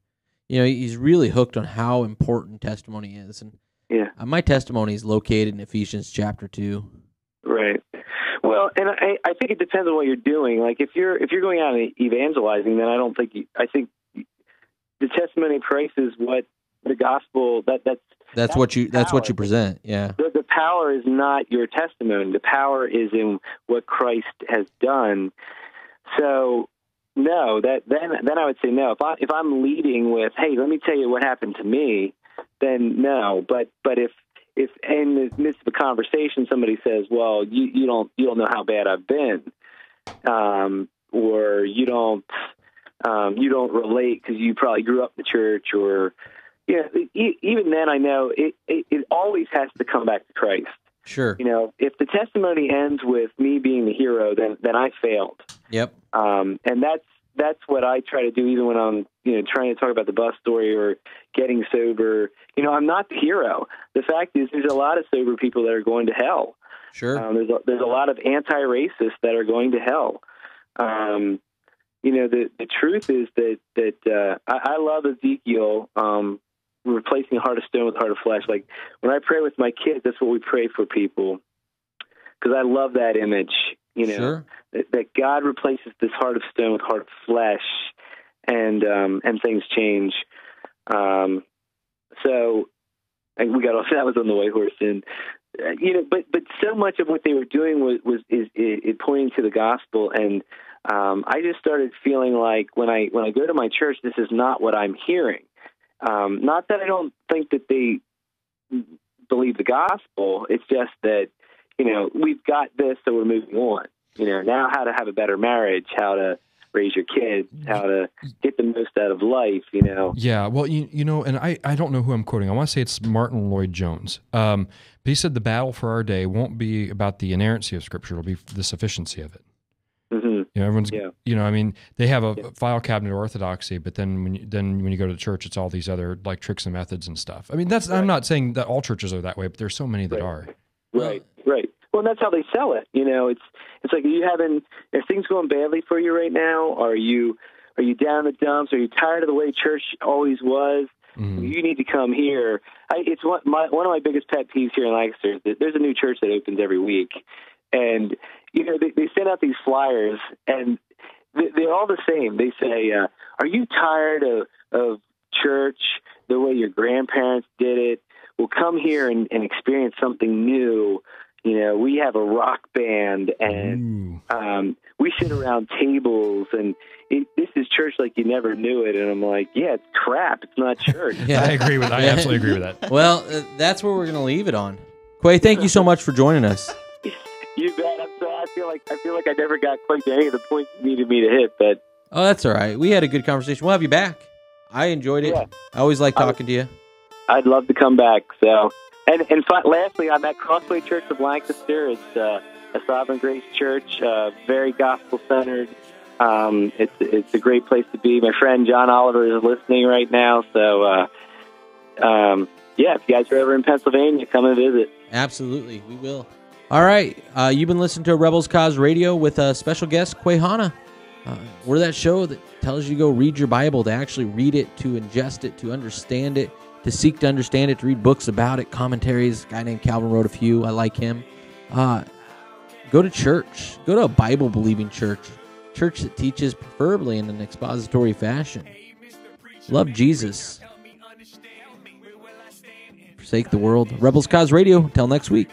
I: you know, he's really hooked on how important testimony is. And my testimony is located in Ephesians chapter 2.
L: Right. Well, and I think it depends on what you're doing. Like if you're going out and evangelizing, then I think the testimony of Christ is what the gospel that's what you
I: present. Yeah.
L: The power is not your testimony. The power is in what Christ has done. So no, then I would say no. If I'm leading with, hey, let me tell you what happened to me, then no. But if in the midst of a conversation somebody says, well, you don't know how bad I've been, or you don't relate because you probably grew up in the church, or even then I know it always has to come back to Christ.
I: Sure.
L: You know, if the testimony ends with me being the hero, then I failed.
I: Yep.
L: And that's what I try to do, even when I'm trying to talk about the bus story or getting sober. You know, I'm not the hero. The fact is, there's a lot of sober people that are going to hell.
I: Sure.
L: There's a lot of anti-racists that are going to hell. You know, the truth is that I love Ezekiel replacing a heart of stone with a heart of flesh. Like when I pray with my kids, that's what we pray for people, because I love that image. You know,
I: sure.
L: that God replaces this heart of stone with heart of flesh, and things change. So, and we got off. That was on the white horse, and but so much of what they were doing was pointing to the gospel, and I just started feeling like when I go to my church, this is not what I'm hearing. Not that I don't think that they believe the gospel. It's just that, we've got this, so we're moving on. Now how to have a better marriage, how to raise your kids, how to get the most out of life,
J: Yeah, well, and I don't know who I'm quoting. I want to say it's Martin Lloyd-Jones. But he said the battle for our day won't be about the inerrancy of Scripture. It'll be the sufficiency of it.
L: Mm-hmm.
J: Everyone's, I mean, they have a file cabinet of orthodoxy, but then when you go to church, it's all these other like tricks and methods and stuff. I mean, right. I'm not saying that all churches are that way, but there's so many that are.
L: Right. Well, and that's how they sell it. It's like, are things going badly for you right now? Are you down in the dumps? Are you tired of the way church always was? Mm-hmm. You need to come here. It's one of my biggest pet peeves here in Lancaster. There's a new church that opens every week, and they send out these flyers, and they're all the same. They say, "Are you tired of church the way your grandparents did it? Well, come here and experience something new." we have a rock band, and we sit around tables, and this is church like you never knew it. And I'm like, yeah, it's crap. It's not church.
J: Yeah. I absolutely agree with that.
I: Well, that's where we're going to leave it on. Quay, thank you so much for joining us.
L: You bet. I feel like I never got quite to any of the points you needed me to hit, but
I: Oh, that's all right. We had a good conversation. We'll have you back. I enjoyed it. Yeah. I always like talking to you.
L: I'd love to come back. So, and lastly, I'm at Crossway Church of Lancaster. It's a Sovereign Grace church, very gospel centered. It's a great place to be. My friend John Oliver is listening right now. So, yeah, if you guys are ever in Pennsylvania, come and visit.
I: Absolutely, we will. All right, you've been listening to Rebels Cause Radio with a special guest, Quay Hanna. We're that show that tells you to go read your Bible, to actually read it, to ingest it, to understand it, to seek to understand it, to read books about it, commentaries. A guy named Calvin wrote a few. I like him. Go to church. Go to a Bible-believing church. Church that teaches preferably in an expository fashion. Love Jesus. Forsake the world. Rebels Cause Radio. Until next week.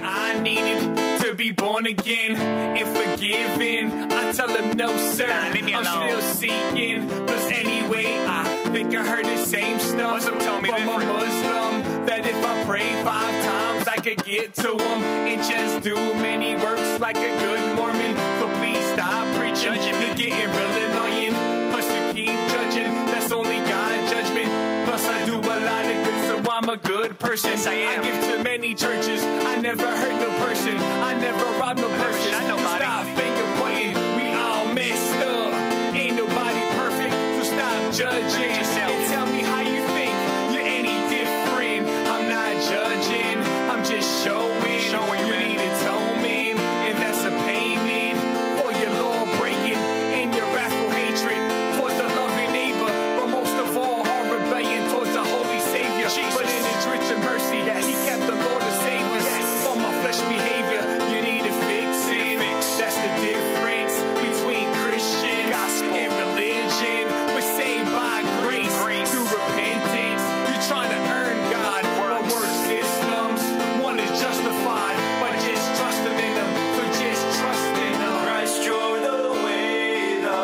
F: I needed to be born again and forgiven. I tell them no, sir. I'm still seeking. Cause anyway, I think I heard the same stuff from a Muslim, that if I pray 5 times, I could get to him and just do many works like a good Mormon. So please stop preaching. You're getting real annoying. Plus you keep judging. That's only God's judgment. Plus I do a lot of good, so I'm a good person. Yes, I give to many churches. I never hurt no person. I never robbed no person. Stop finger pointing. We all messed up. Ain't nobody perfect, so stop judging. And tell me how you think you're any different. I'm not judging. I'm just showing. You need atonement, and that's a payment for your law breaking and your wrathful hatred towards the loving neighbor, but most of all, our rebellion towards the Holy Savior. But in His rich and mercy, He kept the Lord to save us from our flesh behavior. You need to fix it. That's the difference between Christian and religion. We're saved by grace through repentance. You're trying to earn God, but work systems. One is justified by just trusting in Him. So just trust in Him. Christ, you're the way, the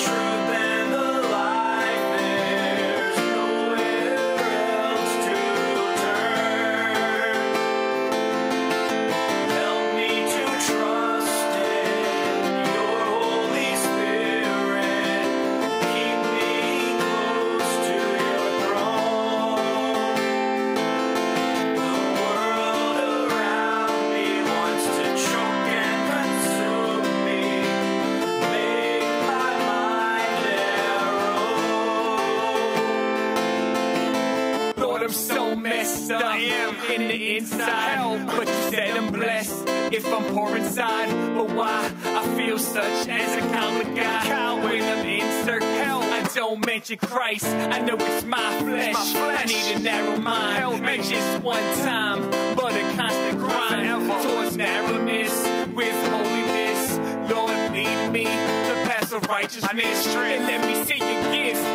F: truth, and the life. There's nowhere else to turn. Help me to trust in your Holy Spirit. Keep me close to your throne. The world around me wants to choke and consume me. Make my mind narrow. Lord, I'm so messed up. I am in the inside, but you said I'm blessed if I'm poor inside. But why I feel such as a coward guy when I'm in circle? I don't mention Christ. I know it's my flesh. I need a narrow mind, and just one time, but a constant grind towards narrowness with holiness. Lord, lead me to path of righteousness, and let me see your gifts.